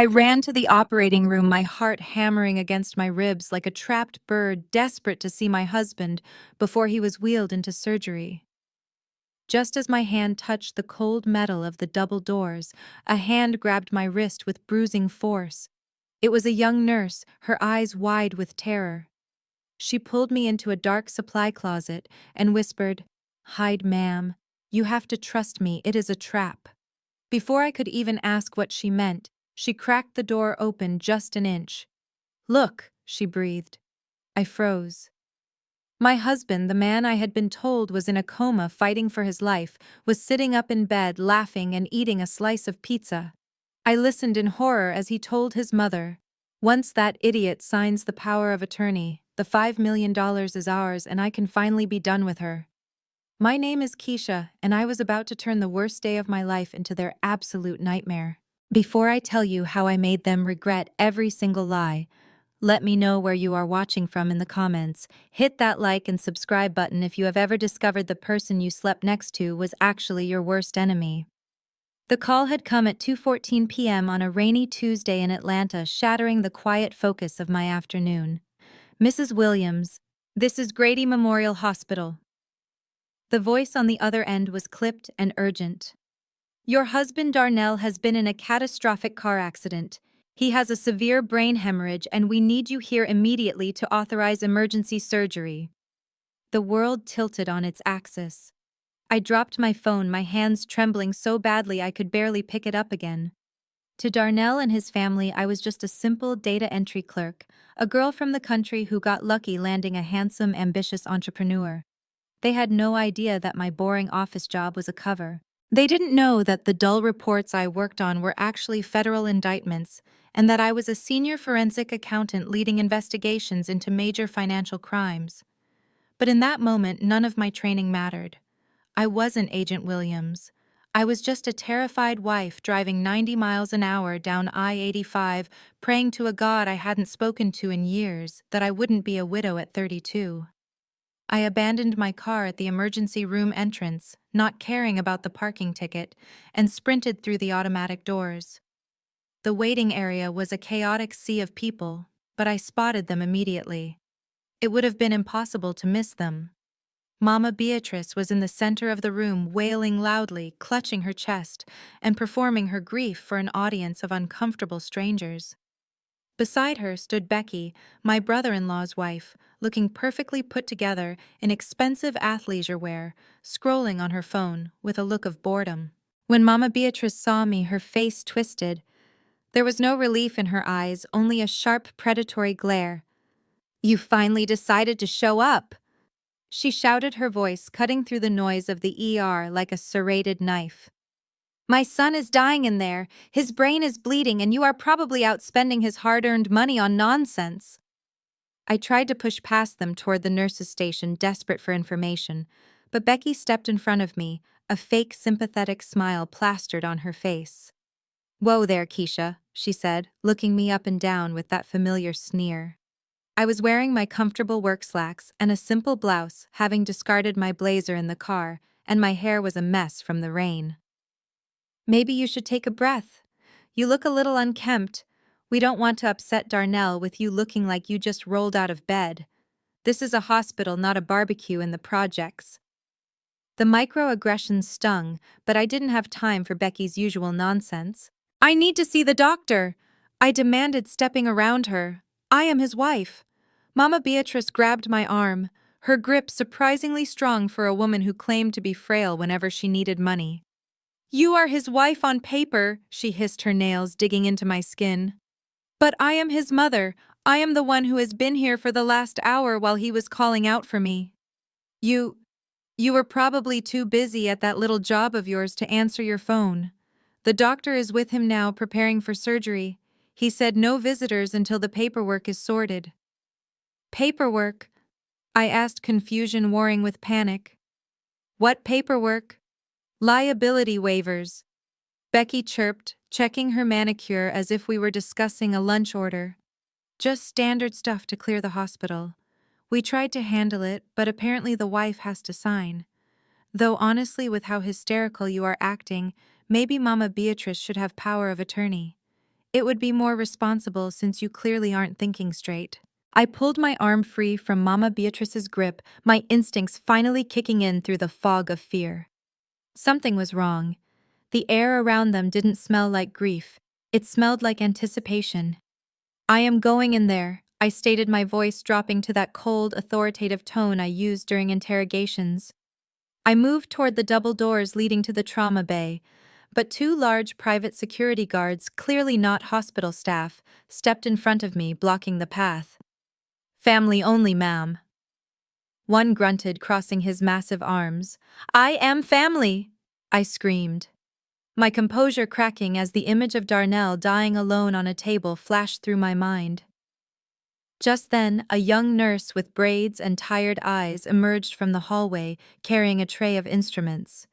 I ran to the operating room, my heart hammering against my ribs like a trapped bird desperate to see my husband before he was wheeled into surgery. Just as my hand touched the cold metal of the double doors, a hand grabbed my wrist with bruising force. It was a young nurse, her eyes wide with terror. She pulled me into a dark supply closet and whispered, "Hide, ma'am. You have to trust me, it is a trap." Before I could even ask what she meant, she cracked the door open just an inch. "Look," she breathed. I froze. My husband, the man I had been told was in a coma fighting for his life, was sitting up in bed laughing and eating a slice of pizza. I listened in horror as he told his mother, "Once that idiot signs the power of attorney, the $5 million is ours and I can finally be done with her." My name is Keisha, and I was about to turn the worst day of my life into their absolute nightmare. Before I tell you how I made them regret every single lie, let me know where you are watching from in the comments. Hit that like and subscribe button if you have ever discovered the person you slept next to was actually your worst enemy. The call had come at 2:14 p.m. on a rainy Tuesday in Atlanta, shattering the quiet focus of my afternoon. "Mrs. Williams, this is Grady Memorial Hospital." The voice on the other end was clipped and urgent. "Your husband Darnell has been in a catastrophic car accident. He has a severe brain hemorrhage and we need you here immediately to authorize emergency surgery." The world tilted on its axis. I dropped my phone, my hands trembling so badly I could barely pick it up again. To Darnell and his family, I was just a simple data entry clerk, a girl from the country who got lucky landing a handsome, ambitious entrepreneur. They had no idea that my boring office job was a cover. They didn't know that the dull reports I worked on were actually federal indictments, and that I was a senior forensic accountant leading investigations into major financial crimes. But in that moment, none of my training mattered. I wasn't Agent Williams. I was just a terrified wife driving 90 miles an hour down I-85, praying to a God I hadn't spoken to in years that I wouldn't be a widow at 32. I abandoned my car at the emergency room entrance, not caring about the parking ticket, and sprinted through the automatic doors. The waiting area was a chaotic sea of people, but I spotted them immediately. It would have been impossible to miss them. Mama Beatrice was in the center of the room, wailing loudly, clutching her chest, and performing her grief for an audience of uncomfortable strangers. Beside her stood Becky, my brother-in-law's wife, looking perfectly put together in expensive athleisure wear, scrolling on her phone with a look of boredom. When Mama Beatrice saw me, her face twisted. There was no relief in her eyes, only a sharp predatory glare. "You finally decided to show up!" She shouted, her voice cutting through the noise of the ER like a serrated knife. "My son is dying in there, his brain is bleeding, and you are probably out spending his hard-earned money on nonsense." I tried to push past them toward the nurse's station, desperate for information, but Becky stepped in front of me, a fake sympathetic smile plastered on her face. "Whoa there, Keisha," she said, looking me up and down with that familiar sneer. I was wearing my comfortable work slacks and a simple blouse, having discarded my blazer in the car, and my hair was a mess from the rain. "Maybe you should take a breath. You look a little unkempt. We don't want to upset Darnell with you looking like you just rolled out of bed. This is a hospital, not a barbecue in the projects." The microaggressions stung, but I didn't have time for Becky's usual nonsense. "I need to see the doctor," I demanded, stepping around her. "I am his wife." Mama Beatrice grabbed my arm, her grip surprisingly strong for a woman who claimed to be frail whenever she needed money. "You are his wife on paper," she hissed, her nails digging into my skin. "But I am his mother. I am the one who has been here for the last hour while he was calling out for me." You were probably too busy at that little job of yours to answer your phone. The doctor is with him now, preparing for surgery. He said no visitors until the paperwork is sorted." "Paperwork?" I asked, confusion warring with panic. "What paperwork?" "Liability waivers," Becky chirped, checking her manicure as if we were discussing a lunch order. "Just standard stuff to clear the hospital. We tried to handle it, but apparently the wife has to sign. Though honestly, with how hysterical you are acting, maybe Mama Beatrice should have power of attorney. It would be more responsible since you clearly aren't thinking straight. I pulled my arm free from Mama Beatrice's grip, my instincts finally kicking in through the fog of fear. Something was wrong. The air around them didn't smell like grief. It smelled like anticipation. I am going in there, I stated, my voice dropping to that cold, authoritative tone I used during interrogations. I moved toward the double doors leading to the trauma bay, but two large private security guards, clearly not hospital staff, stepped in front of me, blocking the path. "Family only, ma'am." One grunted, crossing his massive arms. "I am family!" I screamed, my composure cracking as the image of Darnell dying alone on a table flashed through my mind. Just then, a young nurse with braids and tired eyes emerged from the hallway, carrying a tray of instruments.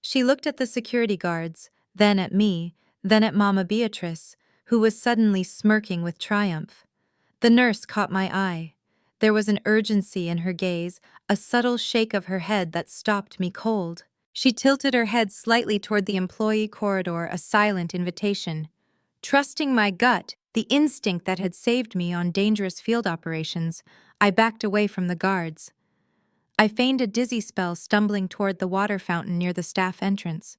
She looked at the security guards, then at me, then at Mama Beatrice, who was suddenly smirking with triumph. The nurse caught my eye. There was an urgency in her gaze, a subtle shake of her head that stopped me cold. She tilted her head slightly toward the employee corridor, a silent invitation. Trusting my gut, the instinct that had saved me on dangerous field operations, I backed away from the guards. I feigned a dizzy spell, stumbling toward the water fountain near the staff entrance.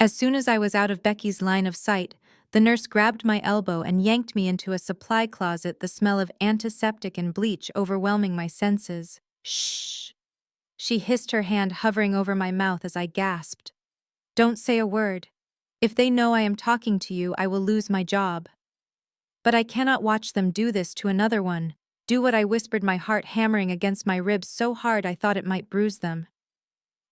As soon as I was out of Becky's line of sight, the nurse grabbed my elbow and yanked me into a supply closet, the smell of antiseptic and bleach overwhelming my senses. "Shh!" She hissed, her hand hovering over my mouth as I gasped. "Don't say a word. If they know I am talking to you, I will lose my job." But I cannot watch them do this to another one. Do what I whispered, my heart hammering against my ribs so hard I thought it might bruise them.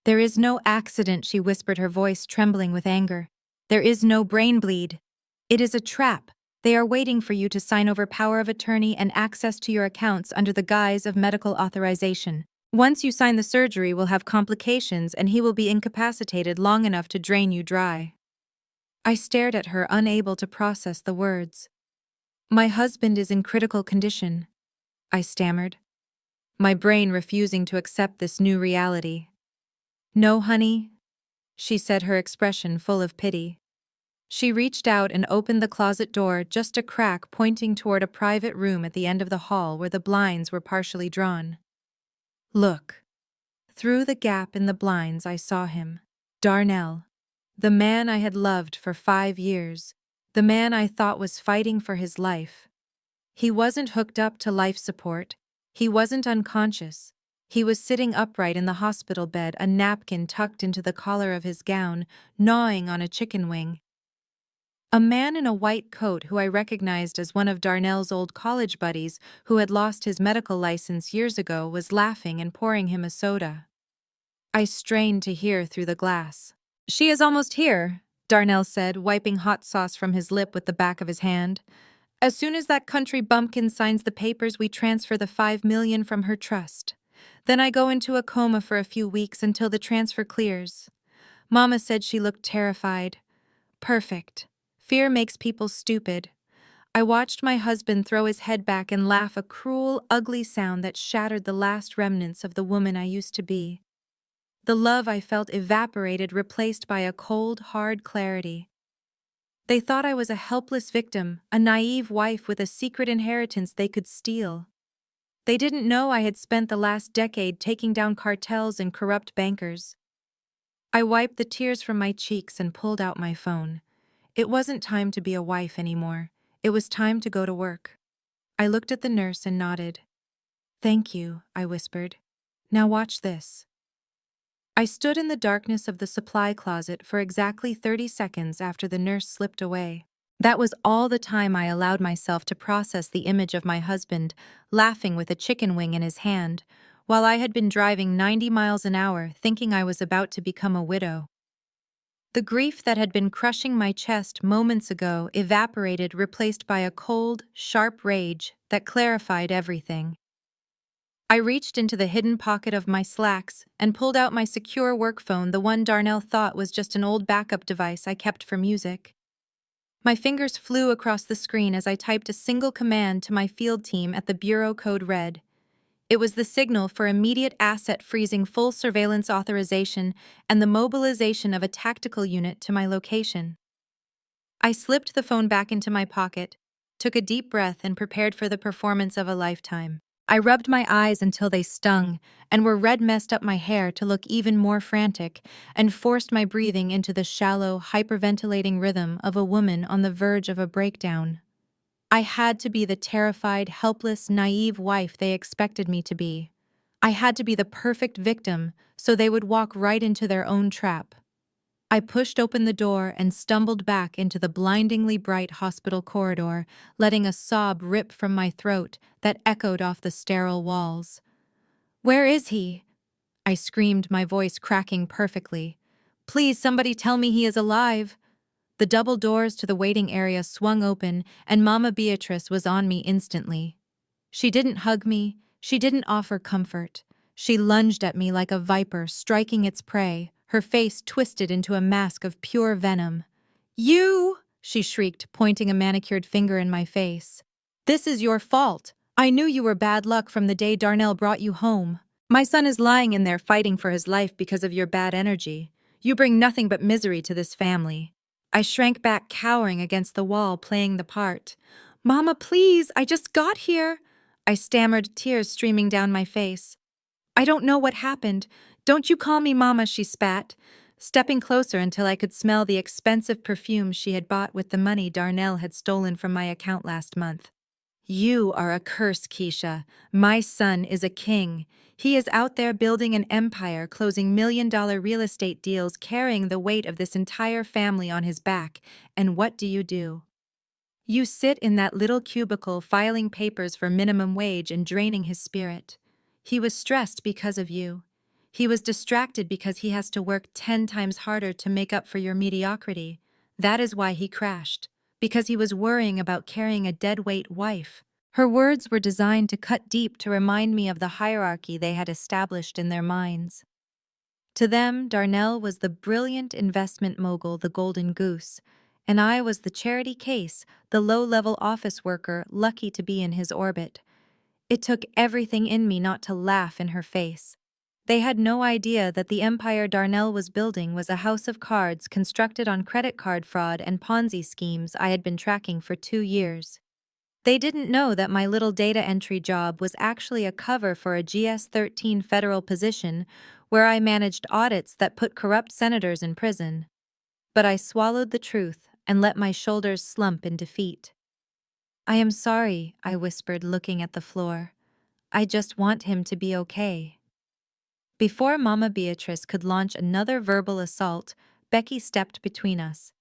"There is no accident," she whispered, her voice trembling with anger. "There is no brain bleed. It is a trap. They are waiting for you to sign over power of attorney and access to your accounts under the guise of medical authorization. Once you sign, the surgery will have complications and he will be incapacitated long enough to drain you dry." I stared at her, unable to process the words. "My husband is in critical condition," I stammered, my brain refusing to accept this new reality. "No, honey," she said, her expression full of pity. She reached out and opened the closet door, just a crack pointing toward a private room at the end of the hall where the blinds were partially drawn. "Look." Through the gap in the blinds I saw him. Darnell. The man I had loved for 5 years. The man I thought was fighting for his life. He wasn't hooked up to life support. He wasn't unconscious. He was sitting upright in the hospital bed, a napkin tucked into the collar of his gown, gnawing on a chicken wing. A man in a white coat who I recognized as one of Darnell's old college buddies who had lost his medical license years ago was laughing and pouring him a soda. I strained to hear through the glass. "She is almost here," Darnell said, wiping hot sauce from his lip with the back of his hand. "As soon as that country bumpkin signs the papers, we transfer the $5 million from her trust. Then I go into a coma for a few weeks until the transfer clears." Mama said she looked terrified. Perfect. Fear makes people stupid. I watched my husband throw his head back and laugh, a cruel, ugly sound that shattered the last remnants of the woman I used to be. The love I felt evaporated, replaced by a cold, hard clarity. They thought I was a helpless victim, a naive wife with a secret inheritance they could steal. They didn't know I had spent the last decade taking down cartels and corrupt bankers. I wiped the tears from my cheeks and pulled out my phone. It wasn't time to be a wife anymore. It was time to go to work. I looked at the nurse and nodded. "Thank you," I whispered. "Now watch this." I stood in the darkness of the supply closet for exactly 30 seconds after the nurse slipped away. That was all the time I allowed myself to process the image of my husband, laughing with a chicken wing in his hand, while I had been driving 90 miles an hour, thinking I was about to become a widow. The grief that had been crushing my chest moments ago evaporated, replaced by a cold, sharp rage that clarified everything. I reached into the hidden pocket of my slacks and pulled out my secure work phone, the one Darnell thought was just an old backup device I kept for music. My fingers flew across the screen as I typed a single command to my field team at the bureau, code red. It was the signal for immediate asset freezing, full surveillance authorization, and the mobilization of a tactical unit to my location. I slipped the phone back into my pocket, took a deep breath, and prepared for the performance of a lifetime. I rubbed my eyes until they stung and were red, messed up my hair to look even more frantic, and forced my breathing into the shallow, hyperventilating rhythm of a woman on the verge of a breakdown. I had to be the terrified, helpless, naive wife they expected me to be. I had to be the perfect victim so they would walk right into their own trap. I pushed open the door and stumbled back into the blindingly bright hospital corridor, letting a sob rip from my throat that echoed off the sterile walls. "Where is he?" I screamed, my voice cracking perfectly. "Please, somebody tell me he is alive." The double doors to the waiting area swung open, and Mama Beatrice was on me instantly. She didn't hug me, she didn't offer comfort. She lunged at me like a viper striking its prey, her face twisted into a mask of pure venom. "You!" she shrieked, pointing a manicured finger in my face. "This is your fault. I knew you were bad luck from the day Darnell brought you home. My son is lying in there fighting for his life because of your bad energy. You bring nothing but misery to this family." I shrank back, cowering against the wall, playing the part. "Mama, please, I just got here," I stammered, tears streaming down my face. "I don't know what happened. Don't you call me Mama," she spat, stepping closer until I could smell the expensive perfume she had bought with the money Darnell had stolen from my account last month. "You are a curse, Keisha. My son is a king. He is out there building an empire, closing million-dollar real estate deals, carrying the weight of this entire family on his back. And what do? You sit in that little cubicle filing papers for minimum wage and draining his spirit. He was stressed because of you. He was distracted because he has to work 10 times harder to make up for your mediocrity. That is why he crashed, because he was worrying about carrying a deadweight wife." Her words were designed to cut deep, to remind me of the hierarchy they had established in their minds. To them, Darnell was the brilliant investment mogul, the golden goose, and I was the charity case, the low-level office worker lucky to be in his orbit. It took everything in me not to laugh in her face. They had no idea that the empire Darnell was building was a house of cards constructed on credit card fraud and Ponzi schemes I had been tracking for 2 years. They didn't know that my little data entry job was actually a cover for a GS-13 federal position where I managed audits that put corrupt senators in prison. But I swallowed the truth and let my shoulders slump in defeat. "I am sorry," I whispered, looking at the floor. "I just want him to be okay." Before Mama Beatrice could launch another verbal assault, Becky stepped between us.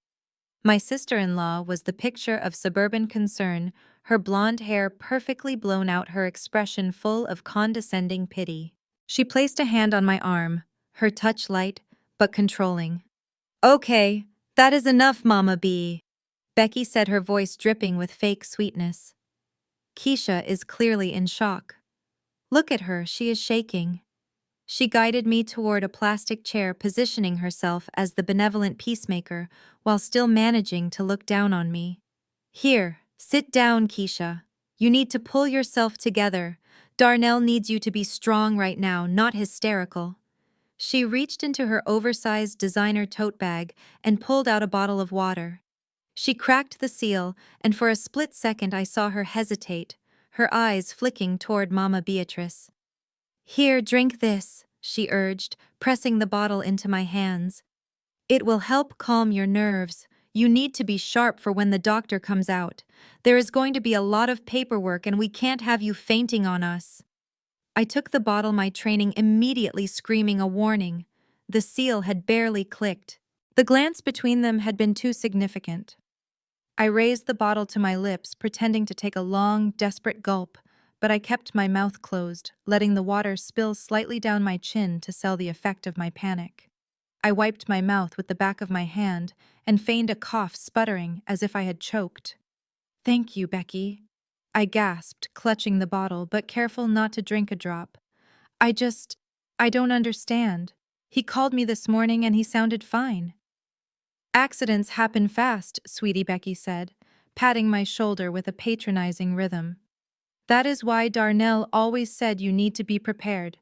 My sister-in-law was the picture of suburban concern, her blonde hair perfectly blown out, her expression full of condescending pity. She placed a hand on my arm, her touch light but controlling. "Okay, that is enough, Mama B," Becky said, her voice dripping with fake sweetness. "Keisha is clearly in shock. Look at her, she is shaking." She guided me toward a plastic chair, positioning herself as the benevolent peacemaker while still managing to look down on me. "Here, sit down, Keisha. You need to pull yourself together. Darnell needs you to be strong right now, not hysterical." She reached into her oversized designer tote bag and pulled out a bottle of water. She cracked the seal, and for a split second I saw her hesitate, her eyes flicking toward Mama Beatrice. "Here, drink this," she urged, pressing the bottle into my hands. "It will help calm your nerves. You need to be sharp for when the doctor comes out. There is going to be a lot of paperwork and we can't have you fainting on us." I took the bottle, my training immediately screaming a warning. The seal had barely clicked. The glance between them had been too significant. I raised the bottle to my lips, pretending to take a long, desperate gulp, but I kept my mouth closed, letting the water spill slightly down my chin to sell the effect of my panic. I wiped my mouth with the back of my hand and feigned a cough, sputtering as if I had choked. "Thank you, Becky," I gasped, clutching the bottle but careful not to drink a drop. I don't understand. He called me this morning and he sounded fine." "Accidents happen fast," sweetie Becky said, patting my shoulder with a patronizing rhythm. "That is why Darnell always said you need to be prepared.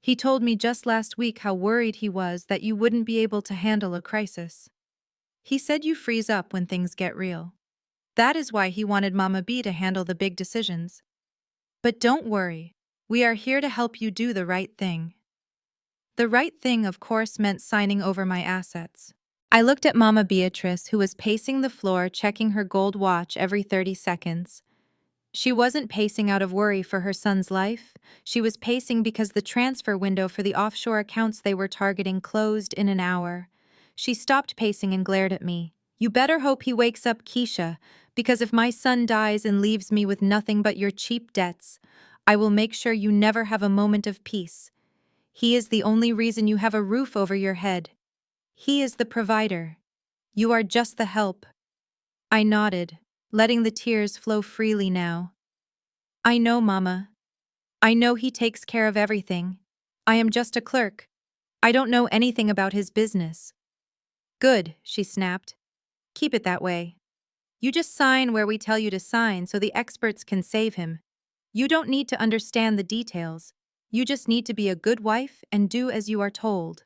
He told me just last week how worried he was that you wouldn't be able to handle a crisis." He said you freeze up when things get real. That is why he wanted Mama B to handle the big decisions. But don't worry, we are here to help you do the right thing. The right thing, of course, meant signing over my assets. I looked at Mama Beatrice, who was pacing the floor, checking her gold watch every 30 seconds. She wasn't pacing out of worry for her son's life. She was pacing because the transfer window for the offshore accounts they were targeting closed in an hour. She stopped pacing and glared at me. You better hope he wakes up Keisha, because if my son dies and leaves me with nothing but your cheap debts, I will make sure you never have a moment of peace. He is the only reason you have a roof over your head. He is the provider. You are just the help. I nodded, letting the tears flow freely now. I know, Mama. I know he takes care of everything. I am just a clerk. I don't know anything about his business. Good, she snapped. Keep it that way. You just sign where we tell you to sign so the experts can save him. You don't need to understand the details. You just need to be a good wife and do as you are told.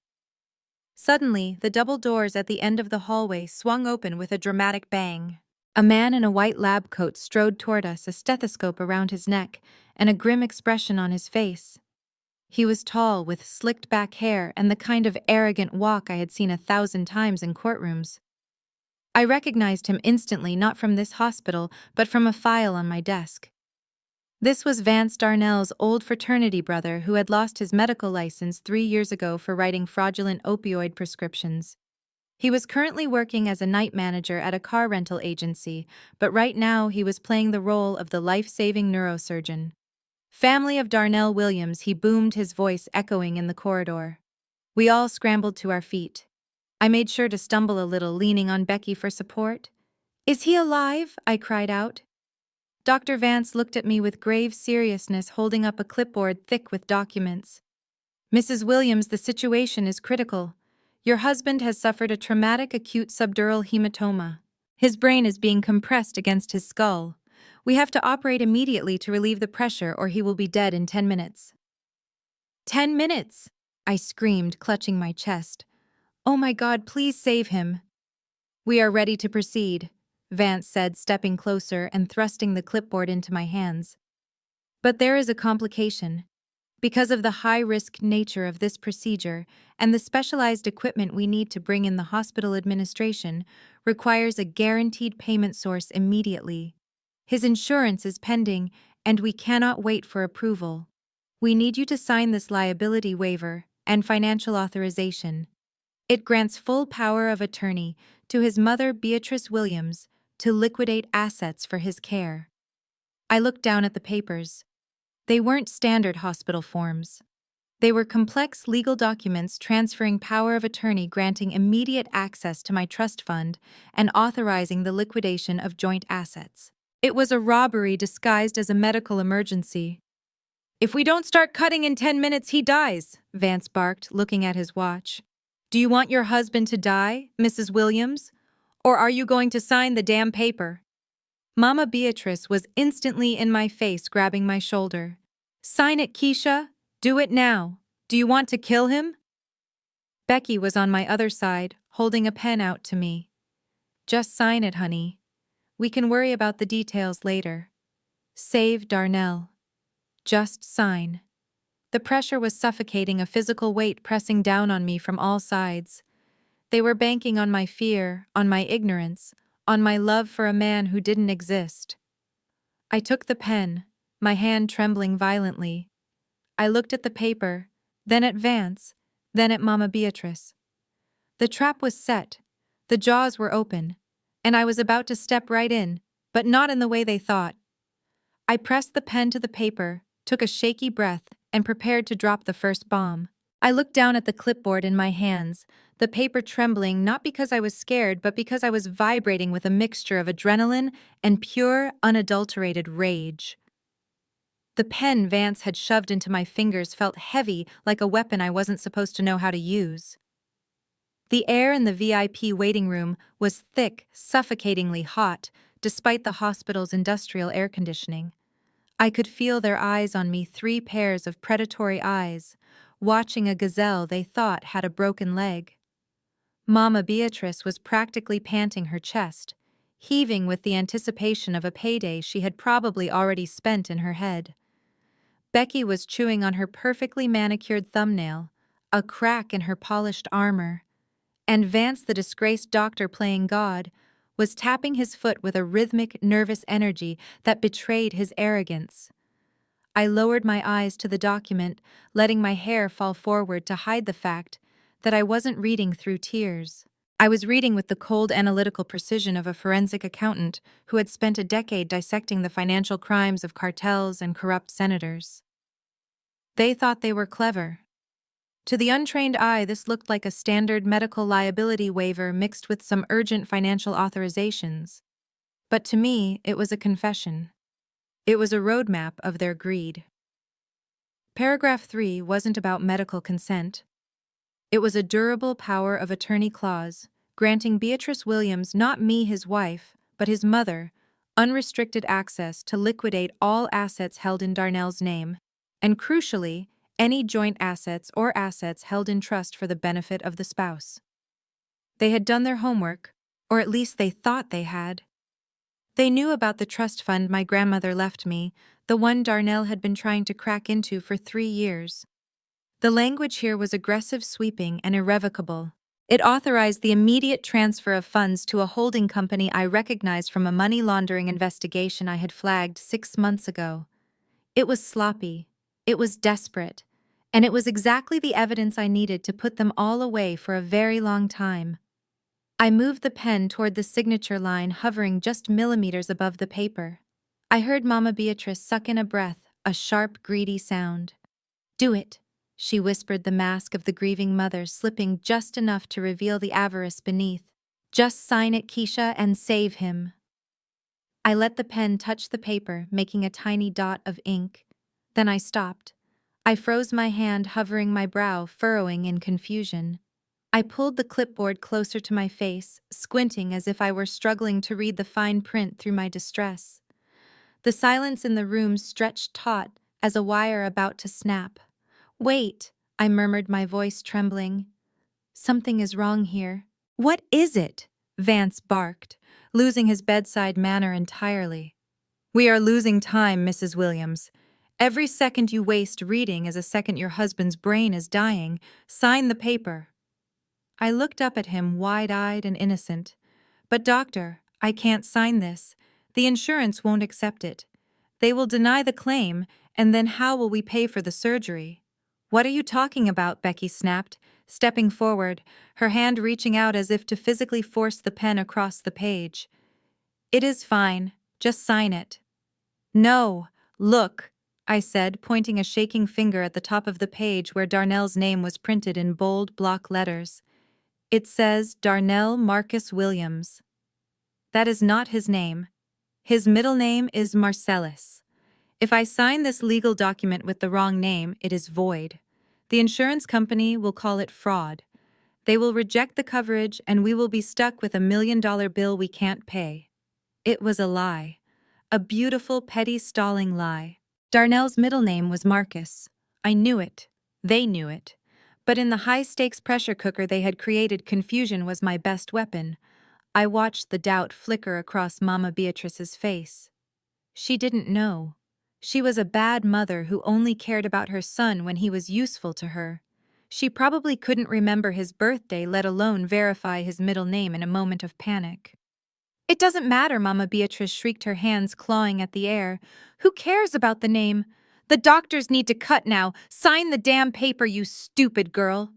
Suddenly, the double doors at the end of the hallway swung open with a dramatic bang. A man in a white lab coat strode toward us, a stethoscope around his neck and a grim expression on his face. He was tall, with slicked back hair and the kind of arrogant walk I had seen 1,000 times in courtrooms. I recognized him instantly, not from this hospital, but from a file on my desk. This was Vance Darnell's old fraternity brother who had lost his medical license 3 years ago for writing fraudulent opioid prescriptions. He was currently working as a night manager at a car rental agency, but right now he was playing the role of the life-saving neurosurgeon. Family of Darnell Williams, he boomed, his voice echoing in the corridor. We all scrambled to our feet. I made sure to stumble a little, leaning on Becky for support. Is he alive? I cried out. Dr. Vance looked at me with grave seriousness, holding up a clipboard thick with documents. Mrs. Williams, the situation is critical. Your husband has suffered a traumatic acute subdural hematoma. His brain is being compressed against his skull. We have to operate immediately to relieve the pressure or he will be dead in 10 minutes. 10 minutes! I screamed, clutching my chest. Oh my God, please save him. We are ready to proceed, Vance said, stepping closer and thrusting the clipboard into my hands. But there is a complication. Because of the high-risk nature of this procedure and the specialized equipment we need to bring in, the hospital administration requires a guaranteed payment source immediately. His insurance is pending, and we cannot wait for approval. We need you to sign this liability waiver and financial authorization. It grants full power of attorney to his mother, Beatrice Williams, to liquidate assets for his care. I looked down at the papers. They weren't standard hospital forms. They were complex legal documents transferring power of attorney, granting immediate access to my trust fund, and authorizing the liquidation of joint assets. It was a robbery disguised as a medical emergency. If we don't start cutting in 10 minutes, he dies, Vance barked, looking at his watch. Do you want your husband to die, Mrs. Williams? Or are you going to sign the damn paper? Mama Beatrice was instantly in my face, grabbing my shoulder. Sign it, Keisha. Do it now. Do you want to kill him? Becky was on my other side, holding a pen out to me. Just sign it, honey. We can worry about the details later. Save Darnell. Just sign. The pressure was suffocating, a physical weight pressing down on me from all sides. They were banking on my fear, on my ignorance, on my love for a man who didn't exist. I took the pen, my hand trembling violently. I looked at the paper, then at Vance, then at Mama Beatrice. The trap was set, the jaws were open, and I was about to step right in, but not in the way they thought. I pressed the pen to the paper, took a shaky breath, and prepared to drop the first bomb. I looked down at the clipboard in my hands, the paper trembling not because I was scared but because I was vibrating with a mixture of adrenaline and pure, unadulterated rage. The pen Vance had shoved into my fingers felt heavy, like a weapon I wasn't supposed to know how to use. The air in the VIP waiting room was thick, suffocatingly hot, despite the hospital's industrial air conditioning. I could feel their eyes on me, 3 pairs of predatory eyes, watching a gazelle they thought had a broken leg. Mama Beatrice was practically panting her chest, heaving with the anticipation of a payday she had probably already spent in her head. Becky was chewing on her perfectly manicured thumbnail, a crack in her polished armor, and Vance, the disgraced doctor playing God, was tapping his foot with a rhythmic, nervous energy that betrayed his arrogance. I lowered my eyes to the document, letting my hair fall forward to hide the fact that I wasn't reading through tears. I was reading with the cold analytical precision of a forensic accountant who had spent a decade dissecting the financial crimes of cartels and corrupt senators. They thought they were clever. To the untrained eye, this looked like a standard medical liability waiver mixed with some urgent financial authorizations. But to me, it was a confession. It was a roadmap of their greed. Paragraph 3 wasn't about medical consent. It was a durable power of attorney clause, granting Beatrice Williams, not me his wife, but his mother, unrestricted access to liquidate all assets held in Darnell's name, and crucially, any joint assets or assets held in trust for the benefit of the spouse. They had done their homework, or at least they thought they had. They knew about the trust fund my grandmother left me, the one Darnell had been trying to crack into for 3 years. The language here was aggressive, sweeping, and irrevocable. It authorized the immediate transfer of funds to a holding company I recognized from a money laundering investigation I had flagged 6 months ago. It was sloppy. It was desperate. And it was exactly the evidence I needed to put them all away for a very long time. I moved the pen toward the signature line hovering just millimeters above the paper. I heard Mama Beatrice suck in a breath, a sharp, greedy sound. "Do it," she whispered, the mask of the grieving mother slipping just enough to reveal the avarice beneath. "Just sign it, Keisha, and save him." I let the pen touch the paper, making a tiny dot of ink. Then I stopped. I froze my hand, hovering my brow, furrowing in confusion. I pulled the clipboard closer to my face, squinting as if I were struggling to read the fine print through my distress. The silence in the room stretched taut as a wire about to snap. "Wait," I murmured, my voice trembling. "Something is wrong here." "What is it?" Vance barked, losing his bedside manner entirely. "We are losing time, Mrs. Williams. Every second you waste reading is a second your husband's brain is dying. Sign the paper." I looked up at him, wide-eyed and innocent. "But doctor, I can't sign this. The insurance won't accept it. They will deny the claim, and then how will we pay for the surgery?" "What are you talking about?" Becky snapped, stepping forward, her hand reaching out as if to physically force the pen across the page. "It is fine. Just sign it." "No, look," I said, pointing a shaking finger at the top of the page where Darnell's name was printed in bold block letters. "It says Darnell Marcus Williams. That is not his name. His middle name is Marcellus. If I sign this legal document with the wrong name, it is void. The insurance company will call it fraud. They will reject the coverage, and we will be stuck with $1 million bill we can't pay." It was a lie. A beautiful, petty, stalling lie. Darnell's middle name was Marcus. I knew it. They knew it. But in the high-stakes pressure cooker they had created, confusion was my best weapon. I watched the doubt flicker across Mama Beatrice's face. She didn't know. She was a bad mother who only cared about her son when he was useful to her. She probably couldn't remember his birthday, let alone verify his middle name in a moment of panic. "It doesn't matter," Mama Beatrice shrieked, her hands clawing at the air. "Who cares about the name? The doctors need to cut now. Sign the damn paper, you stupid girl."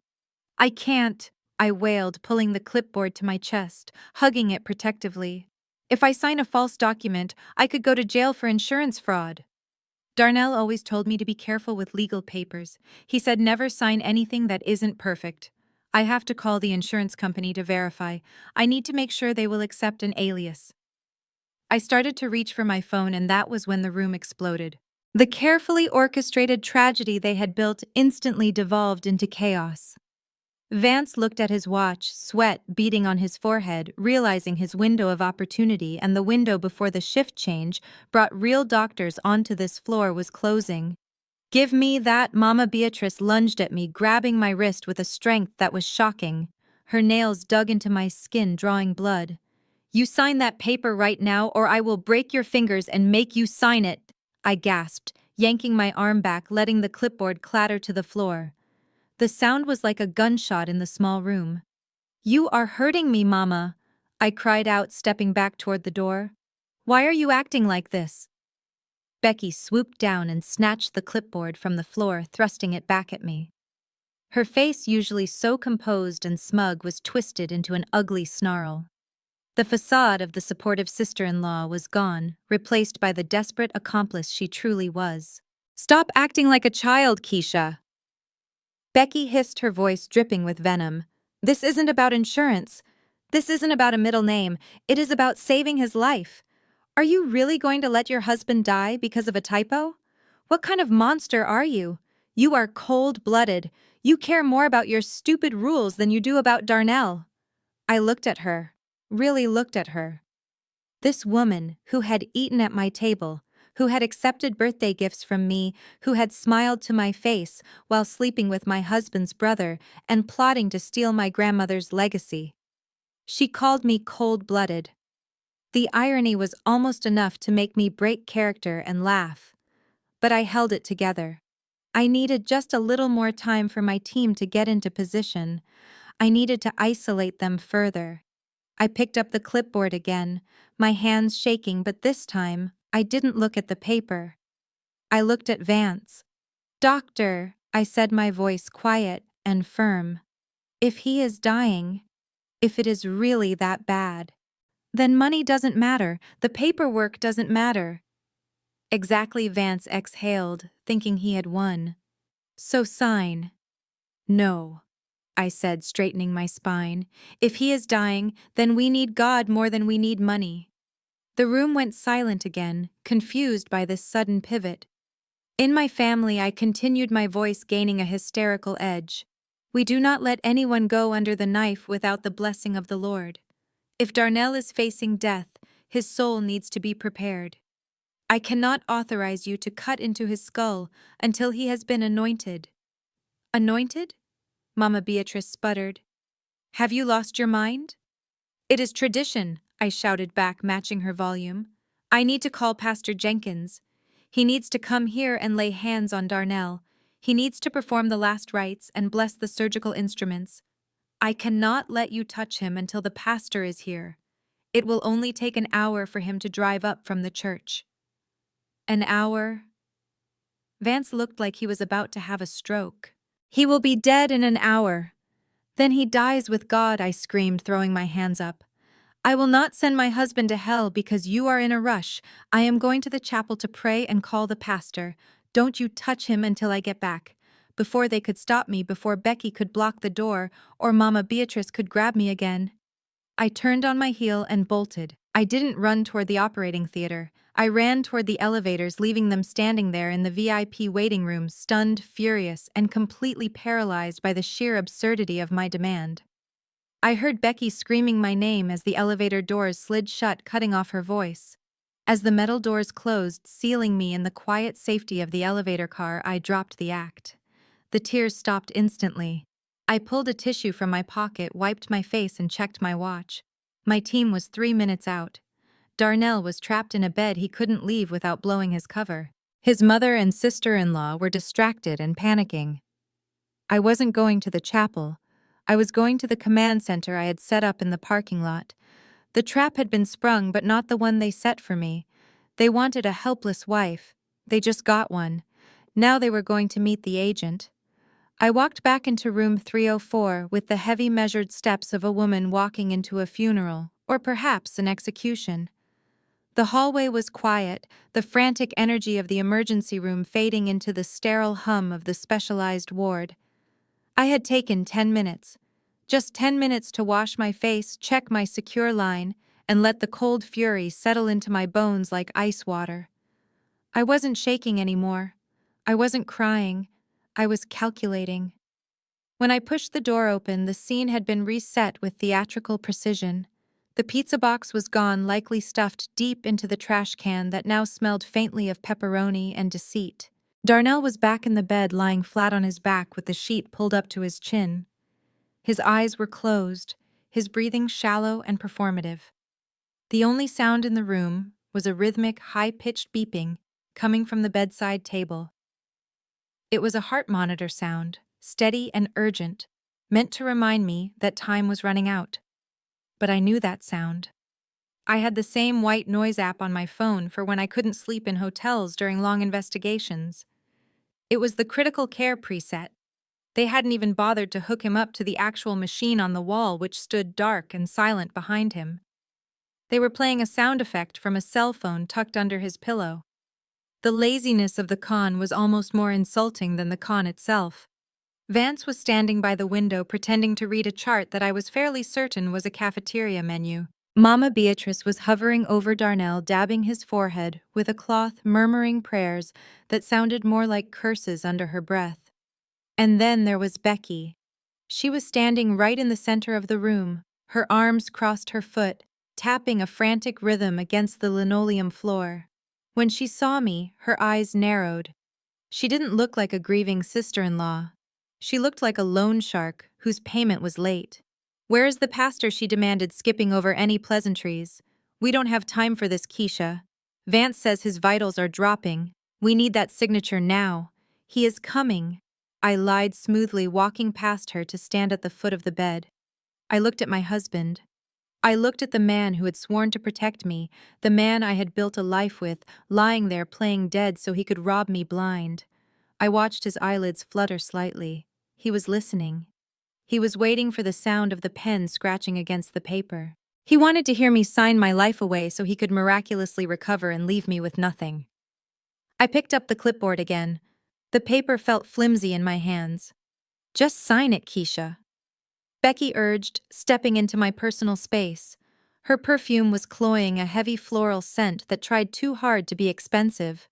"I can't," I wailed, pulling the clipboard to my chest, hugging it protectively. "If I sign a false document, I could go to jail for insurance fraud." Darnell always told me to be careful with legal papers. He said never sign anything that isn't perfect. "I have to call the insurance company to verify. I need to make sure they will accept an alias." I started to reach for my phone, and that was when the room exploded. The carefully orchestrated tragedy they had built instantly devolved into chaos. Vance looked at his watch, sweat beading on his forehead, realizing his window of opportunity and the window before the shift change brought real doctors onto this floor was closing. "Give me that!" Mama Beatrice lunged at me, grabbing my wrist with a strength that was shocking. Her nails dug into my skin, drawing blood. "You sign that paper right now, or I will break your fingers and make you sign it," I gasped, yanking my arm back, letting the clipboard clatter to the floor. The sound was like a gunshot in the small room. "You are hurting me, Mama," I cried out, stepping back toward the door. "Why are you acting like this?" Becky swooped down and snatched the clipboard from the floor, thrusting it back at me. Her face, usually so composed and smug, was twisted into an ugly snarl. The facade of the supportive sister-in-law was gone, replaced by the desperate accomplice she truly was. "Stop acting like a child, Keisha," Becky hissed, her voice dripping with venom. "This isn't about insurance. This isn't about a middle name. It is about saving his life. Are you really going to let your husband die because of a typo? What kind of monster are you? You are cold-blooded. You care more about your stupid rules than you do about Darnell." I looked at her. Really looked at her. This woman, who had eaten at my table, who had accepted birthday gifts from me, who had smiled to my face while sleeping with my husband's brother and plotting to steal my grandmother's legacy. She called me cold-blooded. The irony was almost enough to make me break character and laugh. But I held it together. I needed just a little more time for my team to get into position. I needed to isolate them further. I picked up the clipboard again, my hands shaking, but this time, I didn't look at the paper. I looked at Vance. "Doctor," I said, my voice quiet and firm. "If he is dying, if it is really that bad, then money doesn't matter, the paperwork doesn't matter." Exactly, Vance exhaled, thinking he had won. "So sign." "No," I said, straightening my spine. "If he is dying, then we need God more than we need money." The room went silent again, confused by this sudden pivot. In my family, I continued, my voice gaining a hysterical edge. "We do not let anyone go under the knife without the blessing of the Lord. If Darnell is facing death, his soul needs to be prepared. I cannot authorize you to cut into his skull until he has been anointed." "Anointed?" Mama Beatrice sputtered. "Have you lost your mind?" "It is tradition," I shouted back, matching her volume. "I need to call Pastor Jenkins. He needs to come here and lay hands on Darnell. He needs to perform the last rites and bless the surgical instruments. I cannot let you touch him until the pastor is here. It will only take an hour for him to drive up from the church." "An hour?" Vance looked like he was about to have a stroke. "He will be dead in an hour. Then he dies with God," I screamed, throwing my hands up. "I will not send my husband to hell because you are in a rush. I am going to the chapel to pray and call the pastor. Don't you touch him until I get back." Before they could stop me, before Becky could block the door, or Mama Beatrice could grab me again, I turned on my heel and bolted. I didn't run toward the operating theater. I ran toward the elevators, leaving them standing there in the VIP waiting room, stunned, furious, and completely paralyzed by the sheer absurdity of my demand. I heard Becky screaming my name as the elevator doors slid shut, cutting off her voice. As the metal doors closed, sealing me in the quiet safety of the elevator car, I dropped the act. The tears stopped instantly. I pulled a tissue from my pocket, wiped my face, and checked my watch. My team was 3 minutes out. Darnell was trapped in a bed he couldn't leave without blowing his cover. His mother and sister-in-law were distracted and panicking. I wasn't going to the chapel. I was going to the command center I had set up in the parking lot. The trap had been sprung, but not the one they set for me. They wanted a helpless wife. They just got one. Now they were going to meet the agent. I walked back into room 304 with the heavy measured steps of a woman walking into a funeral, or perhaps an execution. The hallway was quiet, the frantic energy of the emergency room fading into the sterile hum of the specialized ward. I had taken 10 minutes. Just 10 minutes to wash my face, check my secure line, and let the cold fury settle into my bones like ice water. I wasn't shaking anymore. I wasn't crying. I was calculating. When I pushed the door open, the scene had been reset with theatrical precision. The pizza box was gone, likely stuffed deep into the trash can that now smelled faintly of pepperoni and deceit. Darnell was back in the bed, lying flat on his back with the sheet pulled up to his chin. His eyes were closed, his breathing shallow and performative. The only sound in the room was a rhythmic, high-pitched beeping coming from the bedside table. It was a heart monitor sound, steady and urgent, meant to remind me that time was running out. But I knew that sound. I had the same white noise app on my phone for when I couldn't sleep in hotels during long investigations. It was the critical care preset. They hadn't even bothered to hook him up to the actual machine on the wall, which stood dark and silent behind him. They were playing a sound effect from a cell phone tucked under his pillow. The laziness of the con was almost more insulting than the con itself. Vance was standing by the window pretending to read a chart that I was fairly certain was a cafeteria menu. Mama Beatrice was hovering over Darnell, dabbing his forehead with a cloth, murmuring prayers that sounded more like curses under her breath. And then there was Becky. She was standing right in the center of the room, her arms crossed her foot, tapping a frantic rhythm against the linoleum floor. When she saw me, her eyes narrowed. She didn't look like a grieving sister-in-law. She looked like a loan shark whose payment was late. "Where is the pastor?" she demanded, skipping over any pleasantries. "We don't have time for this, Keisha. Vance says his vitals are dropping. We need that signature now. He is coming." I lied smoothly, walking past her to stand at the foot of the bed. I looked at my husband. I looked at the man who had sworn to protect me, the man I had built a life with, lying there playing dead so he could rob me blind. I watched his eyelids flutter slightly. He was listening. He was waiting for the sound of the pen scratching against the paper. He wanted to hear me sign my life away so he could miraculously recover and leave me with nothing. I picked up the clipboard again. The paper felt flimsy in my hands. "Just sign it, Keisha," Becky urged, stepping into my personal space. Her perfume was cloying, a heavy floral scent that tried too hard to be expensive.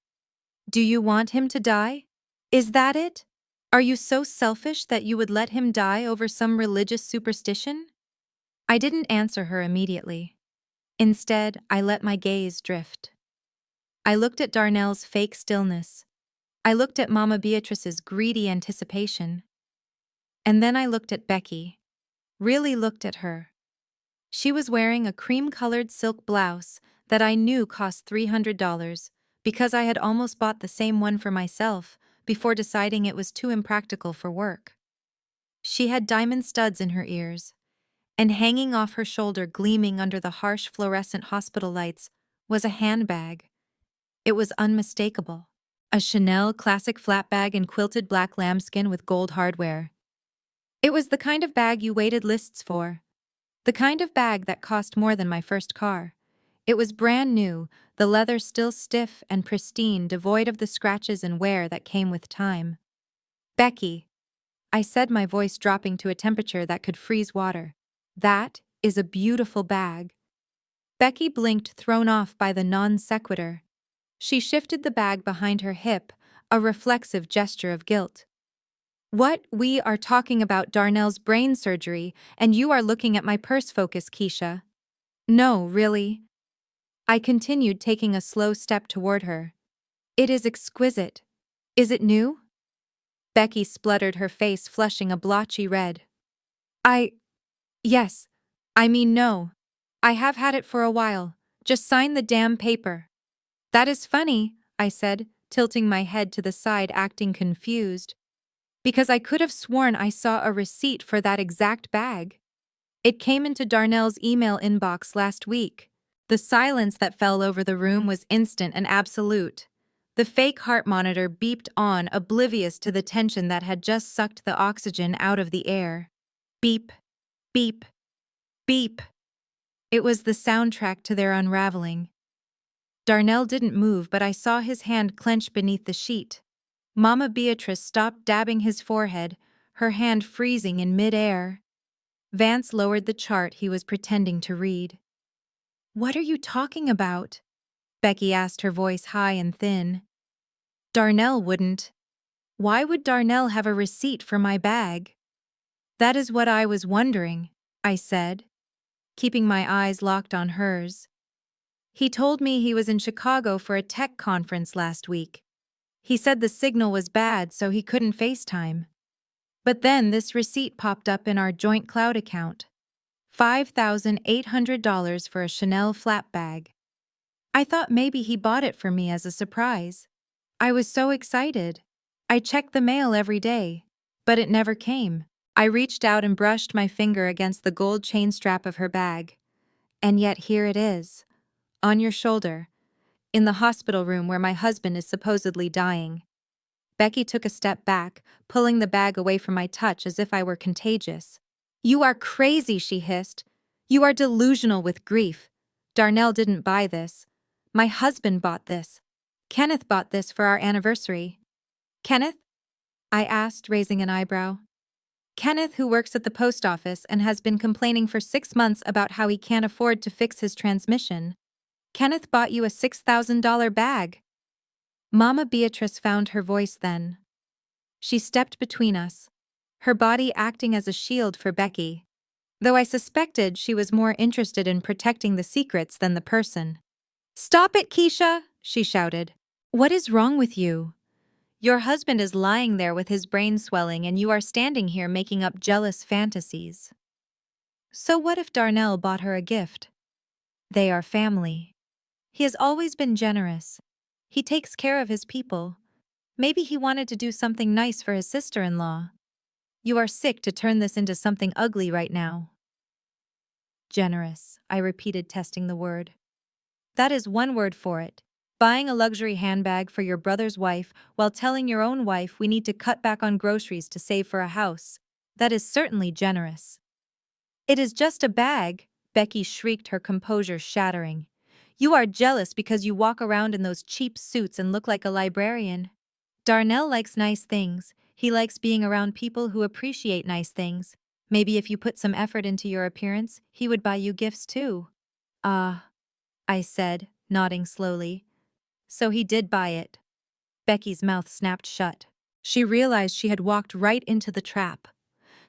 "Do you want him to die? Is that it? Are you so selfish that you would let him die over some religious superstition?" I didn't answer her immediately. Instead, I let my gaze drift. I looked at Darnell's fake stillness. I looked at Mama Beatrice's greedy anticipation. And then I looked at Becky. Really looked at her. She was wearing a cream-colored silk blouse that I knew cost $300 because I had almost bought the same one for myself before deciding it was too impractical for work. She had diamond studs in her ears, and hanging off her shoulder, gleaming under the harsh fluorescent hospital lights, was a handbag. It was unmistakable. A Chanel classic flat bag in quilted black lambskin with gold hardware. It was the kind of bag you waited lists for. The kind of bag that cost more than my first car. It was brand new, the leather still stiff and pristine, devoid of the scratches and wear that came with time. "Becky," I said, my voice dropping to a temperature that could freeze water. "That is a beautiful bag." Becky blinked, thrown off by the non sequitur. She shifted the bag behind her hip, a reflexive gesture of guilt. "What? We are talking about Darnell's brain surgery, and you are looking at my purse focus, Keisha." "No, really." I continued, taking a slow step toward her. "It is exquisite. Is it new?" Becky spluttered, her face flushing a blotchy red. Yes. I mean, no. I have had it for a while. Just sign the damn paper." "That is funny," I said, tilting my head to the side, acting confused. "Because I could have sworn I saw a receipt for that exact bag. It came into Darnell's email inbox last week." The silence that fell over the room was instant and absolute. The fake heart monitor beeped on, oblivious to the tension that had just sucked the oxygen out of the air. Beep, beep, beep. It was the soundtrack to their unraveling. Darnell didn't move, but I saw his hand clench beneath the sheet. Mama Beatrice stopped dabbing his forehead, her hand freezing in mid-air. Vance lowered the chart he was pretending to read. "What are you talking about?" Becky asked, her voice high and thin. "Darnell wouldn't. Why would Darnell have a receipt for my bag?" "That is what I was wondering," I said, keeping my eyes locked on hers. "He told me he was in Chicago for a tech conference last week. He said the signal was bad, so he couldn't FaceTime." But then this receipt popped up in our joint cloud account. $5,800 for a Chanel flap bag. I thought maybe he bought it for me as a surprise. I was so excited. I checked the mail every day, but it never came. I reached out and brushed my finger against the gold chain strap of her bag. And yet here it is, on your shoulder, in the hospital room where my husband is supposedly dying. Becky took a step back, pulling the bag away from my touch as if I were contagious. "You are crazy," she hissed. "You are delusional with grief. Darnell didn't buy this. My husband bought this. Kenneth bought this for our anniversary." "Kenneth?" I asked, raising an eyebrow. "Kenneth, who works at the post office and has been complaining for 6 months about how he can't afford to fix his transmission. Kenneth bought you a $6,000 bag." Mama Beatrice found her voice then. She stepped between us, her body acting as a shield for Becky, though I suspected she was more interested in protecting the secrets than the person. "Stop it, Keisha!" she shouted. "What is wrong with you? Your husband is lying there with his brain swelling and you are standing here making up jealous fantasies." So what if Darnell bought her a gift? They are family. He has always been generous. He takes care of his people. Maybe he wanted to do something nice for his sister-in-law. You are sick to turn this into something ugly right now. Generous, I repeated, testing the word. That is one word for it. Buying a luxury handbag for your brother's wife while telling your own wife we need to cut back on groceries to save for a house. That is certainly generous. "It is just a bag," Becky shrieked, her composure shattering. "You are jealous because you walk around in those cheap suits and look like a librarian. Darnell likes nice things. He likes being around people who appreciate nice things. Maybe if you put some effort into your appearance, he would buy you gifts too." "Ah," I said, nodding slowly. "So he did buy it." Becky's mouth snapped shut. She realized she had walked right into the trap.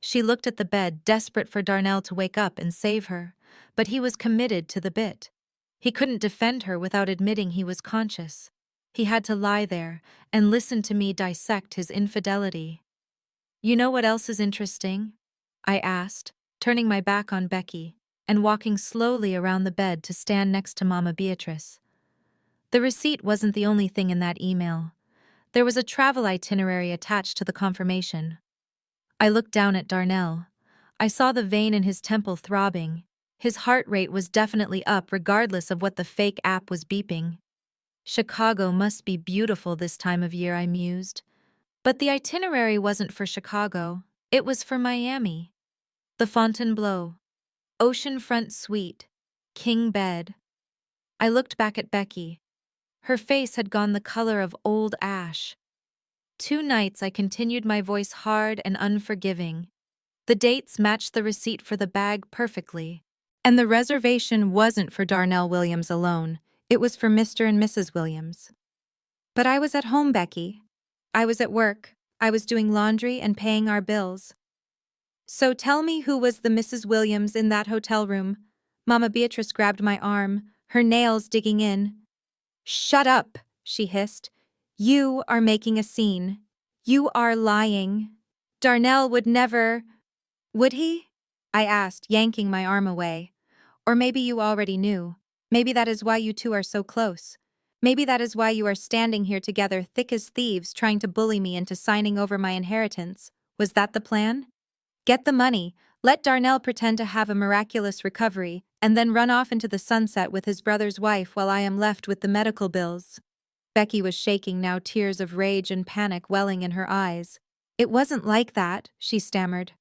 She looked at the bed, desperate for Darnell to wake up and save her, but he was committed to the bit. He couldn't defend her without admitting he was conscious. He had to lie there and listen to me dissect his infidelity. "You know what else is interesting?" I asked, turning my back on Becky and walking slowly around the bed to stand next to Mama Beatrice. The receipt wasn't the only thing in that email. There was a travel itinerary attached to the confirmation. I looked down at Darnell. I saw the vein in his temple throbbing. His heart rate was definitely up regardless of what the fake app was beeping. Chicago must be beautiful this time of year, I mused. But the itinerary wasn't for Chicago. It was for Miami. The Fontainebleau. Oceanfront suite. King bed. I looked back at Becky. Her face had gone the color of old ash. 2 nights I continued, my voice hard and unforgiving. The dates matched the receipt for the bag perfectly. And the reservation wasn't for Darnell Williams alone. It was for Mr. and Mrs. Williams. But I was at home, Becky. I was at work. I was doing laundry and paying our bills. "So tell me, who was the Mrs. Williams in that hotel room?" Mama Beatrice grabbed my arm, her nails digging in. "Shut up," she hissed. "You are making a scene. You are lying. Darnell would never—" "Would he?" I asked, yanking my arm away. "Or maybe you already knew. Maybe that is why you two are so close. Maybe that is why you are standing here together, thick as thieves, trying to bully me into signing over my inheritance. Was that the plan? Get the money, let Darnell pretend to have a miraculous recovery, and then run off into the sunset with his brother's wife while I am left with the medical bills." Becky was shaking now, tears of rage and panic welling in her eyes. "It wasn't like that," she stammered.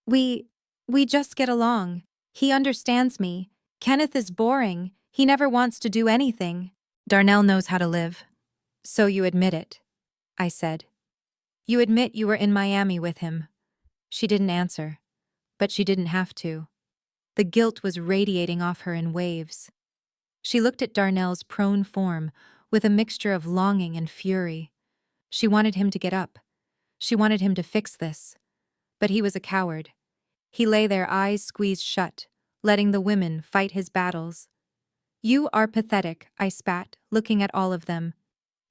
We just get along. He understands me. Kenneth is boring. He never wants to do anything. Darnell knows how to live." "So you admit it," I said. "You admit you were in Miami with him." She didn't answer, but she didn't have to. The guilt was radiating off her in waves. She looked at Darnell's prone form with a mixture of longing and fury. She wanted him to get up. She wanted him to fix this. But he was a coward. He lay there, eyes squeezed shut, letting the women fight his battles. "You are pathetic," I spat, looking at all of them.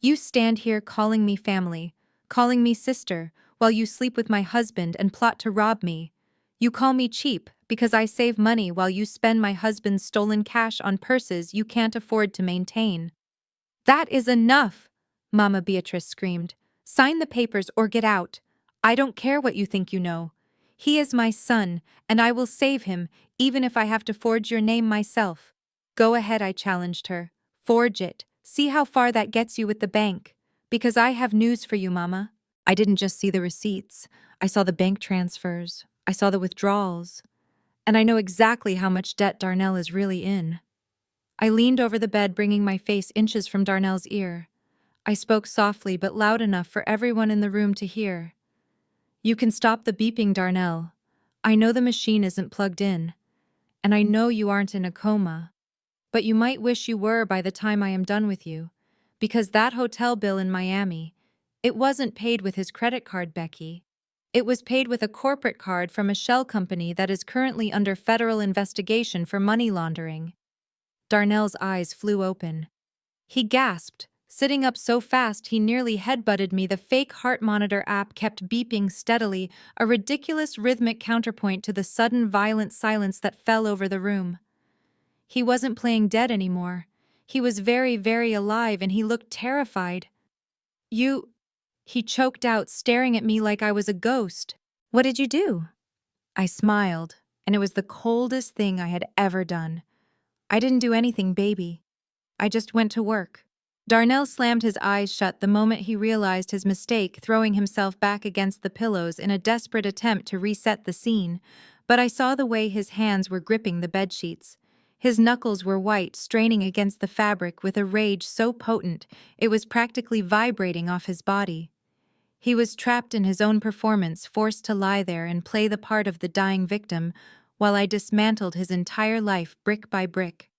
"You stand here calling me family, calling me sister, while you sleep with my husband and plot to rob me. You call me cheap because I save money while you spend my husband's stolen cash on purses you can't afford to maintain. That is enough, Mama Beatrice screamed. Sign the papers or get out. I don't care what you think you know. He is my son, and I will save him, even if I have to forge your name myself. Go ahead, I challenged her. Forge it. See how far that gets you with the bank. Because I have news for you, Mama. I didn't just see the receipts. I saw the bank transfers. I saw the withdrawals. And I know exactly how much debt Darnell is really in. I leaned over the bed, bringing my face inches from Darnell's ear. I spoke softly but loud enough for everyone in the room to hear. You can stop the beeping, Darnell. I know the machine isn't plugged in. And I know you aren't in a coma. But you might wish you were by the time I am done with you. Because that hotel bill in Miami, it wasn't paid with his credit card, Becky. It was paid with a corporate card from a shell company that is currently under federal investigation for money laundering. Darnell's eyes flew open. He gasped, sitting up so fast he nearly headbutted me. The fake heart monitor app kept beeping steadily, a ridiculous rhythmic counterpoint to the sudden violent silence that fell over the room. He wasn't playing dead anymore. He was very, very alive, and he looked terrified. You... He choked out, staring at me like I was a ghost. What did you do? I smiled, and it was the coldest thing I had ever done. I didn't do anything, baby. I just went to work. Darnell slammed his eyes shut the moment he realized his mistake, throwing himself back against the pillows in a desperate attempt to reset the scene, but I saw the way his hands were gripping the bedsheets. His knuckles were white, straining against the fabric with a rage so potent it was practically vibrating off his body. He was trapped in his own performance, forced to lie there and play the part of the dying victim, while I dismantled his entire life brick by brick.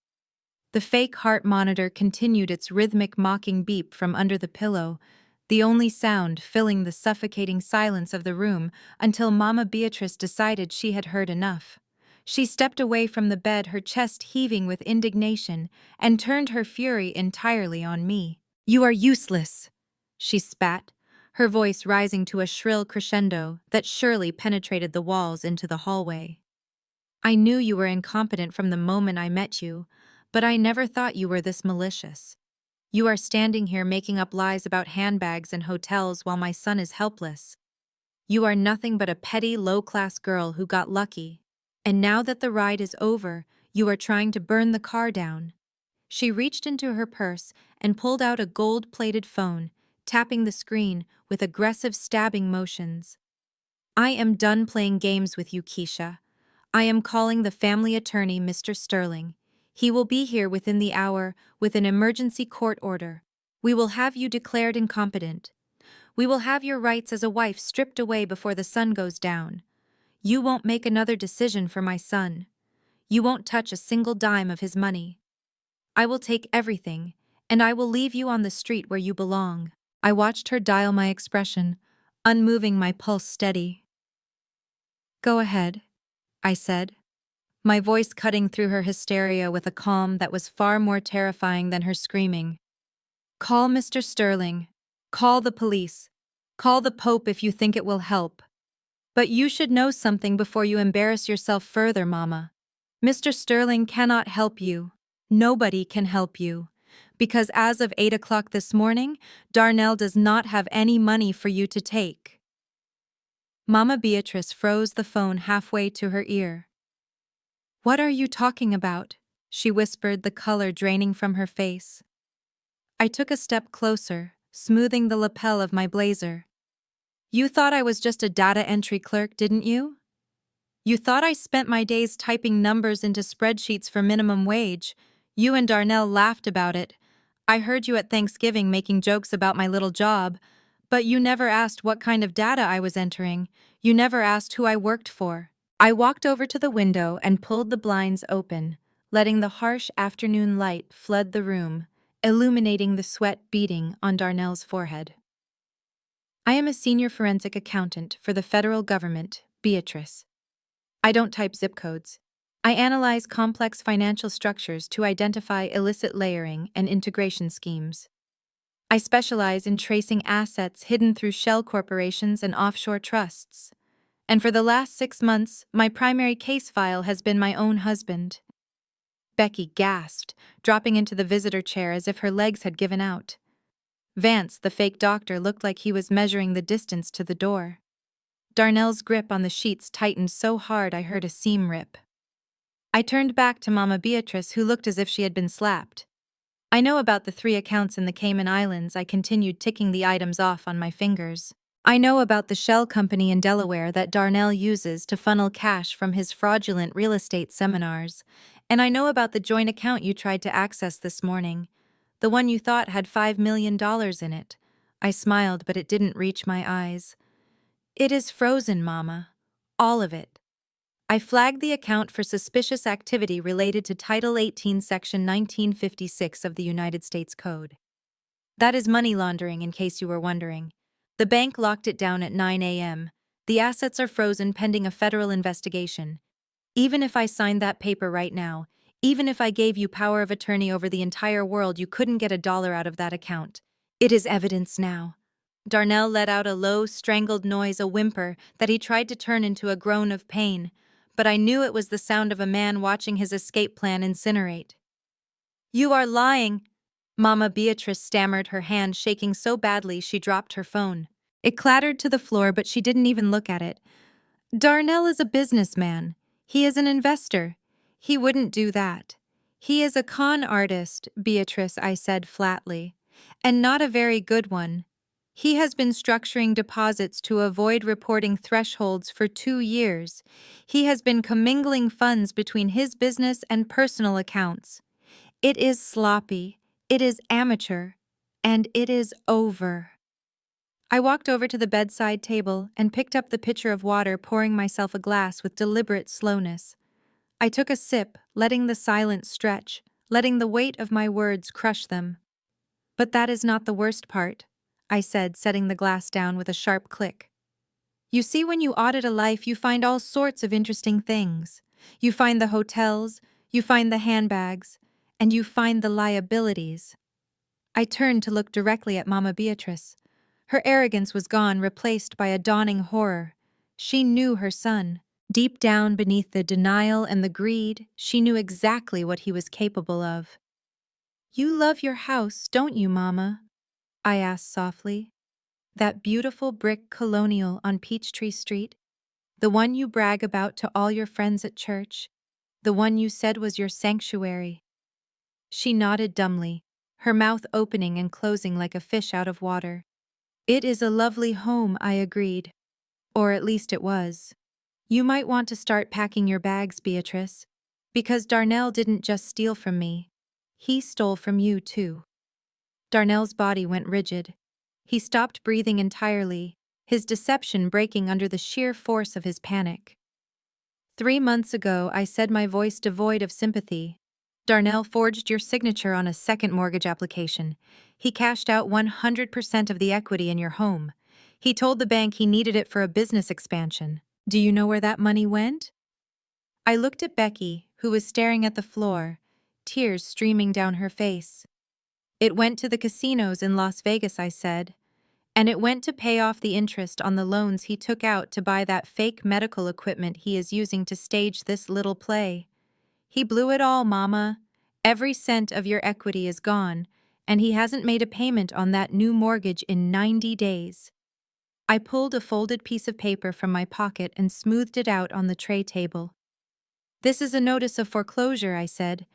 The fake heart monitor continued its rhythmic mocking beep from under the pillow, the only sound filling the suffocating silence of the room until Mama Beatrice decided she had heard enough. She stepped away from the bed, her chest heaving with indignation, and turned her fury entirely on me. You are useless, she spat, her voice rising to a shrill crescendo that surely penetrated the walls into the hallway. I knew you were incompetent from the moment I met you, but I never thought you were this malicious. You are standing here making up lies about handbags and hotels while my son is helpless. You are nothing but a petty, low-class girl who got lucky. And now that the ride is over, you are trying to burn the car down. She reached into her purse and pulled out a gold-plated phone, tapping the screen with aggressive stabbing motions. I am done playing games with you, Keisha. I am calling the family attorney, Mr. Sterling. He will be here within the hour with an emergency court order. We will have you declared incompetent. We will have your rights as a wife stripped away before the sun goes down. You won't make another decision for my son. You won't touch a single dime of his money. I will take everything, and I will leave you on the street where you belong. I watched her dial my expression, unmoving, my pulse steady. Go ahead, I said, my voice cutting through her hysteria with a calm that was far more terrifying than her screaming. Call Mr. Sterling. Call the police. Call the Pope if you think it will help. But you should know something before you embarrass yourself further, Mama. Mr. Sterling cannot help you. Nobody can help you. Because as of 8 o'clock this morning, Darnell does not have any money for you to take. Mama Beatrice froze the phone halfway to her ear. What are you talking about? She whispered, the color draining from her face. I took a step closer, smoothing the lapel of my blazer. You thought I was just a data entry clerk, didn't you? You thought I spent my days typing numbers into spreadsheets for minimum wage. You and Darnell laughed about it. I heard you at Thanksgiving making jokes about my little job, but you never asked what kind of data I was entering. You never asked who I worked for. I walked over to the window and pulled the blinds open, letting the harsh afternoon light flood the room, illuminating the sweat beading on Darnell's forehead. I am a senior forensic accountant for the federal government, Beatrice. I don't type zip codes. I analyze complex financial structures to identify illicit layering and integration schemes. I specialize in tracing assets hidden through shell corporations and offshore trusts. And for the last 6 months, my primary case file has been my own husband. Becky gasped, dropping into the visitor chair as if her legs had given out. Vance, the fake doctor, looked like he was measuring the distance to the door. Darnell's grip on the sheets tightened so hard I heard a seam rip. I turned back to Mama Beatrice, who looked as if she had been slapped. I know about the 3 accounts in the Cayman Islands. I continued ticking the items off on my fingers. I know about the shell company in Delaware that Darnell uses to funnel cash from his fraudulent real estate seminars. And I know about the joint account you tried to access this morning. The one you thought had $5 million in it. I smiled, but it didn't reach my eyes. It is frozen, Mama. All of it. I flagged the account for suspicious activity related to Title 18, Section 1956 of the United States Code. That is money laundering, in case you were wondering. The bank locked it down at 9 a.m. The assets are frozen pending a federal investigation. Even if I signed that paper right now, even if I gave you power of attorney over the entire world, you couldn't get $1 out of that account. It is evidence now. Darnell let out a low, strangled noise, a whimper that he tried to turn into a groan of pain, but I knew it was the sound of a man watching his escape plan incinerate. You are lying, Mama Beatrice stammered, her hand shaking so badly she dropped her phone. It clattered to the floor, but she didn't even look at it. Darnell is a businessman. He is an investor. He wouldn't do that. He is a con artist, Beatrice, I said flatly, and not a very good one. He has been structuring deposits to avoid reporting thresholds for 2 years. He has been commingling funds between his business and personal accounts. It is sloppy, it is amateur, and it is over. I walked over to the bedside table and picked up the pitcher of water, pouring myself a glass with deliberate slowness. I took a sip, letting the silence stretch, letting the weight of my words crush them. But that is not the worst part, I said, setting the glass down with a sharp click. You see, when you audit a life, you find all sorts of interesting things. You find the hotels, you find the handbags, and you find the liabilities. I turned to look directly at Mama Beatrice. Her arrogance was gone, replaced by a dawning horror. She knew her son. Deep down beneath the denial and the greed, she knew exactly what he was capable of. You love your house, don't you, Mama? I asked softly. That beautiful brick colonial on Peachtree Street? The one you brag about to all your friends at church? The one you said was your sanctuary? She nodded dumbly, her mouth opening and closing like a fish out of water. It is a lovely home, I agreed. Or at least it was. You might want to start packing your bags, Beatrice, because Darnell didn't just steal from me. He stole from you, too. Darnell's body went rigid. He stopped breathing entirely, his deception breaking under the sheer force of his panic. 3 months ago, I said, my voice devoid of sympathy. Darnell forged your signature on a second mortgage application. He cashed out 100% of the equity in your home. He told the bank he needed it for a business expansion. Do you know where that money went? I looked at Becky, who was staring at the floor, tears streaming down her face. It went to the casinos in Las Vegas, I said. And it went to pay off the interest on the loans he took out to buy that fake medical equipment he is using to stage this little play. He blew it all, Mama. Every cent of your equity is gone, and he hasn't made a payment on that new mortgage in 90 days. I pulled a folded piece of paper from my pocket and smoothed it out on the tray table. This is a notice of foreclosure, I said.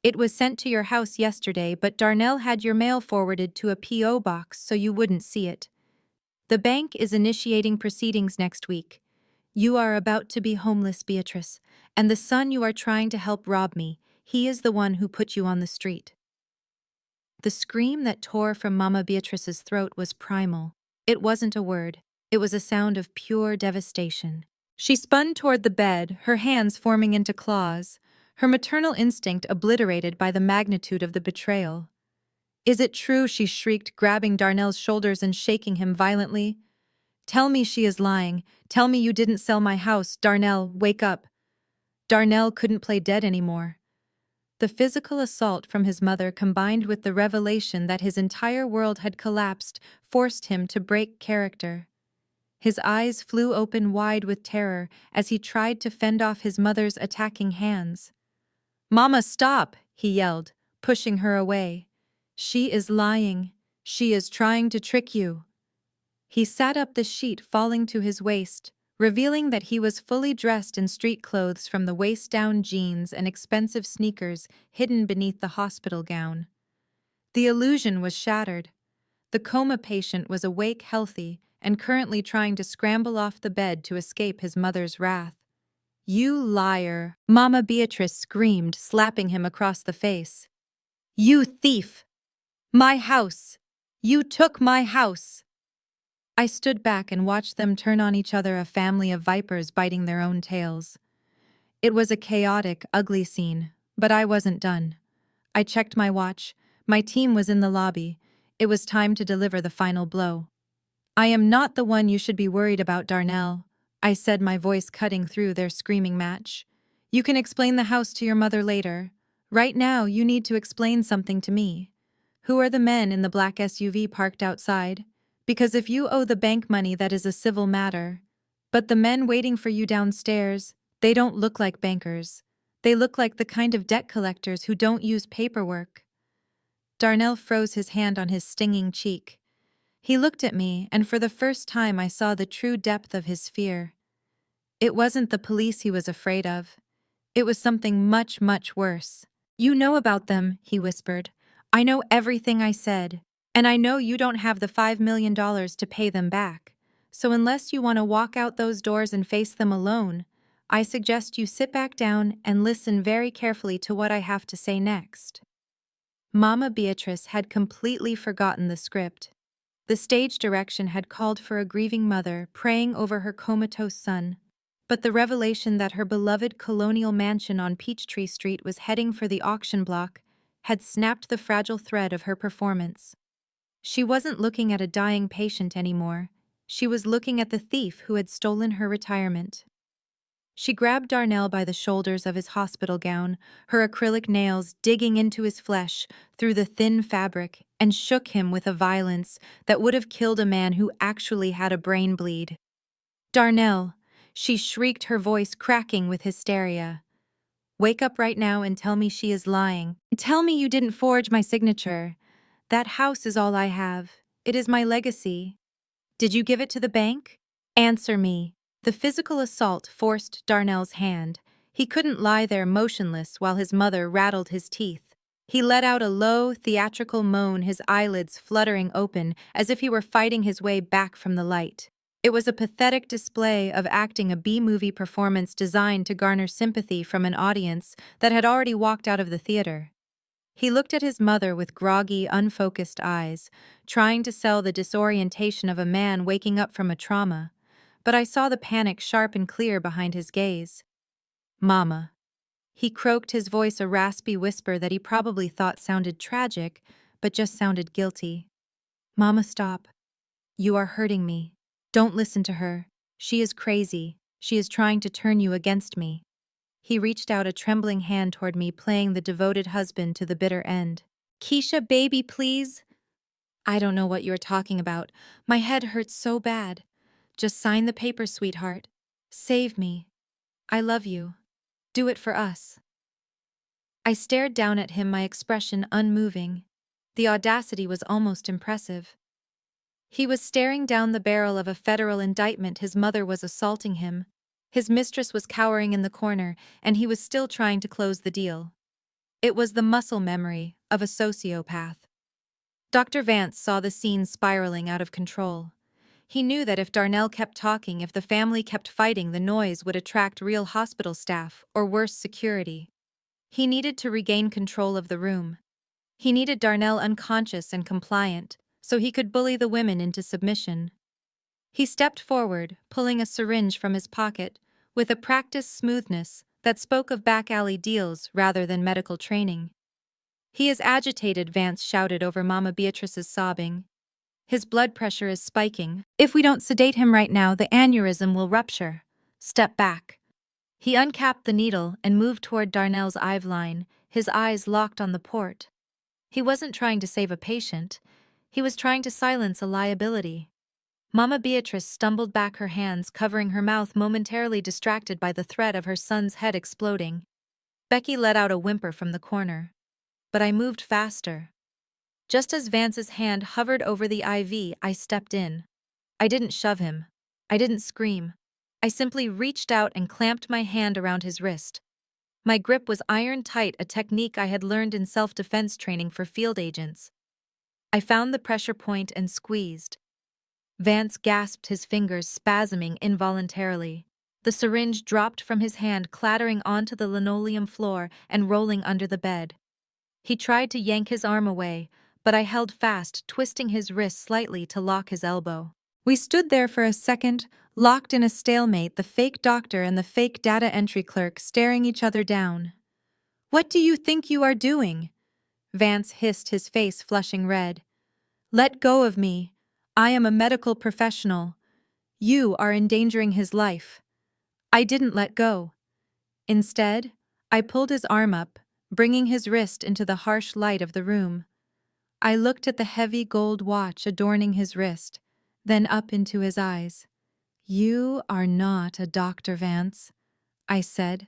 It was sent to your house yesterday, but Darnell had your mail forwarded to a P.O. box so you wouldn't see it. The bank is initiating proceedings next week. You are about to be homeless, Beatrice, and the son you are trying to help rob me, he is the one who put you on the street. The scream that tore from Mama Beatrice's throat was primal. It wasn't a word. It was a sound of pure devastation. She spun toward the bed, her hands forming into claws, her maternal instinct obliterated by the magnitude of the betrayal. Is it true? She shrieked, grabbing Darnell's shoulders and shaking him violently. Tell me she is lying. Tell me you didn't sell my house. Darnell, wake up. Darnell couldn't play dead anymore. The physical assault from his mother combined with the revelation that his entire world had collapsed forced him to break character. His eyes flew open wide with terror as he tried to fend off his mother's attacking hands. "Mama, stop!" he yelled, pushing her away. "She is lying. She is trying to trick you." He sat up the sheet falling to his waist, revealing that he was fully dressed in street clothes from the waist down, jeans and expensive sneakers hidden beneath the hospital gown. The illusion was shattered. The coma patient was awake, healthy, and currently trying to scramble off the bed to escape his mother's wrath. "You liar!" Mama Beatrice screamed, slapping him across the face. "You thief! My house! You took my house!" I stood back and watched them turn on each other, a family of vipers biting their own tails. It was a chaotic, ugly scene, but I wasn't done. I checked my watch. My team was in the lobby. It was time to deliver the final blow. "I am not the one you should be worried about, Darnell," I said, my voice cutting through their screaming match. "You can explain the house to your mother later. Right now, you need to explain something to me. Who are the men in the black SUV parked outside? Because if you owe the bank money, that is a civil matter. But the men waiting for you downstairs, they don't look like bankers. They look like the kind of debt collectors who don't use paperwork." Darnell froze, his hand on his stinging cheek. He looked at me, and for the first time I saw the true depth of his fear. It wasn't the police he was afraid of. It was something much, much worse. "You know about them," he whispered. "I know everything I said. And I know you don't have the $5 million to pay them back. So unless you want to walk out those doors and face them alone, I suggest you sit back down and listen very carefully to what I have to say next." Mama Beatrice had completely forgotten the script. The stage direction had called for a grieving mother praying over her comatose son. But the revelation that her beloved colonial mansion on Peachtree Street was heading for the auction block had snapped the fragile thread of her performance. She wasn't looking at a dying patient anymore. She was looking at the thief who had stolen her retirement. She grabbed Darnell by the shoulders of his hospital gown, her acrylic nails digging into his flesh through the thin fabric, and shook him with a violence that would have killed a man who actually had a brain bleed. "Darnell," she shrieked, her voice cracking with hysteria. "Wake up right now and tell me she is lying. Tell me you didn't forge my signature. That house is all I have. It is my legacy. Did you give it to the bank? Answer me." The physical assault forced Darnell's hand. He couldn't lie there motionless while his mother rattled his teeth. He let out a low, theatrical moan, his eyelids fluttering open as if he were fighting his way back from the light. It was a pathetic display of acting, a B-movie performance designed to garner sympathy from an audience that had already walked out of the theater. He looked at his mother with groggy, unfocused eyes, trying to sell the disorientation of a man waking up from a trauma. But I saw the panic sharp and clear behind his gaze. "Mama." He croaked, his voice a raspy whisper that he probably thought sounded tragic, but just sounded guilty. "Mama, stop. You are hurting me. Don't listen to her. She is crazy. She is trying to turn you against me." He reached out a trembling hand toward me, playing the devoted husband to the bitter end. "Keisha, baby, please." "I don't know what you're talking about. My head hurts so bad. Just sign the paper, sweetheart. Save me. I love you. Do it for us." I stared down at him, my expression unmoving. The audacity was almost impressive. He was staring down the barrel of a federal indictment. His mother was assaulting him. His mistress was cowering in the corner, and he was still trying to close the deal. It was the muscle memory of a sociopath. Dr. Vance saw the scene spiraling out of control. He knew that if Darnell kept talking, if the family kept fighting, the noise would attract real hospital staff, or worse, security. He needed to regain control of the room. He needed Darnell unconscious and compliant, so he could bully the women into submission. He stepped forward, pulling a syringe from his pocket, with a practiced smoothness that spoke of back-alley deals rather than medical training. "He is agitated," Vance shouted over Mama Beatrice's sobbing. "His blood pressure is spiking. If we don't sedate him right now, the aneurysm will rupture. Step back." He uncapped the needle and moved toward Darnell's eye line, his eyes locked on the port. He wasn't trying to save a patient. He was trying to silence a liability. Mama Beatrice stumbled back, her hands covering her mouth, momentarily distracted by the threat of her son's head exploding. Becky let out a whimper from the corner. But I moved faster. Just as Vance's hand hovered over the IV, I stepped in. I didn't shove him. I didn't scream. I simply reached out and clamped my hand around his wrist. My grip was iron tight, a technique I had learned in self-defense training for field agents. I found the pressure point and squeezed. Vance gasped, his fingers spasming involuntarily. The syringe dropped from his hand, clattering onto the linoleum floor and rolling under the bed. He tried to yank his arm away, but I held fast, twisting his wrist slightly to lock his elbow. We stood there for a second, locked in a stalemate, the fake doctor and the fake data entry clerk staring each other down. "What do you think you are doing?" Vance hissed, his face flushing red. "Let go of me. I am a medical professional. You are endangering his life." I didn't let go. Instead, I pulled his arm up, bringing his wrist into the harsh light of the room. I looked at the heavy gold watch adorning his wrist, then up into his eyes. "You are not a doctor, Vance," I said,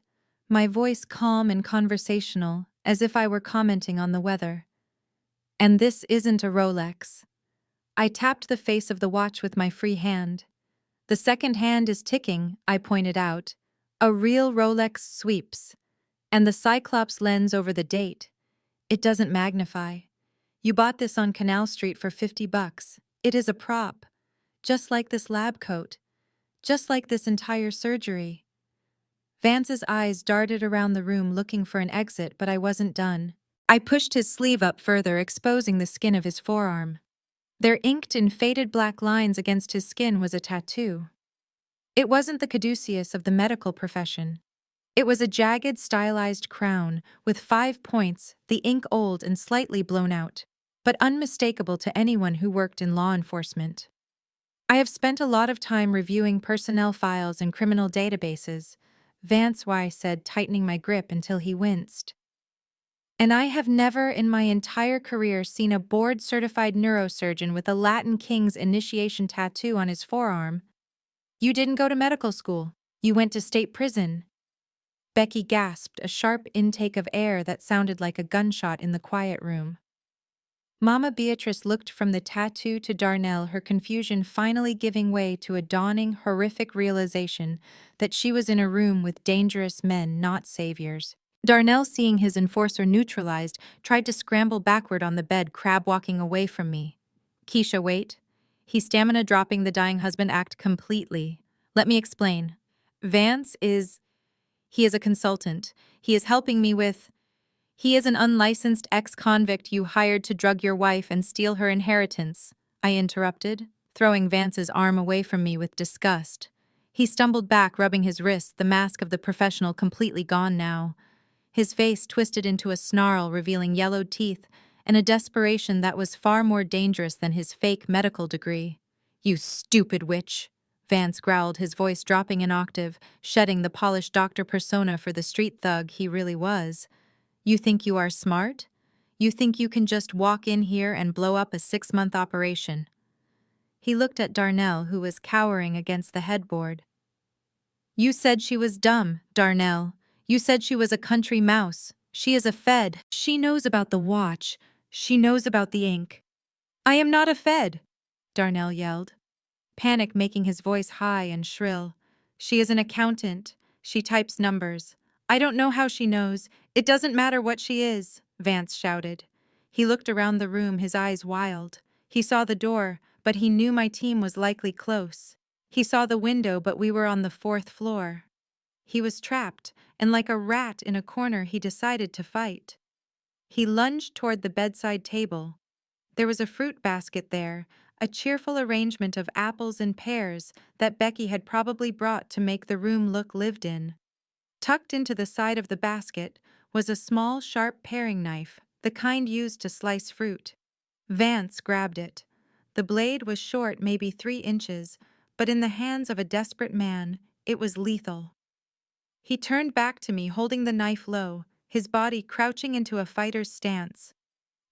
my voice calm and conversational, as if I were commenting on the weather. "And this isn't a Rolex." I tapped the face of the watch with my free hand. "The second hand is ticking," I pointed out. "A real Rolex sweeps. And the Cyclops lens over the date. It doesn't magnify. You bought this on Canal Street for $50. It is a prop. Just like this lab coat. Just like this entire surgery." Vance's eyes darted around the room looking for an exit, but I wasn't done. I pushed his sleeve up further, exposing the skin of his forearm. There, inked in faded black lines against his skin, was a tattoo. It wasn't the caduceus of the medical profession. It was a jagged, stylized crown with 5 points, the ink old and slightly blown out, but unmistakable to anyone who worked in law enforcement. "I have spent a lot of time reviewing personnel files and criminal databases," Vance Y said, tightening my grip until he winced. "And I have never in my entire career seen a board-certified neurosurgeon with a Latin king's initiation tattoo on his forearm." "You didn't go to medical school. You went to state prison." Becky gasped, a sharp intake of air that sounded like a gunshot in the quiet room. Mama Beatrice looked from the tattoo to Darnell, her confusion finally giving way to a dawning, horrific realization that she was in a room with dangerous men, not saviors. Darnell, seeing his enforcer neutralized, tried to scramble backward on the bed, crab-walking away from me. "Keisha, wait." He stamina dropping the dying husband act completely. "Let me explain. Vance is... He is a consultant. He is helping me with... He is an unlicensed ex-convict you hired to drug your wife and steal her inheritance," I interrupted, throwing Vance's arm away from me with disgust. He stumbled back, rubbing his wrists, the mask of the professional completely gone now. His face twisted into a snarl, revealing yellowed teeth and a desperation that was far more dangerous than his fake medical degree. "You stupid witch," Vance growled, his voice dropping an octave, shedding the polished doctor persona for the street thug he really was. "You think you are smart? You think you can just walk in here and blow up a 6-month operation?" He looked at Darnell, who was cowering against the headboard. "You said she was dumb, Darnell. You said she was a country mouse. She is a Fed. She knows about the watch. She knows about the ink." "I am not a Fed," Darnell yelled, panic making his voice high and shrill. "She is an accountant. She types numbers. I don't know how she knows. It doesn't matter what she is," Vance shouted. He looked around the room, his eyes wild. He saw the door, but he knew my team was likely close. He saw the window, but we were on the 4th floor. He was trapped, and like a rat in a corner, he decided to fight. He lunged toward the bedside table. There was a fruit basket there, a cheerful arrangement of apples and pears that Becky had probably brought to make the room look lived in. Tucked into the side of the basket was a small, sharp paring knife, the kind used to slice fruit. Vance grabbed it. The blade was short, maybe 3 inches, but in the hands of a desperate man, it was lethal. He turned back to me, holding the knife low, his body crouching into a fighter's stance.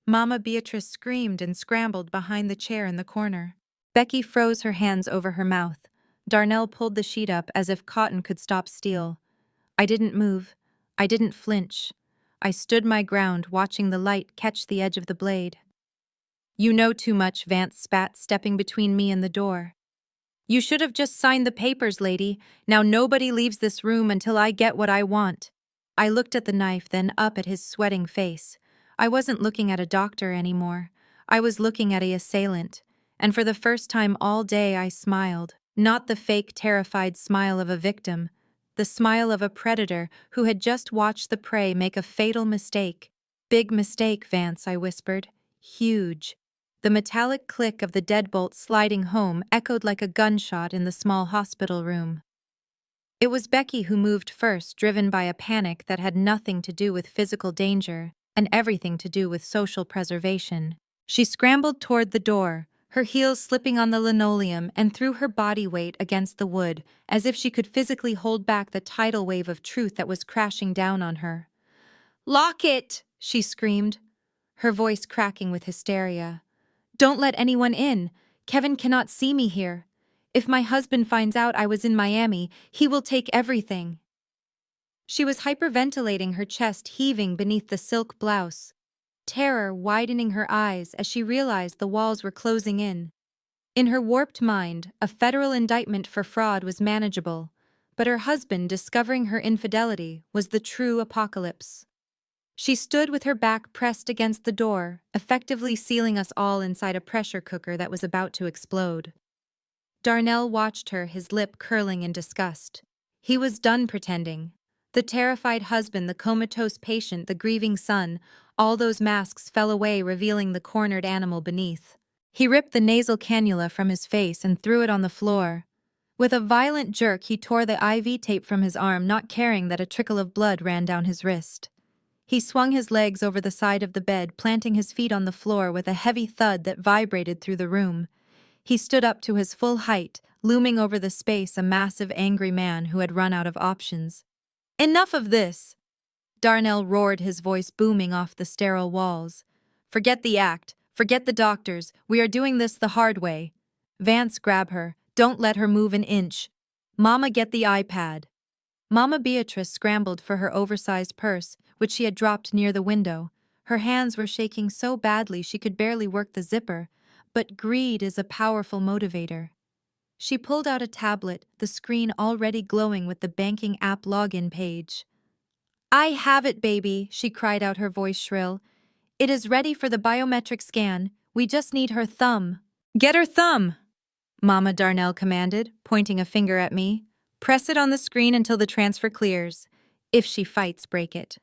Mama Beatrice screamed and scrambled behind the chair in the corner. Becky froze her hands over her mouth. Darnell pulled the sheet up as if cotton could stop steel. I didn't move. I didn't flinch. I stood my ground, watching the light catch the edge of the blade. "You know too much," Vance spat, stepping between me and the door. "You should have just signed the papers, lady. Now nobody leaves this room until I get what I want." I looked at the knife, then up at his sweating face. I wasn't looking at a doctor anymore. I was looking at an assailant. And for the first time all day I smiled. Not the fake, terrified smile of a victim. The smile of a predator who had just watched the prey make a fatal mistake. "Big mistake, Vance," I whispered. "Huge." The metallic click of the deadbolt sliding home echoed like a gunshot in the small hospital room. It was Becky who moved first, driven by a panic that had nothing to do with physical danger and everything to do with social preservation. She scrambled toward the door, her heels slipping on the linoleum, and threw her body weight against the wood, as if she could physically hold back the tidal wave of truth that was crashing down on her. "Lock it!" she screamed, her voice cracking with hysteria. "Don't let anyone in. Kevin cannot see me here. If my husband finds out I was in Miami, he will take everything." She was hyperventilating, her chest heaving beneath the silk blouse, terror widening her eyes as she realized the walls were closing in. In her warped mind, a federal indictment for fraud was manageable, but her husband discovering her infidelity was the true apocalypse. She stood with her back pressed against the door, effectively sealing us all inside a pressure cooker that was about to explode. Darnell watched her, his lip curling in disgust. He was done pretending. The terrified husband, the comatose patient, the grieving son, all those masks fell away, revealing the cornered animal beneath. He ripped the nasal cannula from his face and threw it on the floor. With a violent jerk, he tore the IV tape from his arm, not caring that a trickle of blood ran down his wrist. He swung his legs over the side of the bed, planting his feet on the floor with a heavy thud that vibrated through the room. He stood up to his full height, looming over the space, a massive, angry man who had run out of options. "Enough of this!" Darnell roared, his voice booming off the sterile walls. "Forget the act. Forget the doctors. We are doing this the hard way." "Vance, grab her. Don't let her move an inch." "Mama, get the iPad." Mama Beatrice scrambled for her oversized purse, which she had dropped near the window. Her hands were shaking so badly she could barely work the zipper, but greed is a powerful motivator. She pulled out a tablet, the screen already glowing with the banking app login page. "I have it, baby," she cried out, her voice shrill. "It is ready for the biometric scan. We just need her thumb." "Get her thumb," Mama Darnell commanded, pointing a finger at me. "Press it on the screen until the transfer clears. If she fights, break it."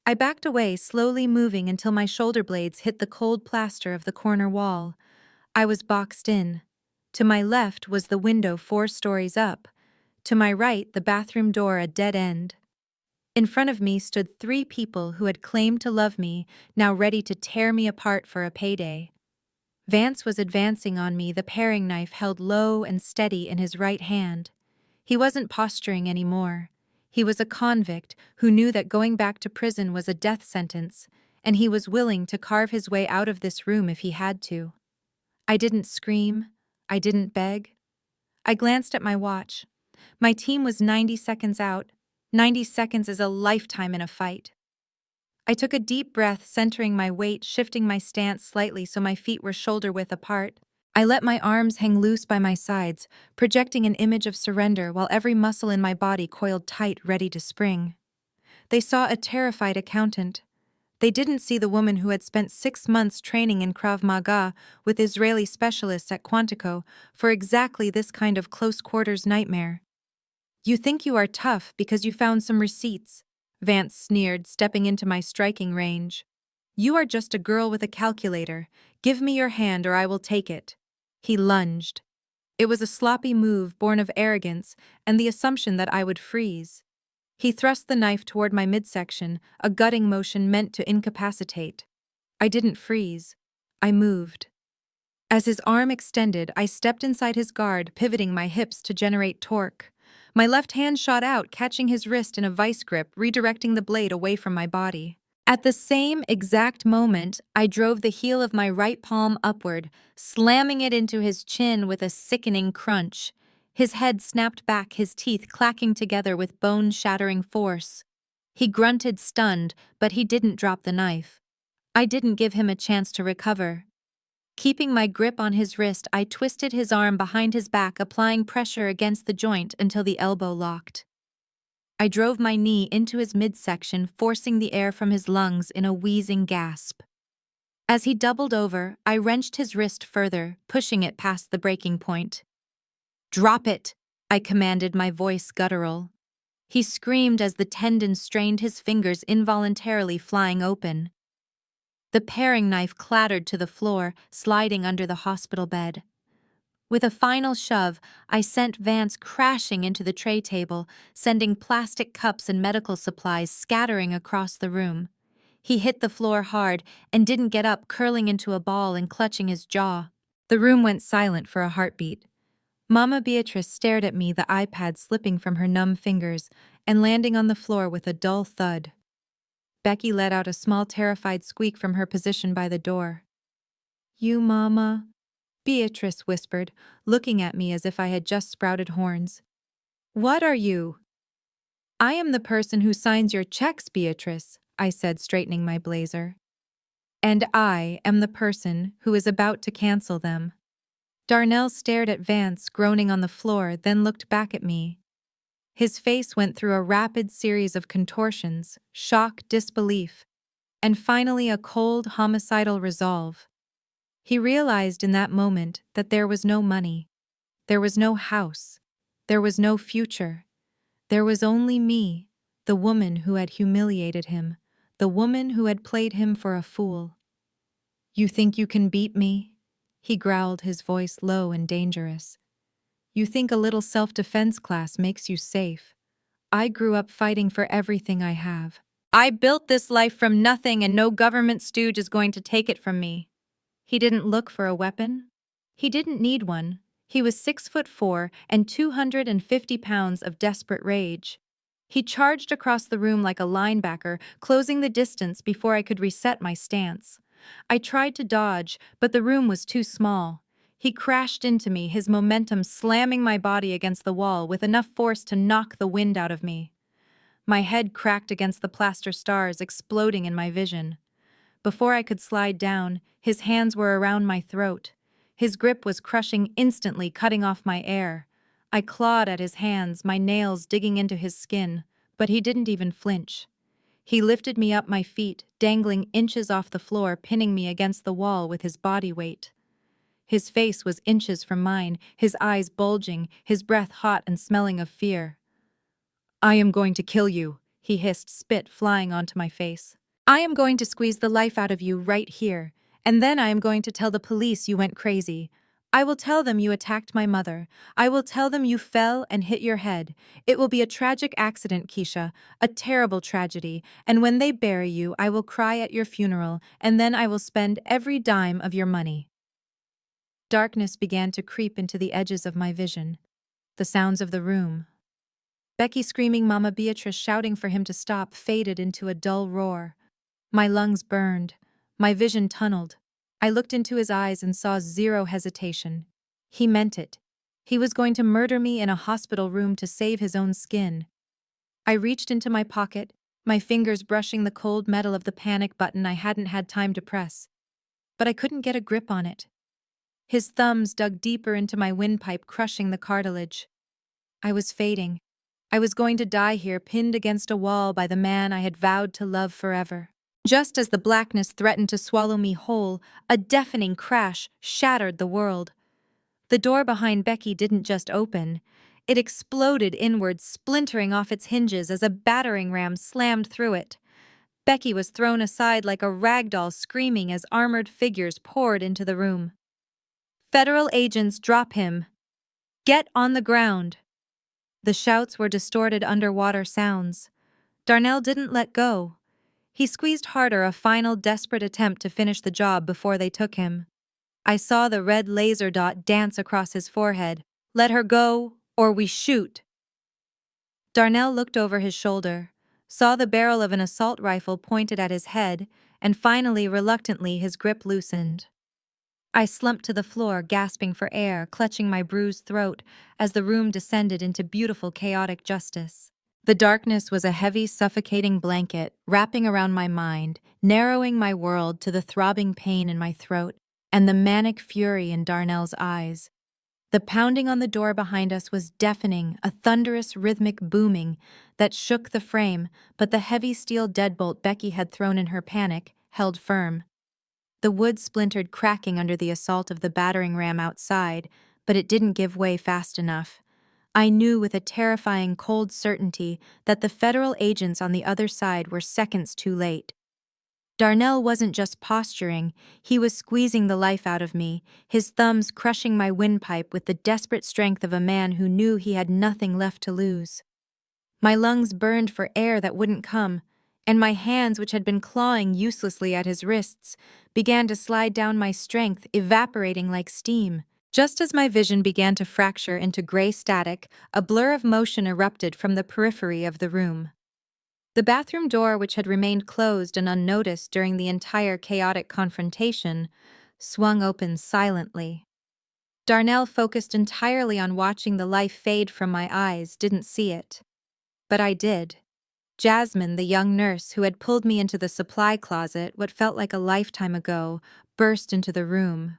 I backed away, slowly moving until my shoulder blades hit the cold plaster of the corner wall. I was boxed in. To my left was the window 4 stories up. To my right, the bathroom door, a dead end. In front of me stood 3 people who had claimed to love me, now ready to tear me apart for a payday. Vance was advancing on me, the paring knife held low and steady in his right hand. He wasn't posturing anymore. He was a convict who knew that going back to prison was a death sentence, and he was willing to carve his way out of this room if he had to. I didn't scream. I didn't beg. I glanced at my watch. My team was 90 seconds out. 90 seconds is a lifetime in a fight. I took a deep breath, centering my weight, shifting my stance slightly so my feet were shoulder-width apart. I let my arms hang loose by my sides, projecting an image of surrender while every muscle in my body coiled tight, ready to spring. They saw a terrified accountant. They didn't see the woman who had spent 6 months training in Krav Maga with Israeli specialists at Quantico for exactly this kind of close-quarters nightmare. "You think you are tough because you found some receipts," Vance sneered, stepping into my striking range. "You are just a girl with a calculator. Give me your hand or I will take it." He lunged. It was a sloppy move born of arrogance and the assumption that I would freeze. He thrust the knife toward my midsection, a gutting motion meant to incapacitate. I didn't freeze. I moved. As his arm extended, I stepped inside his guard, pivoting my hips to generate torque. My left hand shot out, catching his wrist in a vice grip, redirecting the blade away from my body. At the same exact moment, I drove the heel of my right palm upward, slamming it into his chin with a sickening crunch. His head snapped back, his teeth clacking together with bone-shattering force. He grunted, stunned, but he didn't drop the knife. I didn't give him a chance to recover. Keeping my grip on his wrist, I twisted his arm behind his back, applying pressure against the joint until the elbow locked. I drove my knee into his midsection, forcing the air from his lungs in a wheezing gasp. As he doubled over, I wrenched his wrist further, pushing it past the breaking point. "Drop it!" I commanded, my voice guttural. He screamed as the tendon strained, his fingers involuntarily flying open. The paring knife clattered to the floor, sliding under the hospital bed. With a final shove, I sent Vance crashing into the tray table, sending plastic cups and medical supplies scattering across the room. He hit the floor hard and didn't get up, curling into a ball and clutching his jaw. The room went silent for a heartbeat. Mama Beatrice stared at me, the iPad slipping from her numb fingers and landing on the floor with a dull thud. Becky let out a small, terrified squeak from her position by the door. "You, Mama?" Beatrice whispered, looking at me as if I had just sprouted horns. "What are you?" "I am the person who signs your checks, Beatrice," I said, straightening my blazer. "And I am the person who is about to cancel them." Darnell stared at Vance, groaning on the floor, then looked back at me. His face went through a rapid series of contortions, shock, disbelief, and finally a cold, homicidal resolve. He realized in that moment that there was no money, there was no house, there was no future. There was only me, the woman who had humiliated him, the woman who had played him for a fool. "You think you can beat me?" He growled, his voice low and dangerous. "You think a little self-defense class makes you safe? I grew up fighting for everything I have. I built this life from nothing, and no government stooge is going to take it from me." He didn't look for a weapon. He didn't need one. He was 6'4" and 250 pounds of desperate rage. He charged across the room like a linebacker, closing the distance before I could reset my stance. I tried to dodge, but the room was too small. He crashed into me, his momentum slamming my body against the wall with enough force to knock the wind out of me. My head cracked against the plaster stars, exploding in my vision. Before I could slide down, his hands were around my throat. His grip was crushing, instantly cutting off my air. I clawed at his hands, my nails digging into his skin, but he didn't even flinch. He lifted me up my feet, dangling inches off the floor, pinning me against the wall with his body weight. His face was inches from mine, his eyes bulging, his breath hot and smelling of fear. "I am going to kill you," he hissed, spit flying onto my face. "I am going to squeeze the life out of you right here, and then I am going to tell the police you went crazy. I will tell them you attacked my mother. I will tell them you fell and hit your head. It will be a tragic accident, Keisha, a terrible tragedy, and when they bury you, I will cry at your funeral, and then I will spend every dime of your money." Darkness began to creep into the edges of my vision. The sounds of the room, Becky screaming, Mama Beatrice shouting for him to stop, faded into a dull roar. My lungs burned. My vision tunneled. I looked into his eyes and saw zero hesitation. He meant it. He was going to murder me in a hospital room to save his own skin. I reached into my pocket, my fingers brushing the cold metal of the panic button I hadn't had time to press. But I couldn't get a grip on it. His thumbs dug deeper into my windpipe, crushing the cartilage. I was fading. I was going to die here, pinned against a wall by the man I had vowed to love forever. Just as the blackness threatened to swallow me whole, a deafening crash shattered the world. The door behind Becky didn't just open. It exploded inward, splintering off its hinges as a battering ram slammed through it. Becky was thrown aside like a rag doll, screaming as armored figures poured into the room. "Federal agents, drop him! Get on the ground!" The shouts were distorted underwater sounds. Darnell didn't let go. He squeezed harder, a final desperate attempt to finish the job before they took him. I saw the red laser dot dance across his forehead. "Let her go, or we shoot!" Darnell looked over his shoulder, saw the barrel of an assault rifle pointed at his head, and finally, reluctantly, his grip loosened. I slumped to the floor, gasping for air, clutching my bruised throat as the room descended into beautiful, chaotic justice. The darkness was a heavy, suffocating blanket wrapping around my mind, narrowing my world to the throbbing pain in my throat and the manic fury in Darnell's eyes. The pounding on the door behind us was deafening, a thunderous, rhythmic booming that shook the frame, but the heavy steel deadbolt Becky had thrown in her panic held firm. The wood splintered, cracking under the assault of the battering ram outside, but it didn't give way fast enough. I knew with a terrifying, cold certainty that the federal agents on the other side were seconds too late. Darnell wasn't just posturing, he was squeezing the life out of me, his thumbs crushing my windpipe with the desperate strength of a man who knew he had nothing left to lose. My lungs burned for air that wouldn't come, and my hands, which had been clawing uselessly at his wrists, began to slide down my strength, evaporating like steam. Just as my vision began to fracture into gray static, a blur of motion erupted from the periphery of the room. The bathroom door, which had remained closed and unnoticed during the entire chaotic confrontation, swung open silently. Darnell, focused entirely on watching the life fade from my eyes, didn't see it. But I did. Jasmine, the young nurse who had pulled me into the supply closet what felt like a lifetime ago, burst into the room.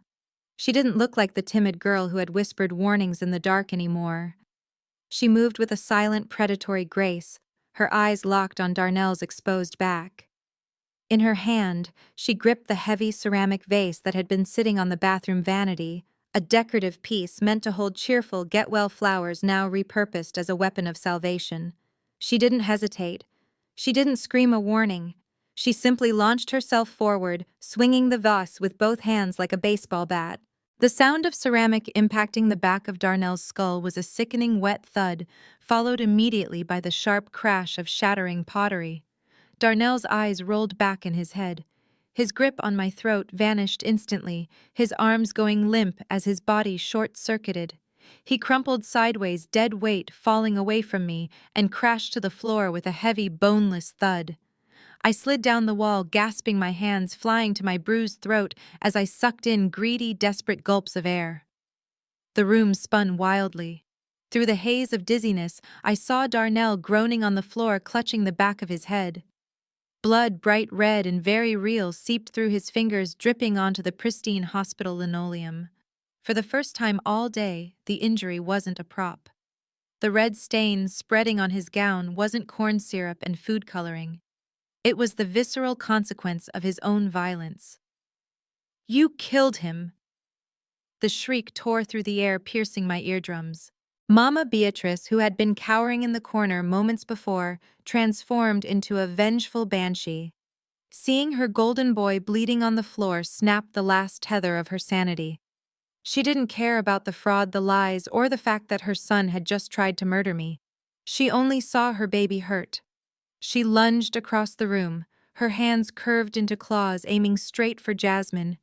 She didn't look like the timid girl who had whispered warnings in the dark anymore. She moved with a silent, predatory grace, her eyes locked on Darnell's exposed back. In her hand, she gripped the heavy ceramic vase that had been sitting on the bathroom vanity, a decorative piece meant to hold cheerful get-well flowers now repurposed as a weapon of salvation. She didn't hesitate. She didn't scream a warning. She simply launched herself forward, swinging the vase with both hands like a baseball bat. The sound of ceramic impacting the back of Darnell's skull was a sickening wet thud, followed immediately by the sharp crash of shattering pottery. Darnell's eyes rolled back in his head. His grip on my throat vanished instantly, his arms going limp as his body short-circuited. He crumpled sideways, dead weight falling away from me, and crashed to the floor with a heavy, boneless thud. I slid down the wall, gasping, my hands flying to my bruised throat as I sucked in greedy, desperate gulps of air. The room spun wildly. Through the haze of dizziness, I saw Darnell groaning on the floor, clutching the back of his head. Blood, bright red and very real, seeped through his fingers, dripping onto the pristine hospital linoleum. For the first time all day, the injury wasn't a prop. The red stain spreading on his gown wasn't corn syrup and food coloring. It was the visceral consequence of his own violence. "You killed him!" The shriek tore through the air, piercing my eardrums. Mama Beatrice, who had been cowering in the corner moments before, transformed into a vengeful banshee. Seeing her golden boy bleeding on the floor snapped the last tether of her sanity. She didn't care about the fraud, the lies, or the fact that her son had just tried to murder me. She only saw her baby hurt. She lunged across the room, her hands curved into claws aiming straight for Jasmine.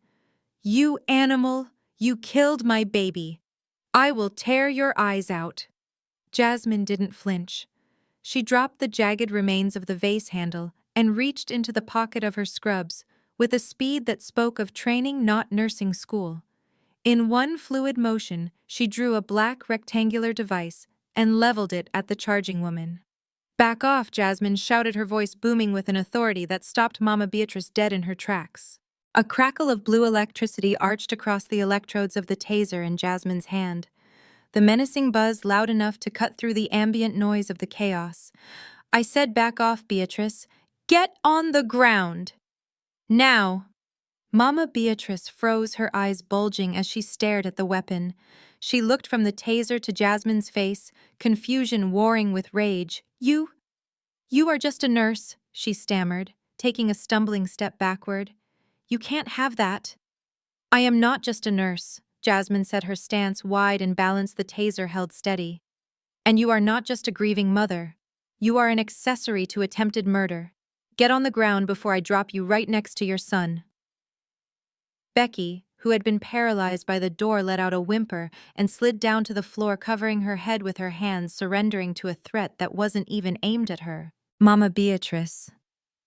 "You animal! You killed my baby! I will tear your eyes out!" Jasmine didn't flinch. She dropped the jagged remains of the vase handle and reached into the pocket of her scrubs with a speed that spoke of training, not nursing school. In one fluid motion, she drew a black rectangular device and leveled it at the charging woman. "Back off," Jasmine shouted, her voice booming with an authority that stopped Mama Beatrice dead in her tracks. A crackle of blue electricity arched across the electrodes of the taser in Jasmine's hand, the menacing buzz loud enough to cut through the ambient noise of the chaos. I said, "Back off, Beatrice. Get on the ground! Now!" Mama Beatrice froze, her eyes bulging as she stared at the weapon. She looked from the taser to Jasmine's face, confusion warring with rage. You are just a nurse," she stammered, taking a stumbling step backward. "You can't have that." "I am not just a nurse," Jasmine said, her stance wide and balanced, the taser held steady. "And you are not just a grieving mother. You are an accessory to attempted murder. Get on the ground before I drop you right next to your son." Becky, who had been paralyzed by the door, let out a whimper and slid down to the floor, covering her head with her hands, surrendering to a threat that wasn't even aimed at her. Mama Beatrice,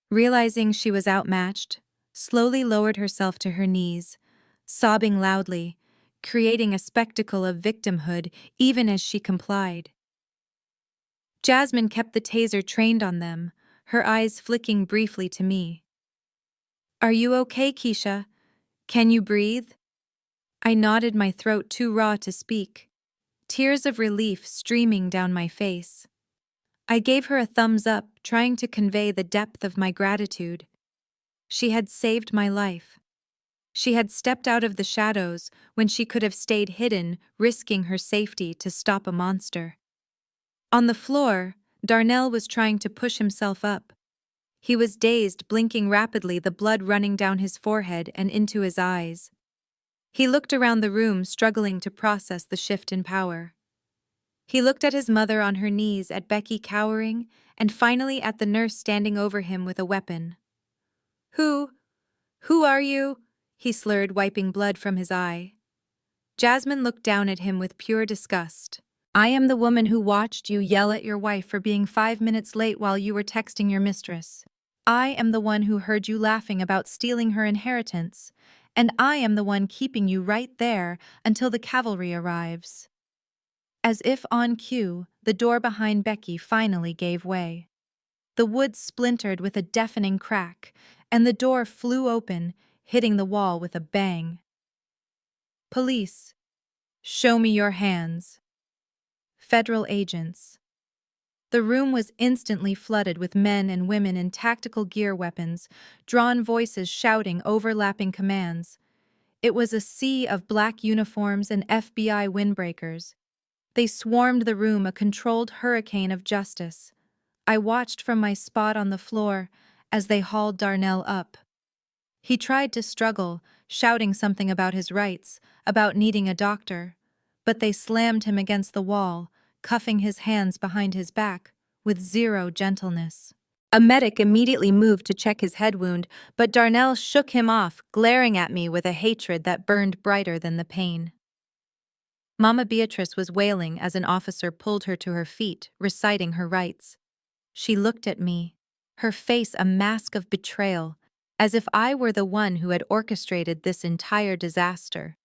realizing she was outmatched, slowly lowered herself to her knees, sobbing loudly, creating a spectacle of victimhood even as she complied. Jasmine kept the taser trained on them, her eyes flicking briefly to me. "Are you okay, Keisha? Can you breathe?" I nodded, my throat too raw to speak, tears of relief streaming down my face. I gave her a thumbs up, trying to convey the depth of my gratitude. She had saved my life. She had stepped out of the shadows when she could have stayed hidden, risking her safety to stop a monster. On the floor, Darnell was trying to push himself up. He was dazed, blinking rapidly, the blood running down his forehead and into his eyes. He looked around the room, struggling to process the shift in power. He looked at his mother on her knees, at Becky cowering, and finally at the nurse standing over him with a weapon. Who are you?" he slurred, wiping blood from his eye. Jasmine looked down at him with pure disgust. "I am the woman who watched you yell at your wife for being 5 minutes late while you were texting your mistress. I am the one who heard you laughing about stealing her inheritance, and I am the one keeping you right there until the cavalry arrives." As if on cue, the door behind Becky finally gave way. The wood splintered with a deafening crack, and the door flew open, hitting the wall with a bang. "Police, show me your hands." Federal agents. The room was instantly flooded with men and women in tactical gear, weapons, drawn voices shouting overlapping commands. It was a sea of black uniforms and FBI windbreakers. They swarmed the room, a controlled hurricane of justice. I watched from my spot on the floor as they hauled Darnell up. He tried to struggle, shouting something about his rights, about needing a doctor, but they slammed him against the wall, cuffing his hands behind his back, with zero gentleness. A medic immediately moved to check his head wound, but Darnell shook him off, glaring at me with a hatred that burned brighter than the pain. Mama Beatrice was wailing as an officer pulled her to her feet, reciting her rights. She looked at me, her face a mask of betrayal, as if I were the one who had orchestrated this entire disaster.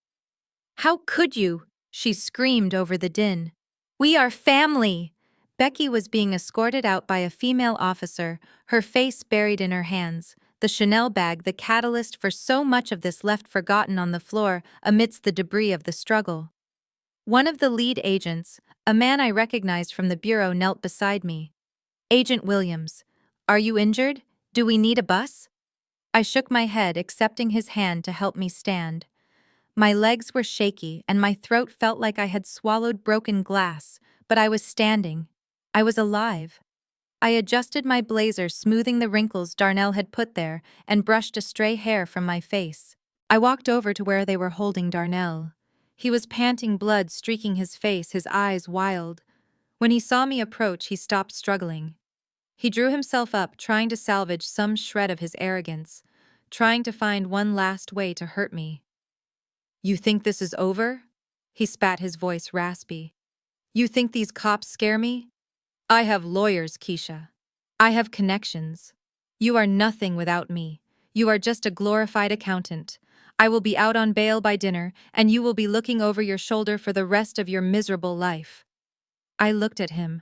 "How could you?" she screamed over the din. "We are family!" Becky was being escorted out by a female officer, her face buried in her hands, the Chanel bag, the catalyst for so much of this, left forgotten on the floor amidst the debris of the struggle. One of the lead agents, a man I recognized from the bureau, knelt beside me. "Agent Williams, are you injured? Do we need a bus?" I shook my head, accepting his hand to help me stand. My legs were shaky and my throat felt like I had swallowed broken glass, but I was standing. I was alive. I adjusted my blazer, smoothing the wrinkles Darnell had put there, and brushed a stray hair from my face. I walked over to where they were holding Darnell. He was panting, blood streaking his face, his eyes wild. When he saw me approach, he stopped struggling. He drew himself up, trying to salvage some shred of his arrogance, trying to find one last way to hurt me. "You think this is over?" He spat, his voice raspy. "You think these cops scare me? I have lawyers, Keisha. I have connections. You are nothing without me. You are just a glorified accountant. I will be out on bail by dinner, and you will be looking over your shoulder for the rest of your miserable life." I looked at him.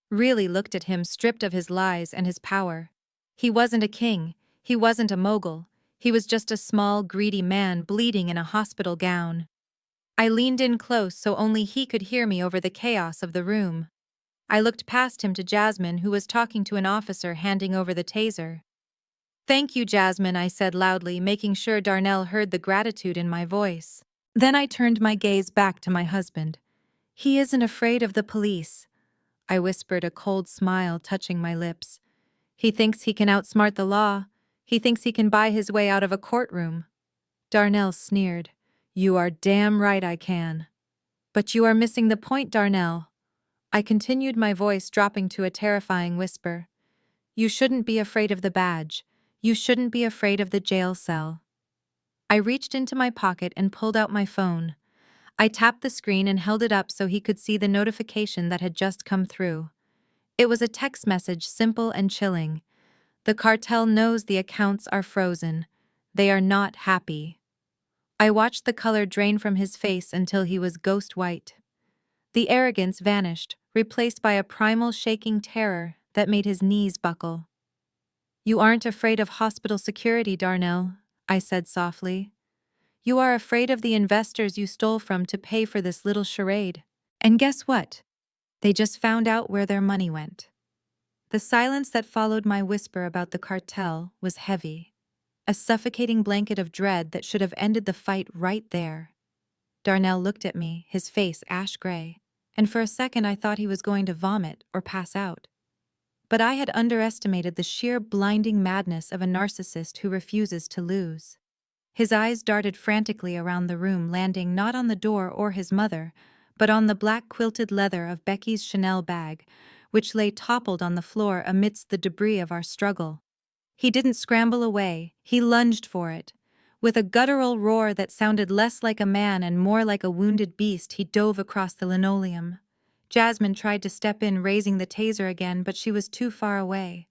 Really looked at him, stripped of his lies and his power. He wasn't a king. He wasn't a mogul. He was just a small, greedy man bleeding in a hospital gown. I leaned in close so only he could hear me over the chaos of the room. I looked past him to Jasmine, who was talking to an officer handing over the taser. "Thank you, Jasmine," I said loudly, making sure Darnell heard the gratitude in my voice. Then I turned my gaze back to my husband. "He isn't afraid of the police," I whispered, a cold smile touching my lips. "He thinks he can outsmart the law. He thinks he can buy his way out of a courtroom." Darnell sneered. "You are damn right I can." "But you are missing the point, Darnell." I continued, my voice dropping to a terrifying whisper. "You shouldn't be afraid of the badge. You shouldn't be afraid of the jail cell." I reached into my pocket and pulled out my phone. I tapped the screen and held it up so he could see the notification that had just come through. It was a text message, simple and chilling. The cartel knows the accounts are frozen. They are not happy. I watched the color drain from his face until he was ghost white. The arrogance vanished, replaced by a primal shaking terror that made his knees buckle. "You aren't afraid of hospital security, Darnell," I said softly. "You are afraid of the investors you stole from to pay for this little charade. And guess what? They just found out where their money went." The silence that followed my whisper about the cartel was heavy, a suffocating blanket of dread that should have ended the fight right there. Darnell looked at me, his face ash gray, and for a second I thought he was going to vomit or pass out. But I had underestimated the sheer blinding madness of a narcissist who refuses to lose. His eyes darted frantically around the room, landing not on the door or his mother, but on the black quilted leather of Becky's Chanel bag, which lay toppled on the floor amidst the debris of our struggle. He didn't scramble away, he lunged for it. With a guttural roar that sounded less like a man and more like a wounded beast, he dove across the linoleum. Jasmine tried to step in, raising the taser again, but she was too far away.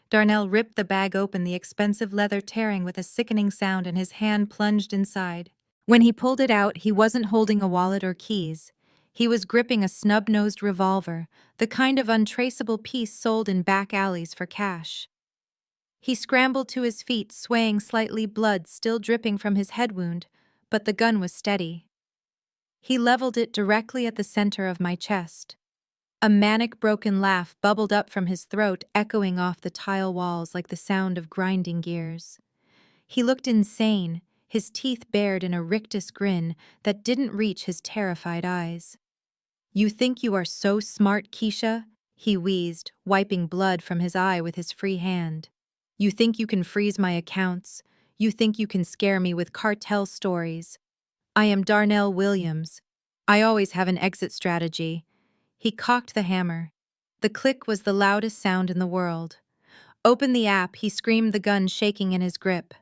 Darnell ripped the bag open, the expensive leather tearing with a sickening sound, and his hand plunged inside. When he pulled it out, he wasn't holding a wallet or keys. He was gripping a snub-nosed revolver, the kind of untraceable piece sold in back alleys for cash. He scrambled to his feet, swaying slightly, blood still dripping from his head wound, but the gun was steady. He leveled it directly at the center of my chest. A manic broken laugh bubbled up from his throat, echoing off the tile walls like the sound of grinding gears. He looked insane, his teeth bared in a rictus grin that didn't reach his terrified eyes. "You think you are so smart, Keisha?" he wheezed, wiping blood from his eye with his free hand. "You think you can freeze my accounts? You think you can scare me with cartel stories? I am Darnell Williams. I always have an exit strategy." He cocked the hammer. The click was the loudest sound in the world. "Open the app," he screamed, the gun shaking in his grip.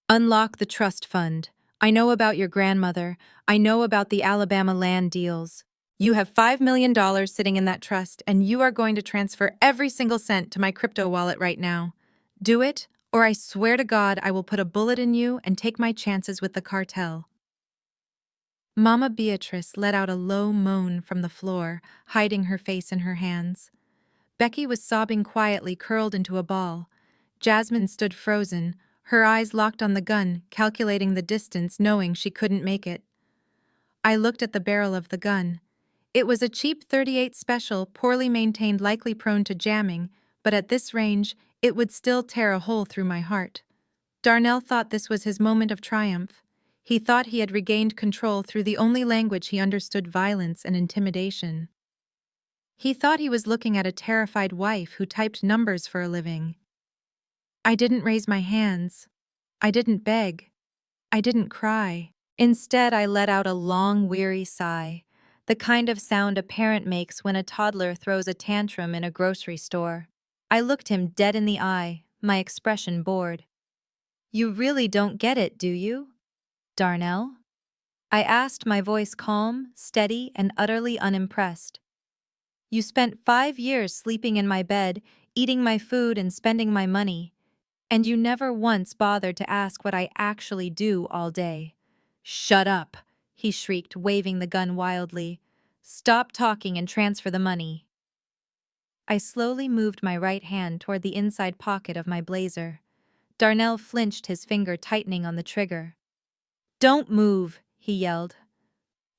"Unlock the trust fund. I know about your grandmother. I know about the Alabama land deals. You have $5 million sitting in that trust, and you are going to transfer every single cent to my crypto wallet right now. Do it, or I swear to God I will put a bullet in you and take my chances with the cartel." Mama Beatrice let out a low moan from the floor, hiding her face in her hands. Becky was sobbing quietly, curled into a ball. Jasmine stood frozen, her eyes locked on the gun, calculating the distance, knowing she couldn't make it. I looked at the barrel of the gun. It was a cheap .38 special, poorly maintained, likely prone to jamming, but at this range, it would still tear a hole through my heart. Darnell thought this was his moment of triumph. He thought he had regained control through the only language he understood: violence and intimidation. He thought he was looking at a terrified wife who typed numbers for a living. I didn't raise my hands. I didn't beg. I didn't cry. Instead, I let out a long, weary sigh, the kind of sound a parent makes when a toddler throws a tantrum in a grocery store. I looked him dead in the eye, my expression bored. "You really don't get it, do you, Darnell?" I asked, my voice calm, steady, and utterly unimpressed. "You spent 5 years sleeping in my bed, eating my food and spending my money, and you never once bothered to ask what I actually do all day." "Shut up," he shrieked, waving the gun wildly. "Stop talking and transfer the money." I slowly moved my right hand toward the inside pocket of my blazer. Darnell flinched, his finger tightening on the trigger. "Don't move," he yelled.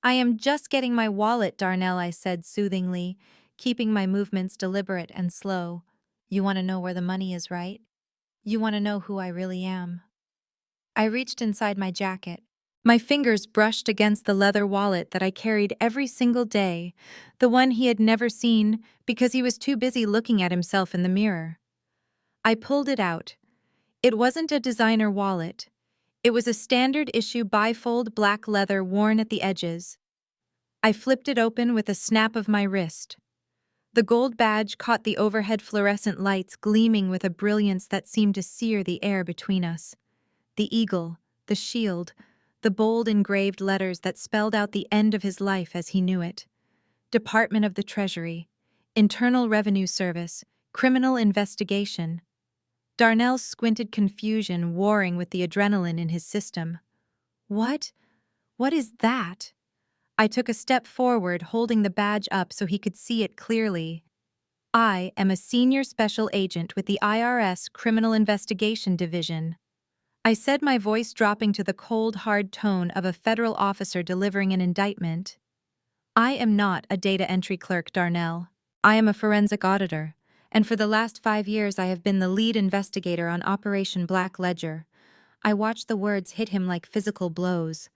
"I am just getting my wallet, Darnell," I said soothingly, keeping my movements deliberate and slow. "You want to know where the money is, right? You want to know who I really am." I reached inside my jacket. My fingers brushed against the leather wallet that I carried every single day, the one he had never seen because he was too busy looking at himself in the mirror. I pulled it out. It wasn't a designer wallet. It was a standard-issue bifold black leather worn at the edges. I flipped it open with a snap of my wrist. The gold badge caught the overhead fluorescent lights, gleaming with a brilliance that seemed to sear the air between us. The eagle, the shield, the bold engraved letters that spelled out the end of his life as he knew it. Department of the Treasury, Internal Revenue Service, Criminal Investigation. Darnell's squinted confusion warring with the adrenaline in his system. What? What is that? I took a step forward, holding the badge up so he could see it clearly. I am a senior special agent with the IRS Criminal Investigation Division. I said, my voice dropping to the cold, hard tone of a federal officer delivering an indictment. I am not a data entry clerk, Darnell. I am a forensic auditor, and for the last 5 years I have been the lead investigator on Operation Black Ledger. I watched the words hit him like physical blows.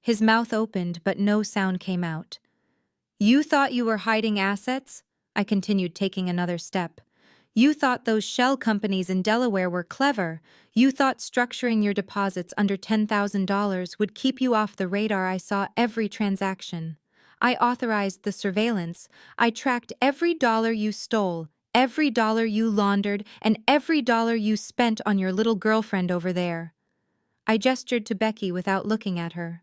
His mouth opened, but no sound came out. You thought you were hiding assets? I continued, taking another step. You thought those shell companies in Delaware were clever. You thought structuring your deposits under $10,000 would keep you off the radar. I saw every transaction. I authorized the surveillance. I tracked every dollar you stole, every dollar you laundered, and every dollar you spent on your little girlfriend over there. I gestured to Becky without looking at her.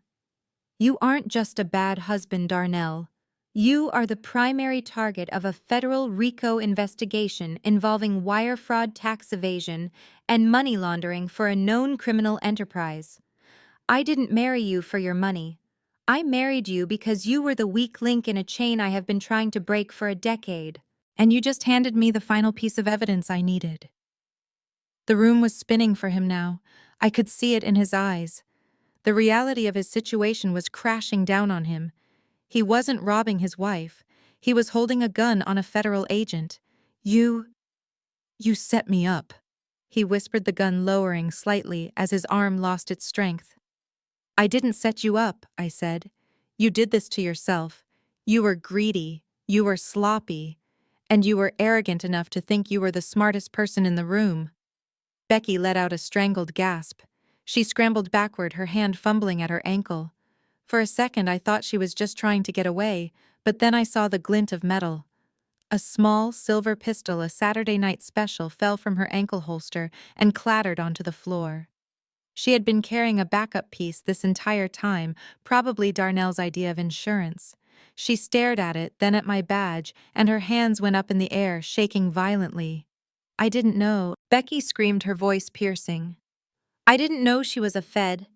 You aren't just a bad husband, Darnell. You are the primary target of a federal RICO investigation involving wire fraud, tax evasion, and money laundering for a known criminal enterprise. I didn't marry you for your money. I married you because you were the weak link in a chain I have been trying to break for a decade, and you just handed me the final piece of evidence I needed. The room was spinning for him now. I could see it in his eyes. The reality of his situation was crashing down on him. He wasn't robbing his wife. He was holding a gun on a federal agent. You set me up. He whispered, the gun lowering slightly as his arm lost its strength. I didn't set you up, I said. You did this to yourself. You were greedy, you were sloppy, and you were arrogant enough to think you were the smartest person in the room. Becky let out a strangled gasp. She scrambled backward, her hand fumbling at her ankle. For a second I thought she was just trying to get away, but then I saw the glint of metal. A small silver pistol, a Saturday night special, fell from her ankle holster and clattered onto the floor. She had been carrying a backup piece this entire time, probably Darnell's idea of insurance. She stared at it, then at my badge, and her hands went up in the air, shaking violently. I didn't know, Becky screamed, her voice piercing. I didn't know she was a Fed.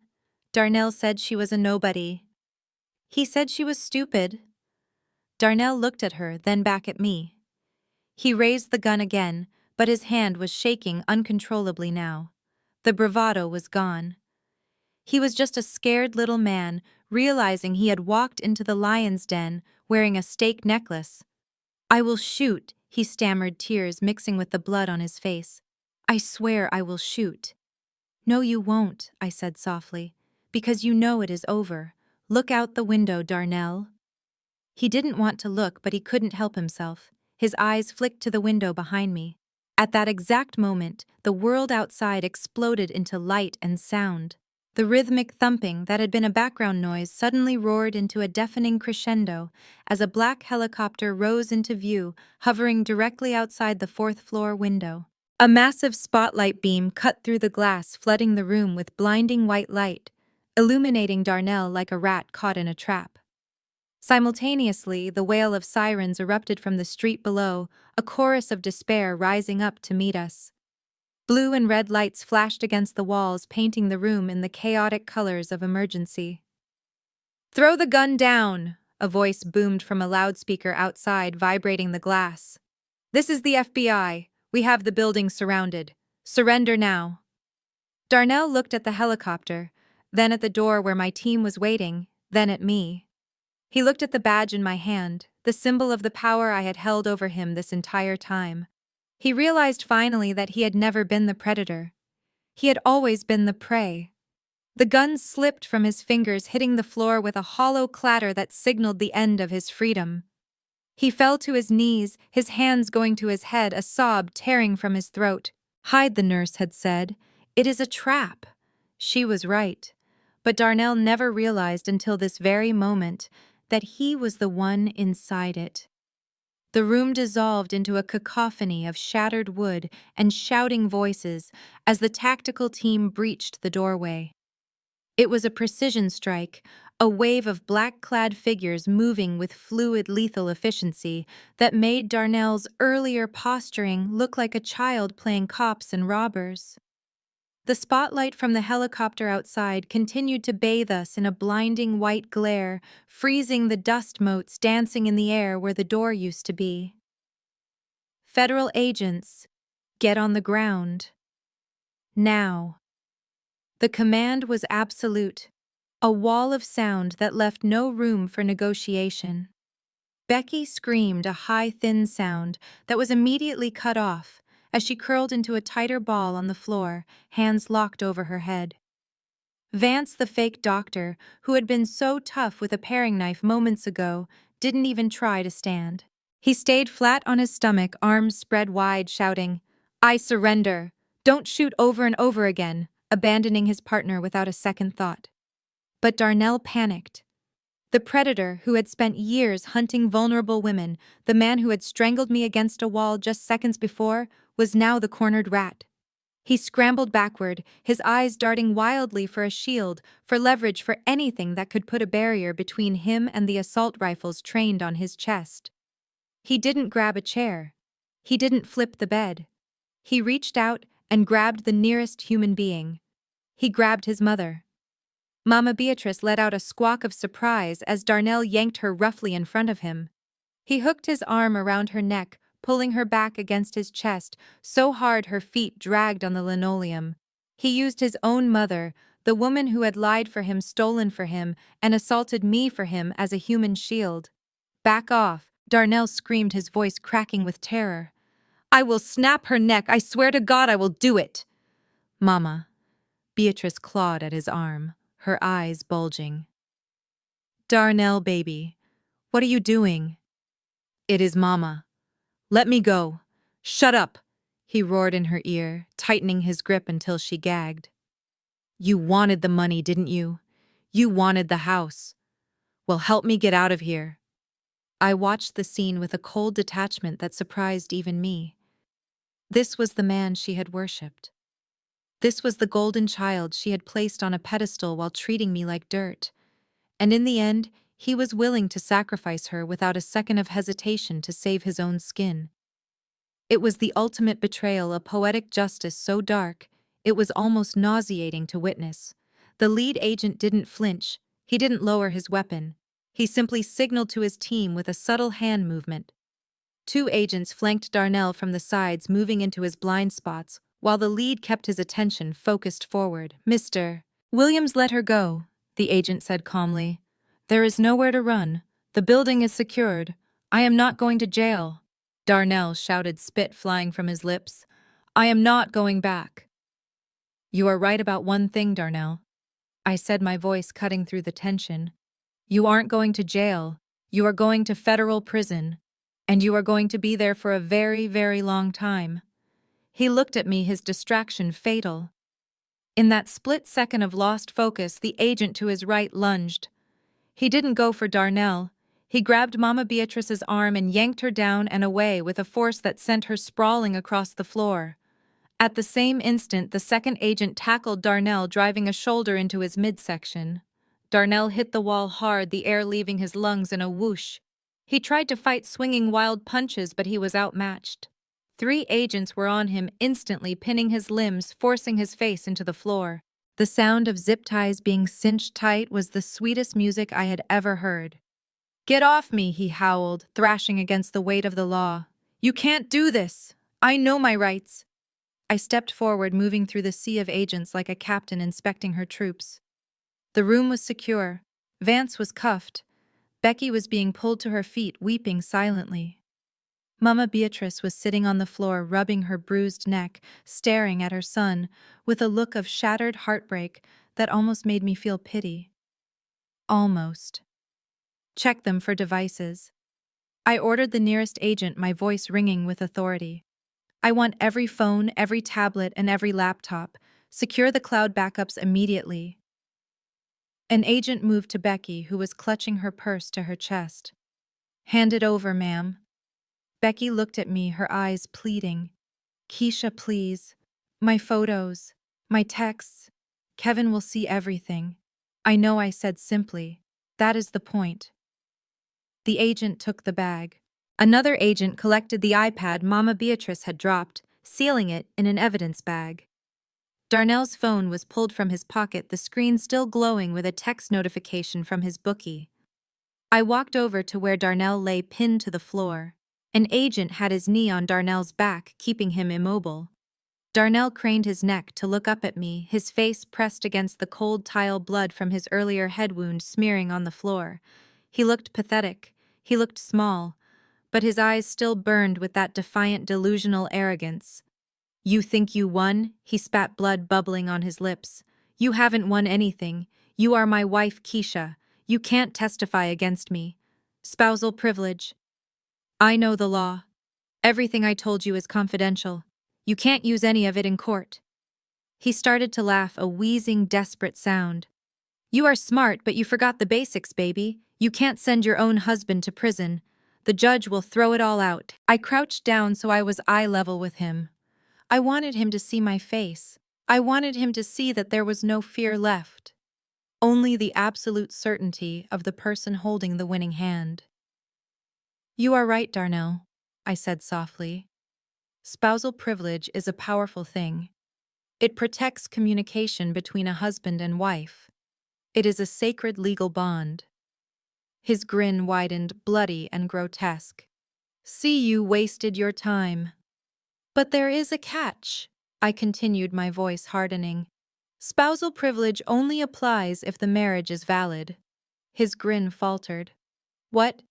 Darnell said she was a nobody. He said she was stupid. Darnell looked at her, then back at me. He raised the gun again, but his hand was shaking uncontrollably now. The bravado was gone. He was just a scared little man, realizing he had walked into the lion's den wearing a stake necklace. I will shoot, he stammered, tears mixing with the blood on his face. I swear I will shoot. No, you won't, I said softly, because you know it is over. Look out the window, Darnell. He didn't want to look, but he couldn't help himself. His eyes flicked to the window behind me. At that exact moment, the world outside exploded into light and sound. The rhythmic thumping that had been a background noise suddenly roared into a deafening crescendo as a black helicopter rose into view, hovering directly outside the fourth-floor window. A massive spotlight beam cut through the glass, flooding the room with blinding white light, illuminating Darnell like a rat caught in a trap. Simultaneously, the wail of sirens erupted from the street below, a chorus of despair rising up to meet us. Blue and red lights flashed against the walls, painting the room in the chaotic colors of emergency. Throw the gun down, a voice boomed from a loudspeaker outside, vibrating the glass. This is the FBI. We have the building surrounded. Surrender now. Darnell looked at the helicopter, then at the door where my team was waiting, then at me. He looked at the badge in my hand, the symbol of the power I had held over him this entire time. He realized finally that he had never been the predator. He had always been the prey. The gun slipped from his fingers, hitting the floor with a hollow clatter that signaled the end of his freedom. He fell to his knees, his hands going to his head, a sob tearing from his throat. Hide, the nurse had said. It is a trap. She was right. But Darnell never realized until this very moment that he was the one inside it. The room dissolved into a cacophony of shattered wood and shouting voices as the tactical team breached the doorway. It was a precision strike, a wave of black-clad figures moving with fluid, lethal efficiency that made Darnell's earlier posturing look like a child playing cops and robbers. The spotlight from the helicopter outside continued to bathe us in a blinding white glare, freezing the dust motes dancing in the air where the door used to be. Federal agents, get on the ground. Now. The command was absolute, a wall of sound that left no room for negotiation. Becky screamed a high, thin sound that was immediately cut off as she curled into a tighter ball on the floor, hands locked over her head. Vance, the fake doctor, who had been so tough with a paring knife moments ago, didn't even try to stand. He stayed flat on his stomach, arms spread wide, shouting, "I surrender! Don't shoot over and over again," abandoning his partner without a second thought. But Darnell panicked. The predator who had spent years hunting vulnerable women, the man who had strangled me against a wall just seconds before, was now the cornered rat. He scrambled backward, his eyes darting wildly for a shield, for leverage, for anything that could put a barrier between him and the assault rifles trained on his chest. He didn't grab a chair. He didn't flip the bed. He reached out and grabbed the nearest human being. He grabbed his mother. Mama Beatrice let out a squawk of surprise as Darnell yanked her roughly in front of him. He hooked his arm around her neck, pulling her back against his chest, so hard her feet dragged on the linoleum. He used his own mother, the woman who had lied for him, stolen for him, and assaulted me for him, as a human shield. "Back off," Darnell screamed, his voice cracking with terror. "I will snap her neck. I swear to God I will do it." "Mama." Beatrice clawed at his arm, her eyes bulging. "Darnell, baby, what are you doing?" "It is Mama. Let me go. Shut up," he roared in her ear, tightening his grip until she gagged. "You wanted the money, didn't you? You wanted the house. Well, help me get out of here." I watched the scene with a cold detachment that surprised even me. This was the man she had worshipped. This was the golden child she had placed on a pedestal while treating me like dirt. And in the end, he was willing to sacrifice her without a second of hesitation to save his own skin. It was the ultimate betrayal, a poetic justice so dark, it was almost nauseating to witness. The lead agent didn't flinch. He didn't lower his weapon. He simply signaled to his team with a subtle hand movement. Two agents flanked Darnell from the sides, moving into his blind spots, while the lead kept his attention focused forward. "Mr. Williams, let her go," the agent said calmly. "There is nowhere to run. The building is secured. I am not going to jail." Darnell shouted, spit flying from his lips. "I am not going back." "You are right about one thing, Darnell," I said, my voice cutting through the tension. "You aren't going to jail. You are going to federal prison. And you are going to be there for a very, very long time." He looked at me, his distraction fatal. In that split second of lost focus, the agent to his right lunged. He didn't go for Darnell. He grabbed Mama Beatrice's arm and yanked her down and away with a force that sent her sprawling across the floor. At the same instant, the second agent tackled Darnell, driving a shoulder into his midsection. Darnell hit the wall hard, the air leaving his lungs in a whoosh. He tried to fight, swinging wild punches, but he was outmatched. Three agents were on him, instantly pinning his limbs, forcing his face into the floor. The sound of zip ties being cinched tight was the sweetest music I had ever heard. "Get off me," he howled, thrashing against the weight of the law. "You can't do this. I know my rights." I stepped forward, moving through the sea of agents like a captain inspecting her troops. The room was secure. Vance was cuffed. Becky was being pulled to her feet, weeping silently. Mama Beatrice was sitting on the floor, rubbing her bruised neck, staring at her son, with a look of shattered heartbreak that almost made me feel pity. Almost. "Check them for devices." I ordered the nearest agent, my voice ringing with authority. "I want every phone, every tablet, and every laptop. Secure the cloud backups immediately." An agent moved to Becky, who was clutching her purse to her chest. "Hand it over, ma'am." Becky looked at me, her eyes pleading. "Keisha, please. My photos. My texts. Kevin will see everything." I know, I said simply. That is the point. The agent took the bag. Another agent collected the iPad Mama Beatrice had dropped, sealing it in an evidence bag. Darnell's phone was pulled from his pocket, the screen still glowing with a text notification from his bookie. I walked over to where Darnell lay pinned to the floor. An agent had his knee on Darnell's back, keeping him immobile. Darnell craned his neck to look up at me, his face pressed against the cold tile, blood from his earlier head wound smearing on the floor. He looked pathetic. He looked small, but his eyes still burned with that defiant, delusional arrogance. "You think you won?" He spat, blood bubbling on his lips. "You haven't won anything. You are my wife, Keisha. You can't testify against me. Spousal privilege. I know the law. Everything I told you is confidential. You can't use any of it in court." He started to laugh, a wheezing, desperate sound. "You are smart, but you forgot the basics, baby. You can't send your own husband to prison. The judge will throw it all out." I crouched down so I was eye level with him. I wanted him to see my face. I wanted him to see that there was no fear left. Only the absolute certainty of the person holding the winning hand. "You are right, Darnell," I said softly. "Spousal privilege is a powerful thing. It protects communication between a husband and wife. It is a sacred legal bond." His grin widened, bloody and grotesque. "See, you wasted your time." "But there is a catch," I continued, my voice hardening. "Spousal privilege only applies if the marriage is valid." His grin faltered. "What?"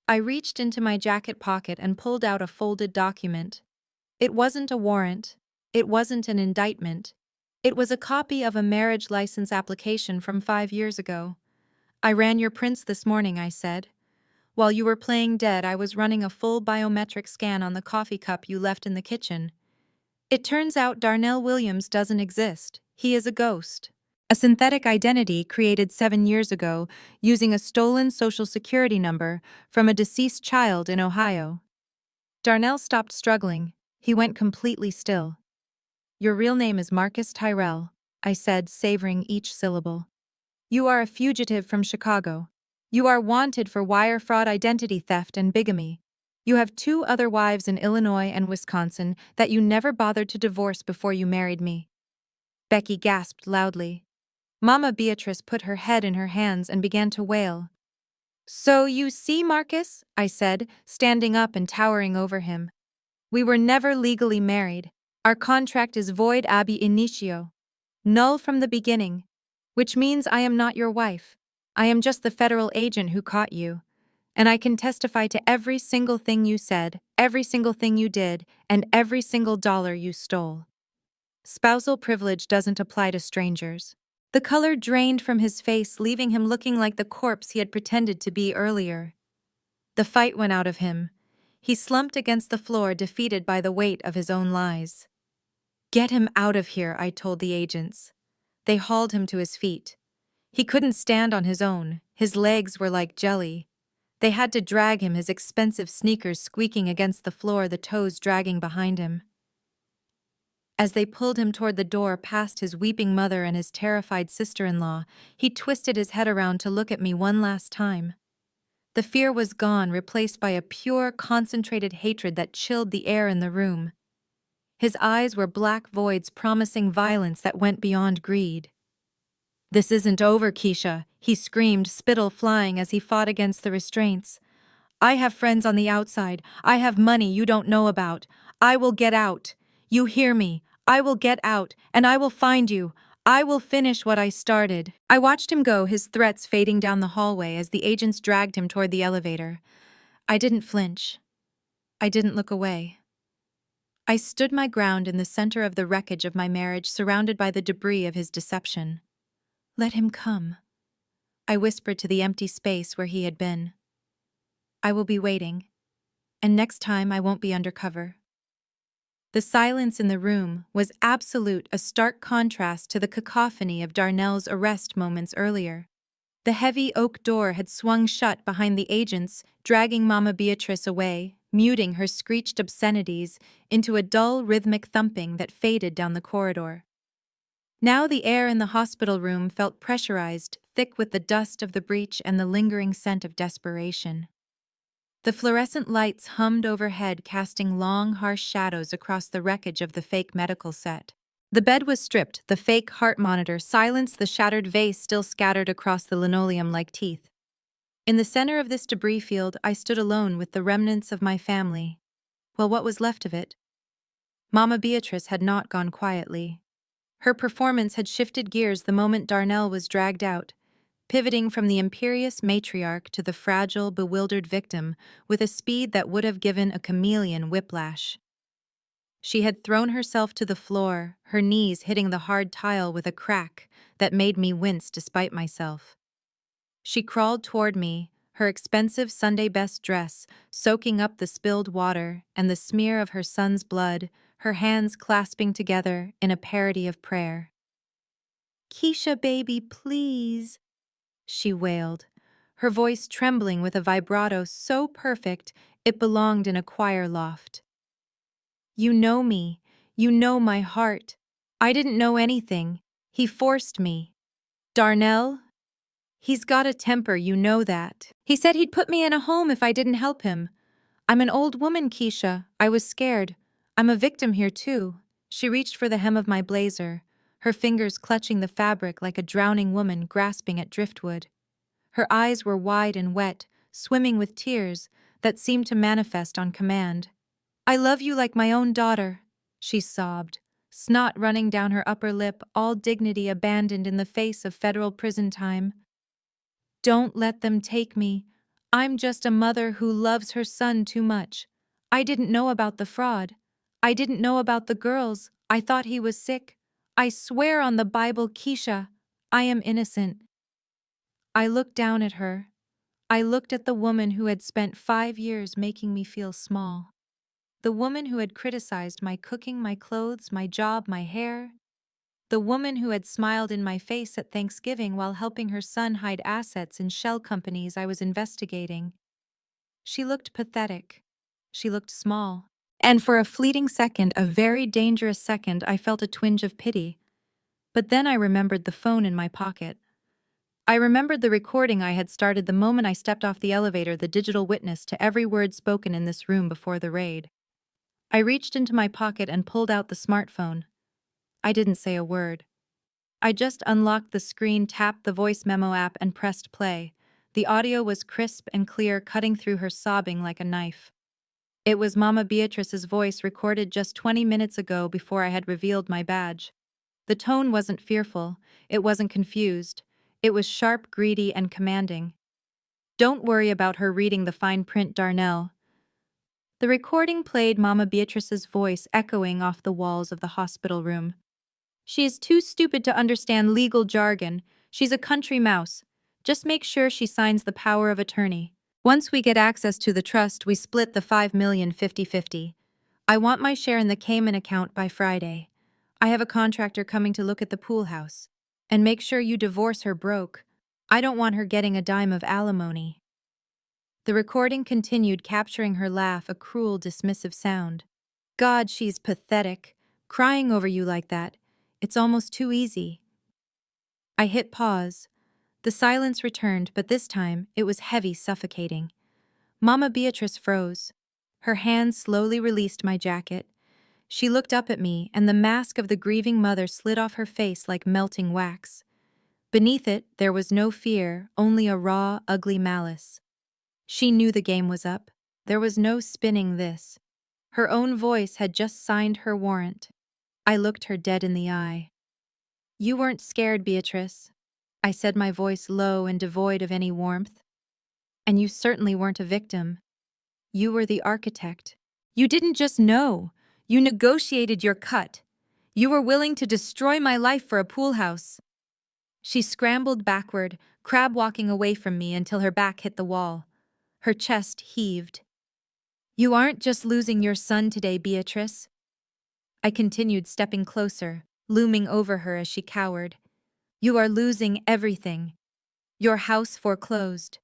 I reached into my jacket pocket and pulled out a folded document. It wasn't a warrant. It wasn't an indictment. It was a copy of a marriage license application from 5 years ago. "I ran your prints this morning," I said. "While you were playing dead, I was running a full biometric scan on the coffee cup you left in the kitchen. It turns out Darnell Williams doesn't exist. He is a ghost. A synthetic identity created 7 years ago using a stolen social security number from a deceased child in Ohio." Darnell stopped struggling. He went completely still. "Your real name is Marcus Tyrell," I said, savoring each syllable. "You are a fugitive from Chicago. You are wanted for wire fraud, identity theft, and bigamy. You have 2 other wives in Illinois and Wisconsin that you never bothered to divorce before you married me." Becky gasped loudly. Mama Beatrice put her head in her hands and began to wail. "So you see, Marcus," I said, standing up and towering over him. "We were never legally married. Our contract is void ab initio. Null from the beginning. Which means I am not your wife. I am just the federal agent who caught you. And I can testify to every single thing you said, every single thing you did, and every single dollar you stole. Spousal privilege doesn't apply to strangers." The color drained from his face, leaving him looking like the corpse he had pretended to be earlier. The fight went out of him. He slumped against the floor, defeated by the weight of his own lies. "Get him out of here," I told the agents. They hauled him to his feet. He couldn't stand on his own. His legs were like jelly. They had to drag him, his expensive sneakers squeaking against the floor, the toes dragging behind him. As they pulled him toward the door, past his weeping mother and his terrified sister-in-law, he twisted his head around to look at me one last time. The fear was gone, replaced by a pure, concentrated hatred that chilled the air in the room. His eyes were black voids promising violence that went beyond greed. "This isn't over, Keisha," he screamed, spittle flying as he fought against the restraints. "I have friends on the outside. I have money you don't know about. I will get out. You hear me? I will get out, and I will find you. I will finish what I started." I watched him go, his threats fading down the hallway as the agents dragged him toward the elevator. I didn't flinch. I didn't look away. I stood my ground in the center of the wreckage of my marriage, surrounded by the debris of his deception. "Let him come," I whispered to the empty space where he had been. "I will be waiting, and next time I won't be undercover." The silence in the room was absolute, a stark contrast to the cacophony of Darnell's arrest moments earlier. The heavy oak door had swung shut behind the agents, dragging Mama Beatrice away, muting her screeched obscenities into a dull, rhythmic thumping that faded down the corridor. Now the air in the hospital room felt pressurized, thick with the dust of the breach and the lingering scent of desperation. The fluorescent lights hummed overhead, casting long, harsh shadows across the wreckage of the fake medical set. The bed was stripped, the fake heart monitor silenced, the shattered vase still scattered across the linoleum like teeth. In the center of this debris field, I stood alone with the remnants of my family. Well, what was left of it? Mama Beatrice had not gone quietly. Her performance had shifted gears the moment Darnell was dragged out, pivoting from the imperious matriarch to the fragile, bewildered victim with a speed that would have given a chameleon whiplash. She had thrown herself to the floor, her knees hitting the hard tile with a crack that made me wince despite myself. She crawled toward me, her expensive Sunday-best dress soaking up the spilled water and the smear of her son's blood, her hands clasping together in a parody of prayer. "Keisha, baby, please," she wailed, her voice trembling with a vibrato so perfect it belonged in a choir loft. "You know me. You know my heart. I didn't know anything. He forced me. Darnell? He's got a temper, you know that. He said he'd put me in a home if I didn't help him. I'm an old woman, Keisha. I was scared. I'm a victim here, too." She reached for the hem of my blazer, her fingers clutching the fabric like a drowning woman grasping at driftwood. Her eyes were wide and wet, swimming with tears that seemed to manifest on command. "I love you like my own daughter," she sobbed, snot running down her upper lip, all dignity abandoned in the face of federal prison time. "Don't let them take me. I'm just a mother who loves her son too much. I didn't know about the fraud. I didn't know about the girls. I thought he was sick. I swear on the Bible, Keisha, I am innocent." I looked down at her. I looked at the woman who had spent 5 years making me feel small. The woman who had criticized my cooking, my clothes, my job, my hair. The woman who had smiled in my face at Thanksgiving while helping her son hide assets in shell companies I was investigating. She looked pathetic. She looked small. And for a fleeting second, a very dangerous second, I felt a twinge of pity. But then I remembered the phone in my pocket. I remembered the recording I had started the moment I stepped off the elevator, the digital witness to every word spoken in this room before the raid. I reached into my pocket and pulled out the smartphone. I didn't say a word. I just unlocked the screen, tapped the voice memo app, and pressed play. The audio was crisp and clear, cutting through her sobbing like a knife. It was Mama Beatrice's voice, recorded just 20 minutes ago before I had revealed my badge. The tone wasn't fearful. It wasn't confused. It was sharp, greedy, and commanding. "Don't worry about her reading the fine print, Darnell." The recording played Mama Beatrice's voice echoing off the walls of the hospital room. "She is too stupid to understand legal jargon. She's a country mouse. Just make sure she signs the power of attorney. Once we get access to the trust, we split the $5 million 50-50. I want my share in the Cayman account by Friday. I have a contractor coming to look at the pool house. And make sure you divorce her broke. I don't want her getting a dime of alimony." The recording continued, capturing her laugh, a cruel, dismissive sound. "God, she's pathetic. Crying over you like that. It's almost too easy." I hit pause. The silence returned, but this time it was heavy, suffocating. Mama Beatrice froze. Her hands slowly released my jacket. She looked up at me, and the mask of the grieving mother slid off her face like melting wax. Beneath it, there was no fear, only a raw, ugly malice. She knew the game was up. There was no spinning this. Her own voice had just signed her warrant. I looked her dead in the eye. "You weren't scared, Beatrice," I said, my voice low and devoid of any warmth. "And you certainly weren't a victim. You were the architect. You didn't just know. You negotiated your cut. You were willing to destroy my life for a pool house." She scrambled backward, crab-walking away from me until her back hit the wall. Her chest heaved. "You aren't just losing your son today, Beatrice." I continued, stepping closer, looming over her as she cowered. "You are losing everything. Your house foreclosed,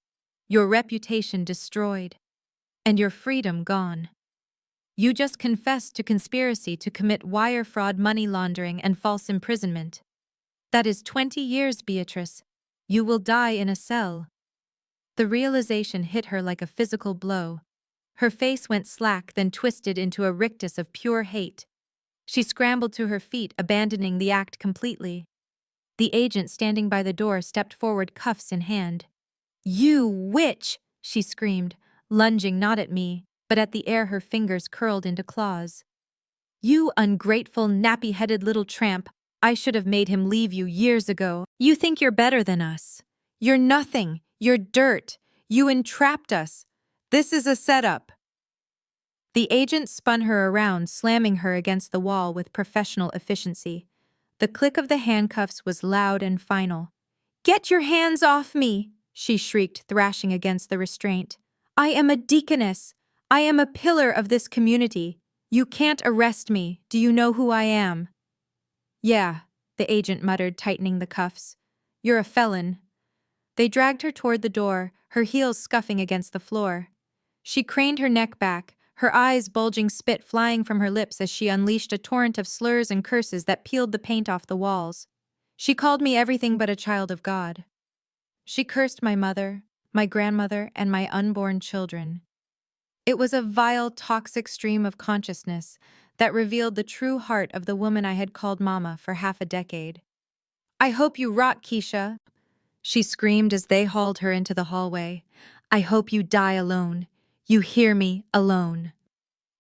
your reputation destroyed, and your freedom gone. You just confessed to conspiracy to commit wire fraud, money laundering, and false imprisonment. That is 20 years, Beatrice. You will die in a cell. The realization hit her like a physical blow. Her face went slack, then twisted into a rictus of pure hate. She scrambled to her feet, abandoning the act completely. The agent standing by the door stepped forward, cuffs in hand. "You witch!" she screamed, lunging not at me, but at the air, her fingers curled into claws. "You ungrateful, nappy-headed little tramp! I should have made him leave you years ago. You think you're better than us. You're nothing. You're dirt. You entrapped us. This is a setup." The agent spun her around, slamming her against the wall with professional efficiency. The click of the handcuffs was loud and final. "Get your hands off me!" she shrieked, thrashing against the restraint. "I am a deaconess. I am a pillar of this community. You can't arrest me. Do you know who I am?" "Yeah," the agent muttered, tightening the cuffs. "You're a felon." They dragged her toward the door, her heels scuffing against the floor. She craned her neck back, her eyes bulging, spit flying from her lips as she unleashed a torrent of slurs and curses that peeled the paint off the walls. She called me everything but a child of God. She cursed my mother, my grandmother, and my unborn children. It was a vile, toxic stream of consciousness that revealed the true heart of the woman I had called Mama for half a decade. "I hope you rot, Keisha," she screamed as they hauled her into the hallway. "I hope you die alone. You hear me, alone."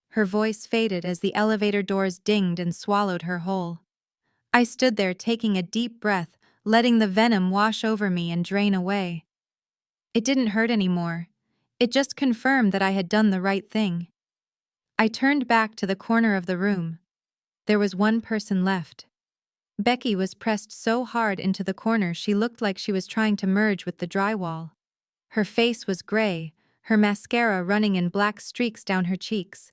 Her voice faded as the elevator doors dinged and swallowed her whole. I stood there taking a deep breath, letting the venom wash over me and drain away. It didn't hurt anymore. It just confirmed that I had done the right thing. I turned back to the corner of the room. There was one person left. Becky was pressed so hard into the corner she looked like she was trying to merge with the drywall. Her face was gray, her mascara running in black streaks down her cheeks.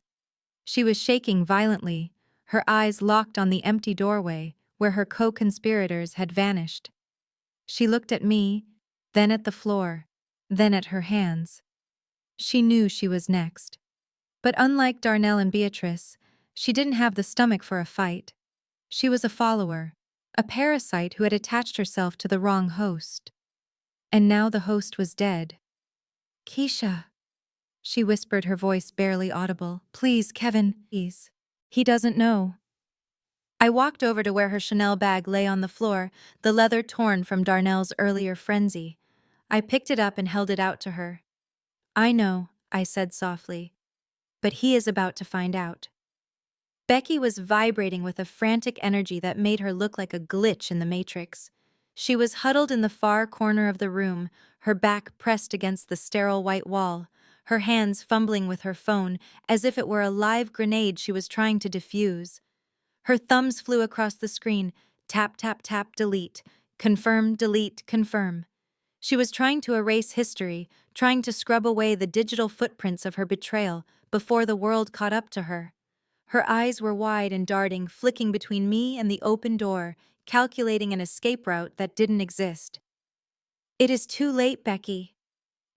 She was shaking violently, her eyes locked on the empty doorway where her co-conspirators had vanished. She looked at me, then at the floor, then at her hands. She knew she was next. But unlike Darnell and Beatrice, she didn't have the stomach for a fight. She was a follower, a parasite who had attached herself to the wrong host. And now the host was dead. "Keisha," she whispered, her voice barely audible. "Please, Kevin, please. He doesn't know." I walked over to where her Chanel bag lay on the floor, the leather torn from Darnell's earlier frenzy. I picked it up and held it out to her. "I know," I said softly, "but he is about to find out." Becky was vibrating with a frantic energy that made her look like a glitch in the Matrix. She was huddled in the far corner of the room, her back pressed against the sterile white wall, her hands fumbling with her phone as if it were a live grenade she was trying to defuse. Her thumbs flew across the screen, tap, tap, tap, delete, confirm, delete, confirm. She was trying to erase history, trying to scrub away the digital footprints of her betrayal before the world caught up to her. Her eyes were wide and darting, flicking between me and the open door, calculating an escape route that didn't exist. "It is too late, Becky,"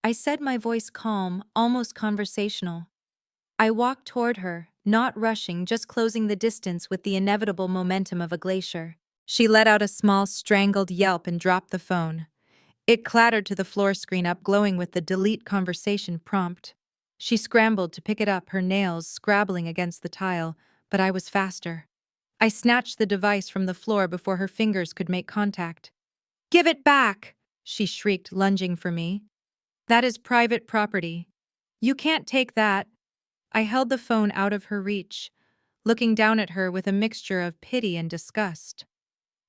I said, my voice calm, almost conversational. I walked toward her, not rushing, just closing the distance with the inevitable momentum of a glacier. She let out a small, strangled yelp and dropped the phone. It clattered to the floor, screen up, glowing with the delete conversation prompt. She scrambled to pick it up, her nails scrabbling against the tile, but I was faster. I snatched the device from the floor before her fingers could make contact. "Give it back!" she shrieked, lunging for me. "That is private property. You can't take that." I held the phone out of her reach, looking down at her with a mixture of pity and disgust.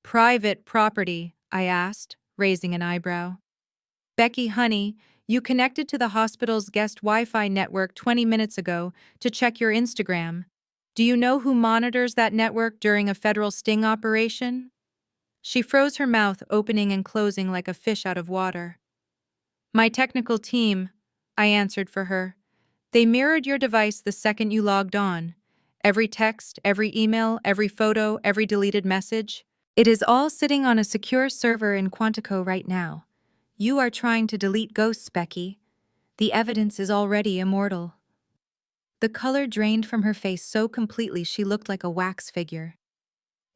"Private property?" I asked, raising an eyebrow. "Becky, honey, you connected to the hospital's guest Wi-Fi network 20 minutes ago to check your Instagram. Do you know who monitors that network during a federal sting operation?" She froze, her mouth opening and closing like a fish out of water. "My technical team," I answered for her. "They mirrored your device the second you logged on. Every text, every email, every photo, every deleted message. It is all sitting on a secure server in Quantico right now. You are trying to delete ghosts, Becky. The evidence is already immortal." The color drained from her face so completely she looked like a wax figure.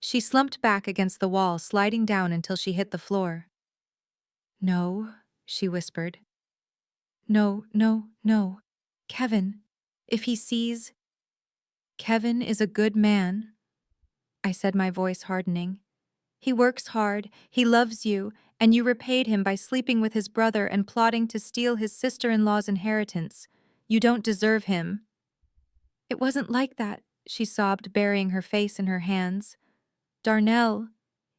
She slumped back against the wall, sliding down until she hit the floor. No, she whispered. No, no, no. Kevin, if he sees… Kevin is a good man, I said, my voice hardening. He works hard, he loves you, and you repaid him by sleeping with his brother and plotting to steal his sister-in-law's inheritance. You don't deserve him. It wasn't like that, she sobbed, burying her face in her hands. Darnell,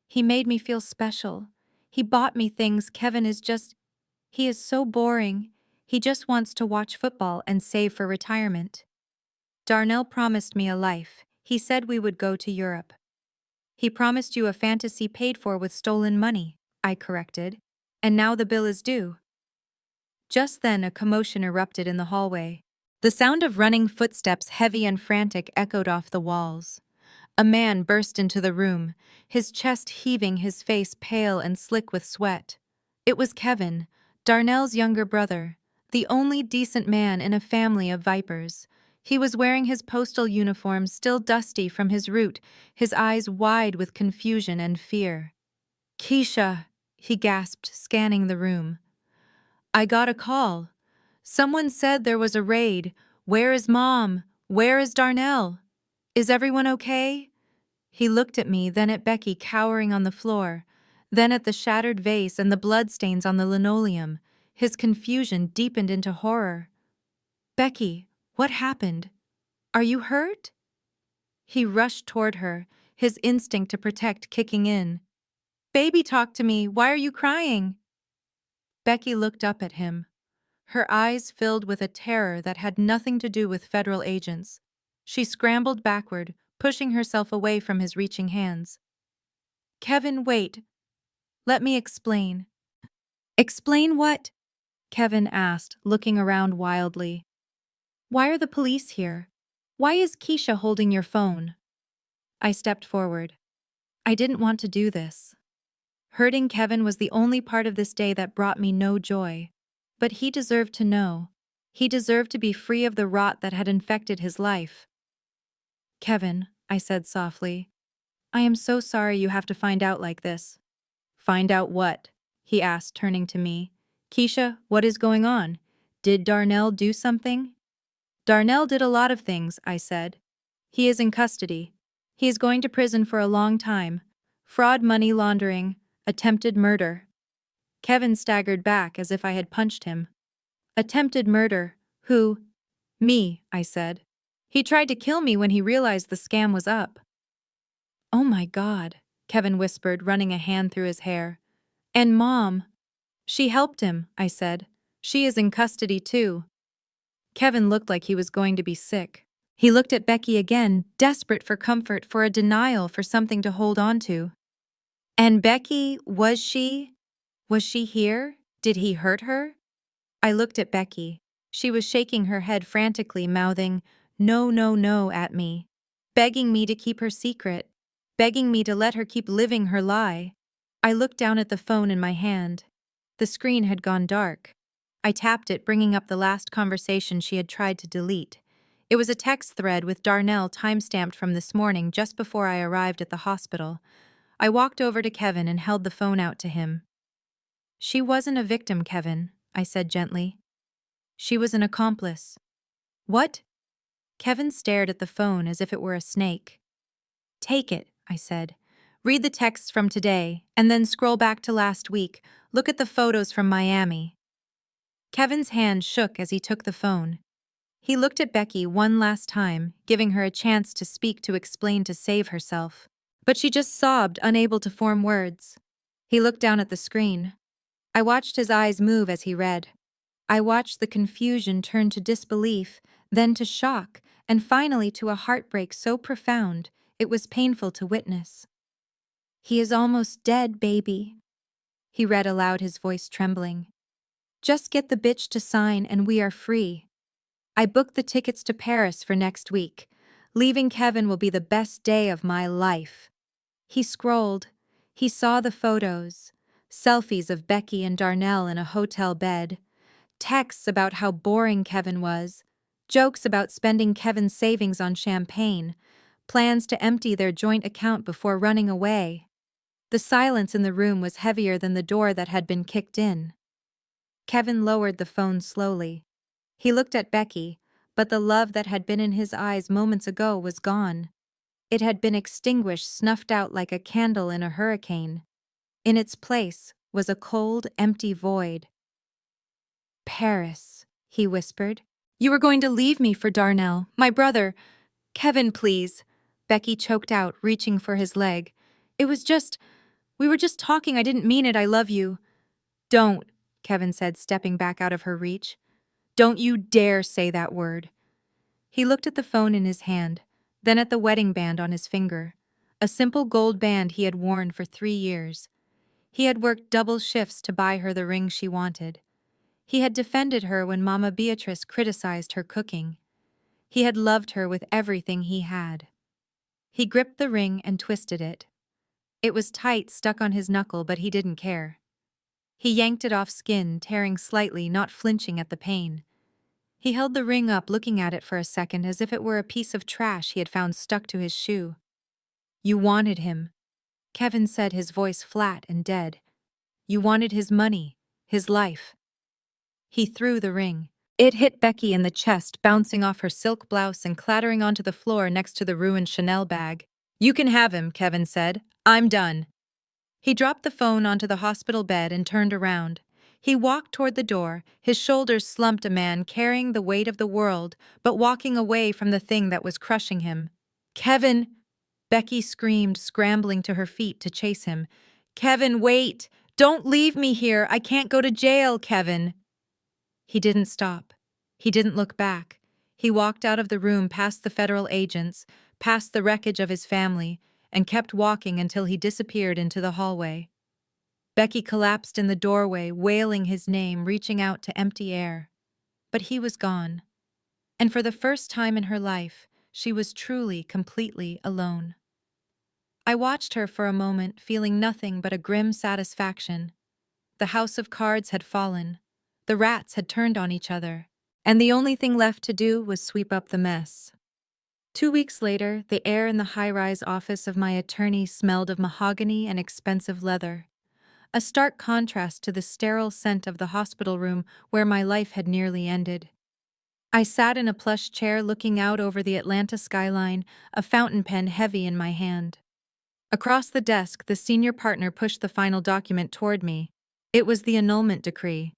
he made me feel special. He bought me things. Kevin is just… he is so boring. He just wants to watch football and save for retirement. Darnell promised me a life. He said we would go to Europe. He promised you a fantasy paid for with stolen money, I corrected. And now the bill is due. Just then a commotion erupted in the hallway. The sound of running footsteps, heavy and frantic, echoed off the walls. A man burst into the room, his chest heaving, his face pale and slick with sweat. It was Kevin, Darnell's younger brother, the only decent man in a family of vipers. He was wearing his postal uniform, still dusty from his route, his eyes wide with confusion and fear. "Keisha," he gasped, scanning the room. "I got a call. Someone said there was a raid. Where is Mom? Where is Darnell? Is everyone okay?" He looked at me, then at Becky cowering on the floor, then at the shattered vase and the bloodstains on the linoleum. His confusion deepened into horror. "Becky, what happened? Are you hurt?" He rushed toward her, his instinct to protect kicking in. "Baby, talk to me. Why are you crying?" Becky looked up at him, her eyes filled with a terror that had nothing to do with federal agents. She scrambled backward, pushing herself away from his reaching hands. "Kevin, wait. Let me explain." "Explain what?" Kevin asked, looking around wildly. "Why are the police here? Why is Keisha holding your phone?" I stepped forward. I didn't want to do this. Hurting Kevin was the only part of this day that brought me no joy. But he deserved to know. He deserved to be free of the rot that had infected his life. "Kevin," I said softly, "I am so sorry you have to find out like this." "Find out what?" he asked, turning to me. "Keisha, what is going on? Did Darnell do something?" "Darnell did a lot of things," I said. "He is in custody. He is going to prison for a long time. Fraud, money laundering, attempted murder." Kevin staggered back as if I had punched him. "Attempted murder? Who?" "Me," I said. "He tried to kill me when he realized the scam was up." "Oh my God," Kevin whispered, running a hand through his hair. "And Mom?" "She helped him," I said. "She is in custody too." Kevin looked like he was going to be sick. He looked at Becky again, desperate for comfort, for a denial, for something to hold on to. "And Becky, was she here? Did he hurt her?" I looked at Becky. She was shaking her head frantically, mouthing, "No, no, no," at me, begging me to keep her secret, begging me to let her keep living her lie. I looked down at the phone in my hand. The screen had gone dark. I tapped it, bringing up the last conversation she had tried to delete. It was a text thread with Darnell timestamped from this morning, just before I arrived at the hospital. I walked over to Kevin and held the phone out to him. "She wasn't a victim, Kevin," I said gently. "She was an accomplice." "What?" Kevin stared at the phone as if it were a snake. "Take it," I said. "Read the texts from today, and then scroll back to last week. Look at the photos from Miami." Kevin's hand shook as he took the phone. He looked at Becky one last time, giving her a chance to speak, to explain, to save herself. But she just sobbed, unable to form words. He looked down at the screen. I watched his eyes move as he read. I watched the confusion turn to disbelief, then to shock, and finally to a heartbreak so profound it was painful to witness. "He is almost dead, baby," he read aloud, his voice trembling. "Just get the bitch to sign and we are free. I booked the tickets to Paris for next week. Leaving Kevin will be the best day of my life." He scrolled. He saw the photos. Selfies of Becky and Darnell in a hotel bed. Texts about how boring Kevin was. Jokes about spending Kevin's savings on champagne. Plans to empty their joint account before running away. The silence in the room was heavier than the door that had been kicked in. Kevin lowered the phone slowly. He looked at Becky, but the love that had been in his eyes moments ago was gone. It had been extinguished, snuffed out like a candle in a hurricane. In its place was a cold, empty void. "Paris," he whispered. "You were going to leave me for Darnell, my brother. Kevin, please." Becky choked out, reaching for his leg. We were just talking, I didn't mean it, I love you." "Don't," Kevin said, stepping back out of her reach. "Don't you dare say that word." He looked at the phone in his hand, then at the wedding band on his finger. A simple gold band he had worn for 3 years. He had worked double shifts to buy her the ring she wanted. He had defended her when Mama Beatrice criticized her cooking. He had loved her with everything he had. He gripped the ring and twisted it. It was tight, stuck on his knuckle, but he didn't care. He yanked it off skin, tearing slightly, not flinching at the pain. He held the ring up, looking at it for a second as if it were a piece of trash he had found stuck to his shoe. "You wanted him," Kevin said, his voice flat and dead. "You wanted his money, his life." He threw the ring. It hit Becky in the chest, bouncing off her silk blouse and clattering onto the floor next to the ruined Chanel bag. "You can have him," Kevin said. "I'm done." He dropped the phone onto the hospital bed and turned around. He walked toward the door, his shoulders slumped, a man carrying the weight of the world, but walking away from the thing that was crushing him. "Kevin!" Becky screamed, scrambling to her feet to chase him. "Kevin, wait! Don't leave me here! I can't go to jail, Kevin!" He didn't stop. He didn't look back. He walked out of the room, past the federal agents, past the wreckage of his family, and kept walking until he disappeared into the hallway. Becky collapsed in the doorway, wailing his name, reaching out to empty air. But he was gone. And for the first time in her life, she was truly, completely alone. I watched her for a moment, feeling nothing but a grim satisfaction. The house of cards had fallen. The rats had turned on each other. And the only thing left to do was sweep up the mess. 2 weeks later, the air in the high-rise office of my attorney smelled of mahogany and expensive leather. A stark contrast to the sterile scent of the hospital room where my life had nearly ended. I sat in a plush chair looking out over the Atlanta skyline, a fountain pen heavy in my hand. Across the desk, the senior partner pushed the final document toward me. It was the annulment decree.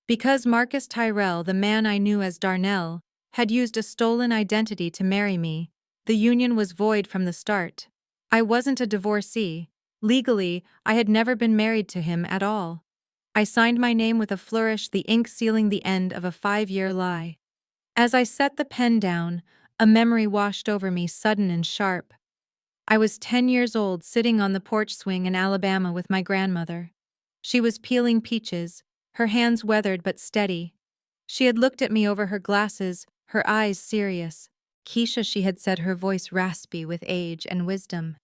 Because Marcus Tyrell, the man I knew as Darnell, had used a stolen identity to marry me, the union was void from the start. I wasn't a divorcee. Legally, I had never been married to him at all. I signed my name with a flourish, the ink sealing the end of a 5-year lie. As I set the pen down, a memory washed over me, sudden and sharp. I was 10 years old, sitting on the porch swing in Alabama with my grandmother. She was peeling peaches, her hands weathered but steady. She had looked at me over her glasses, her eyes serious. "Keisha," she had said, her voice raspy with age and wisdom.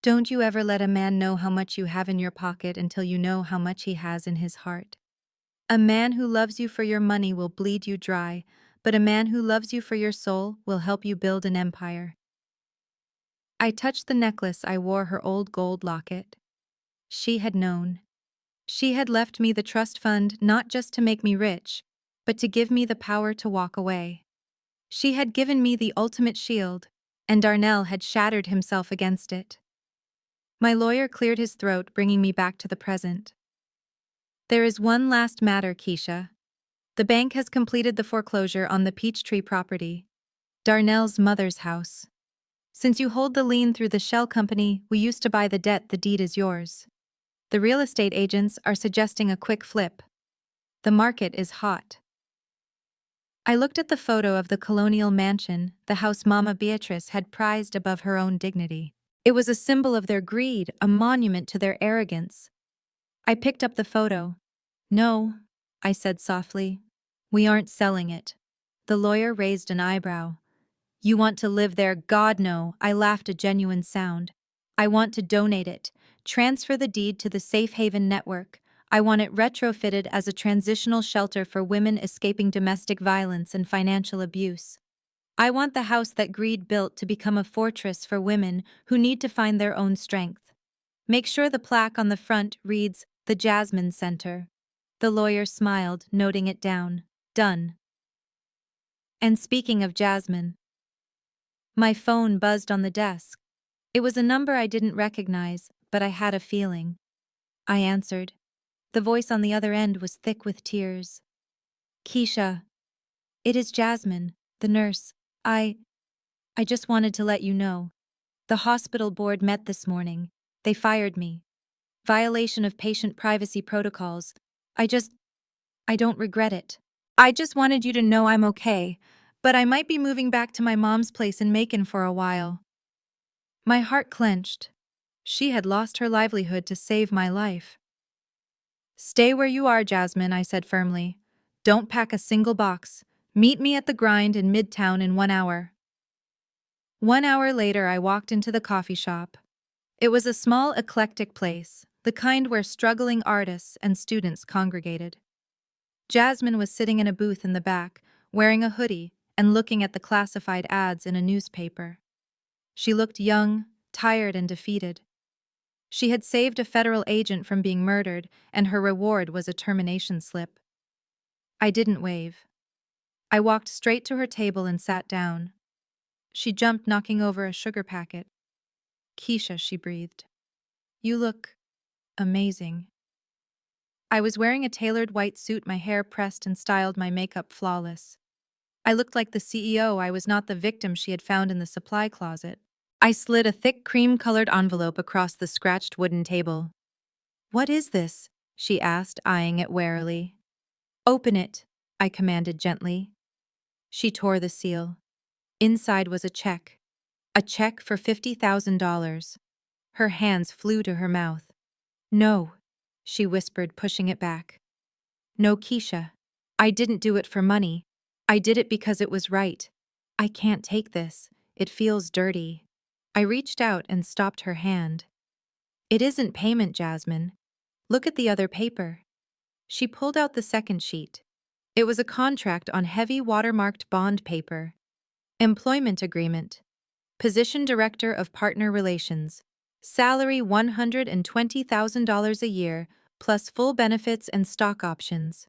"Don't you ever let a man know how much you have in your pocket until you know how much he has in his heart. A man who loves you for your money will bleed you dry, but a man who loves you for your soul will help you build an empire." I touched the necklace I wore, her old gold locket. She had known. She had left me the trust fund not just to make me rich, but to give me the power to walk away. She had given me the ultimate shield, and Darnell had shattered himself against it. My lawyer cleared his throat, bringing me back to the present. "There is one last matter, Keisha. The bank has completed the foreclosure on the Peachtree property, Darnell's mother's house. Since you hold the lien through the shell company we used to buy the debt, the deed is yours. The real estate agents are suggesting a quick flip. The market is hot." I looked at the photo of the colonial mansion, the house Mama Beatrice had prized above her own dignity. It was a symbol of their greed, a monument to their arrogance. I picked up the photo. "No," I said softly. "We aren't selling it." The lawyer raised an eyebrow. "You want to live there?" "God, no," I laughed, a genuine sound. "I want to donate it, transfer the deed to the Safe Haven Network. I want it retrofitted as a transitional shelter for women escaping domestic violence and financial abuse. I want the house that greed built to become a fortress for women who need to find their own strength." Make sure the plaque on the front reads, "The Jasmine Center." The lawyer smiled, noting it down. Done. And speaking of Jasmine, my phone buzzed on the desk. It was a number I didn't recognize, but I had a feeling. I answered. The voice on the other end was thick with tears. Keisha, it is Jasmine, the nurse. I just wanted to let you know. The hospital board met this morning. They fired me. Violation of patient privacy protocols. I don't regret it. I just wanted you to know I'm okay, but I might be moving back to my mom's place in Macon for a while. My heart clenched. She had lost her livelihood to save my life. Stay where you are, Jasmine, I said firmly. Don't pack a single box. Meet me at the grind in Midtown in 1 hour. 1 hour later, I walked into the coffee shop. It was a small, eclectic place, the kind where struggling artists and students congregated. Jasmine was sitting in a booth in the back, wearing a hoodie and looking at the classified ads in a newspaper. She looked young, tired, and defeated. She had saved a federal agent from being murdered, and her reward was a termination slip. I didn't wave. I walked straight to her table and sat down. She jumped, knocking over a sugar packet. Keisha, she breathed. You look amazing. I was wearing a tailored white suit, my hair pressed and styled, my makeup flawless. I looked like the CEO. I was not the victim she had found in the supply closet. I slid a thick cream-colored envelope across the scratched wooden table. What is this? She asked, eyeing it warily. Open it, I commanded gently. She tore the seal. Inside was a check for $50,000. Her hands flew to her mouth. No, she whispered, pushing it back. No, Keisha. I didn't do it for money. I did it because it was right. I can't take this. It feels dirty. I reached out and stopped her hand. It isn't payment, Jasmine. Look at the other paper. She pulled out the second sheet. It was a contract on heavy watermarked bond paper. Employment agreement. Position Director of Partner Relations. Salary $120,000 a year, plus full benefits and stock options.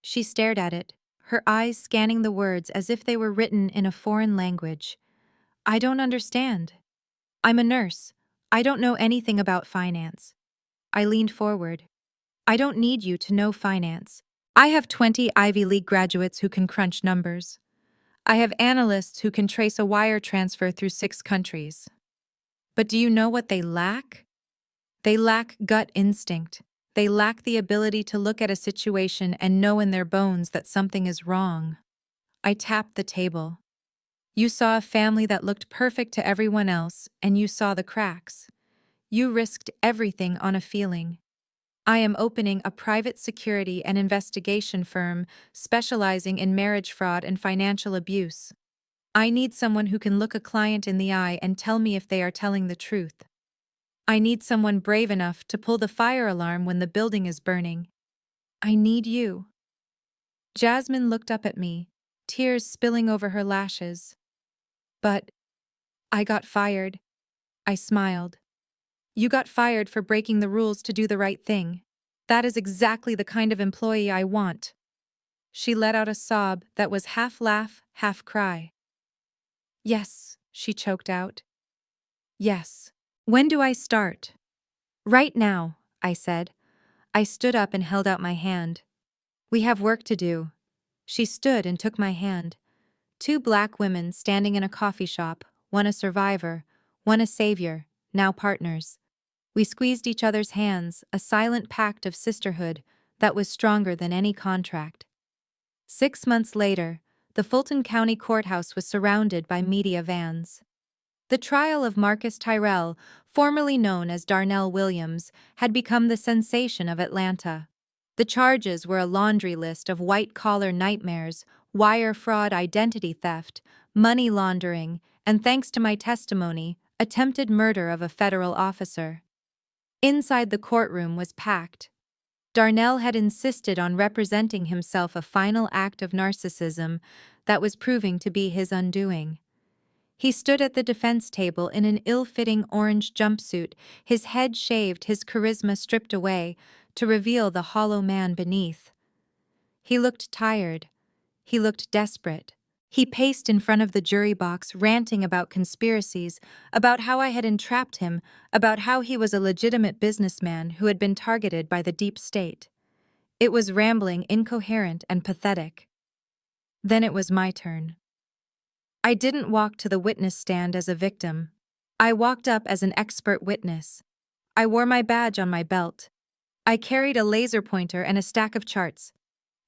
She stared at it, her eyes scanning the words as if they were written in a foreign language. I don't understand. I'm a nurse. I don't know anything about finance. I leaned forward. I don't need you to know finance. I have 20 Ivy League graduates who can crunch numbers. I have analysts who can trace a wire transfer through 6 countries. But do you know what they lack? They lack gut instinct. They lack the ability to look at a situation and know in their bones that something is wrong. I tapped the table. You saw a family that looked perfect to everyone else, and you saw the cracks. You risked everything on a feeling. I am opening a private security and investigation firm specializing in marriage fraud and financial abuse. I need someone who can look a client in the eye and tell me if they are telling the truth. I need someone brave enough to pull the fire alarm when the building is burning. I need you. Jasmine looked up at me, tears spilling over her lashes. But I got fired. I smiled. You got fired for breaking the rules to do the right thing. That is exactly the kind of employee I want. She let out a sob that was half laugh, half cry. Yes, she choked out. Yes. When do I start? Right now, I said. I stood up and held out my hand. We have work to do. She stood and took my hand. 2 black women standing in a coffee shop, one a survivor, one a savior, now partners. We squeezed each other's hands, a silent pact of sisterhood that was stronger than any contract. 6 months later, the Fulton County Courthouse was surrounded by media vans. The trial of Marcus Tyrell, formerly known as Darnell Williams, had become the sensation of Atlanta. The charges were a laundry list of white-collar nightmares, wire fraud, identity theft, money laundering, and, thanks to my testimony, attempted murder of a federal officer. Inside the courtroom was packed. Darnell had insisted on representing himself, a final act of narcissism that was proving to be his undoing. He stood at the defense table in an ill-fitting orange jumpsuit, his head shaved, his charisma stripped away, to reveal the hollow man beneath. He looked tired. He looked desperate. He paced in front of the jury box, ranting about conspiracies, about how I had entrapped him, about how he was a legitimate businessman who had been targeted by the deep state. It was rambling, incoherent, and pathetic. Then it was my turn. I didn't walk to the witness stand as a victim. I walked up as an expert witness. I wore my badge on my belt. I carried a laser pointer and a stack of charts.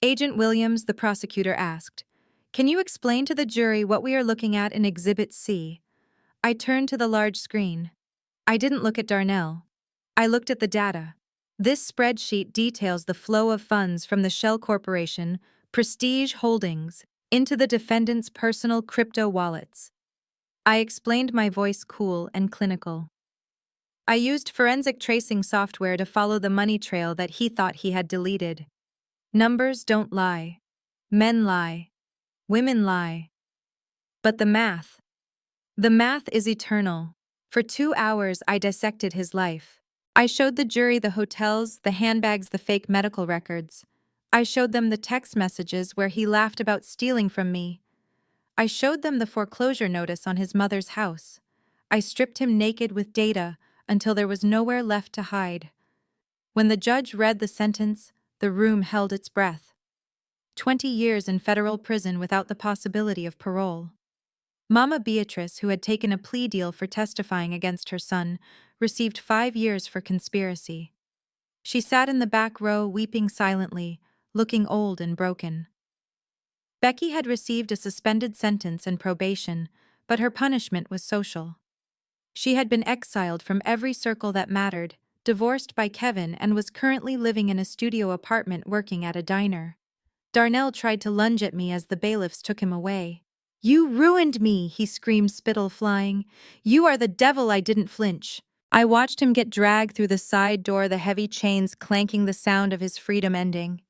Agent Williams, the prosecutor, asked, "Can you explain to the jury what we are looking at in Exhibit C?" I turned to the large screen. I didn't look at Darnell. I looked at the data. This spreadsheet details the flow of funds from the Shell Corporation, Prestige Holdings, into the defendant's personal crypto wallets. I explained, my voice cool and clinical. I used forensic tracing software to follow the money trail that he thought he had deleted. Numbers don't lie. Men lie. Women lie. But the math is eternal. For 2 hours I dissected his life. I showed the jury the hotels, the handbags, the fake medical records. I showed them the text messages where he laughed about stealing from me. I showed them the foreclosure notice on his mother's house. I stripped him naked with data until there was nowhere left to hide. When the judge read the sentence, the room held its breath. 20 years in federal prison without the possibility of parole. Mama Beatrice, who had taken a plea deal for testifying against her son, received 5 years for conspiracy. She sat in the back row weeping silently, looking old and broken. Becky had received a suspended sentence and probation, but her punishment was social. She had been exiled from every circle that mattered, divorced by Kevin, and was currently living in a studio apartment working at a diner. Darnell tried to lunge at me as the bailiffs took him away. "You ruined me," he screamed, spittle flying. "You are the devil." I didn't flinch. I watched him get dragged through the side door, the heavy chains clanking, the sound of his freedom ending.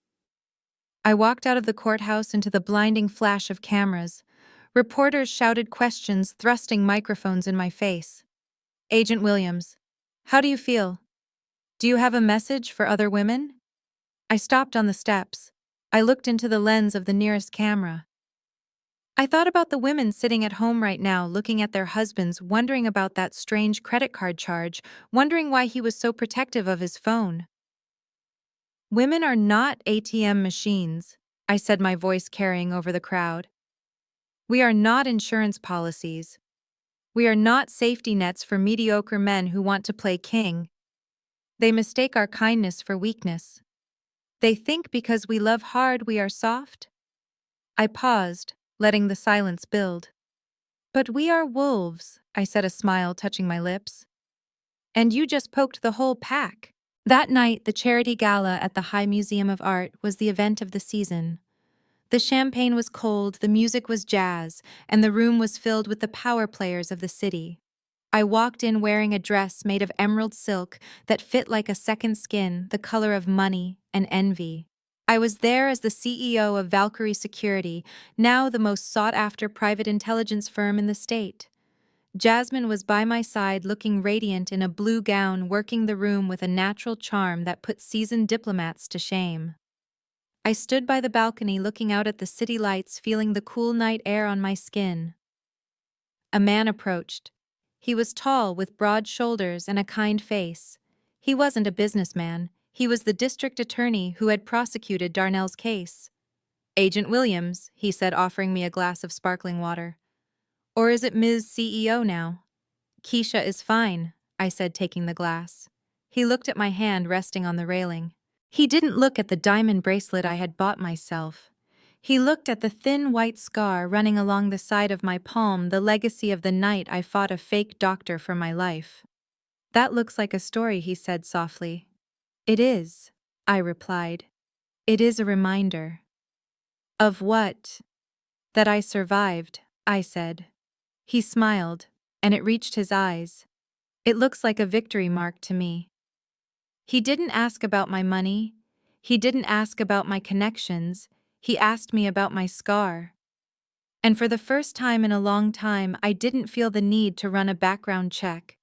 I walked out of the courthouse into the blinding flash of cameras. Reporters shouted questions, thrusting microphones in my face. "Agent Williams, how do you feel? Do you have a message for other women?" I stopped on the steps. I looked into the lens of the nearest camera. I thought about the women sitting at home right now, looking at their husbands, wondering about that strange credit card charge, wondering why he was so protective of his phone. "Women are not ATM machines," I said, my voice carrying over the crowd. "We are not insurance policies. We are not safety nets for mediocre men who want to play king. They mistake our kindness for weakness. They think because we love hard we are soft." I paused, letting the silence build. "But we are wolves," I said, a smile touching my lips. "And you just poked the whole pack." That night, the charity gala at the High Museum of Art was the event of the season. The champagne was cold, the music was jazz, and the room was filled with the power players of the city. I walked in wearing a dress made of emerald silk that fit like a second skin, the color of money and envy. I was there as the CEO of Valkyrie Security, now the most sought-after private intelligence firm in the state. Jasmine was by my side, looking radiant in a blue gown, working the room with a natural charm that put seasoned diplomats to shame. I stood by the balcony looking out at the city lights, feeling the cool night air on my skin. A man approached. He was tall, with broad shoulders and a kind face. He wasn't a businessman. He was the district attorney who had prosecuted Darnell's case. "Agent Williams," he said, offering me a glass of sparkling water. "Or is it Ms. CEO now?" "Keisha is fine," I said, taking the glass. He looked at my hand resting on the railing. He didn't look at the diamond bracelet I had bought myself. He looked at the thin white scar running along the side of my palm, the legacy of the night I fought a fake doctor for my life. "That looks like a story," he said softly. "It is," I replied. "It is a reminder." "Of what?" "That I survived," I said. He smiled, and it reached his eyes. "It looks like a victory mark to me." He didn't ask about my money. He didn't ask about my connections. He asked me about my scar. And for the first time in a long time, I didn't feel the need to run a background check.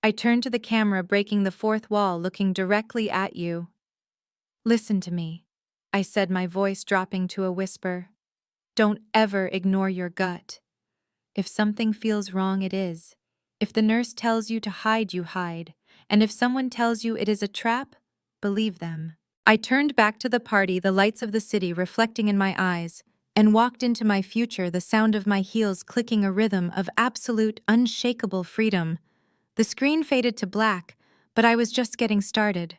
I turned to the camera, breaking the fourth wall, looking directly at you. Listen to me, I said, my voice dropping to a whisper. Don't ever ignore your gut. If something feels wrong, it is. If the nurse tells you to hide, you hide. And if someone tells you it is a trap, believe them. I turned back to the party, the lights of the city reflecting in my eyes, and walked into my future, the sound of my heels clicking, a rhythm of absolute, unshakable freedom. The screen faded to black, but I was just getting started.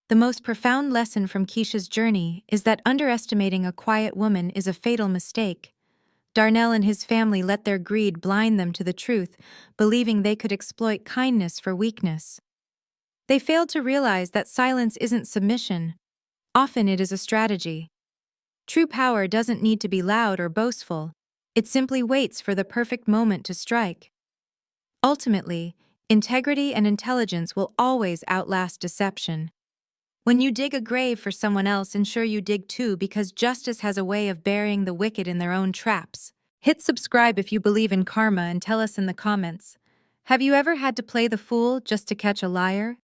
The most profound lesson from Keisha's journey is that underestimating a quiet woman is a fatal mistake. Darnell and his family let their greed blind them to the truth, believing they could exploit kindness for weakness. They failed to realize that silence isn't submission. Often it is a strategy. True power doesn't need to be loud or boastful. It simply waits for the perfect moment to strike. Ultimately, integrity and intelligence will always outlast deception. When you dig a grave for someone else, ensure you dig too, because justice has a way of burying the wicked in their own traps. Hit subscribe if you believe in karma and tell us in the comments. Have you ever had to play the fool just to catch a liar?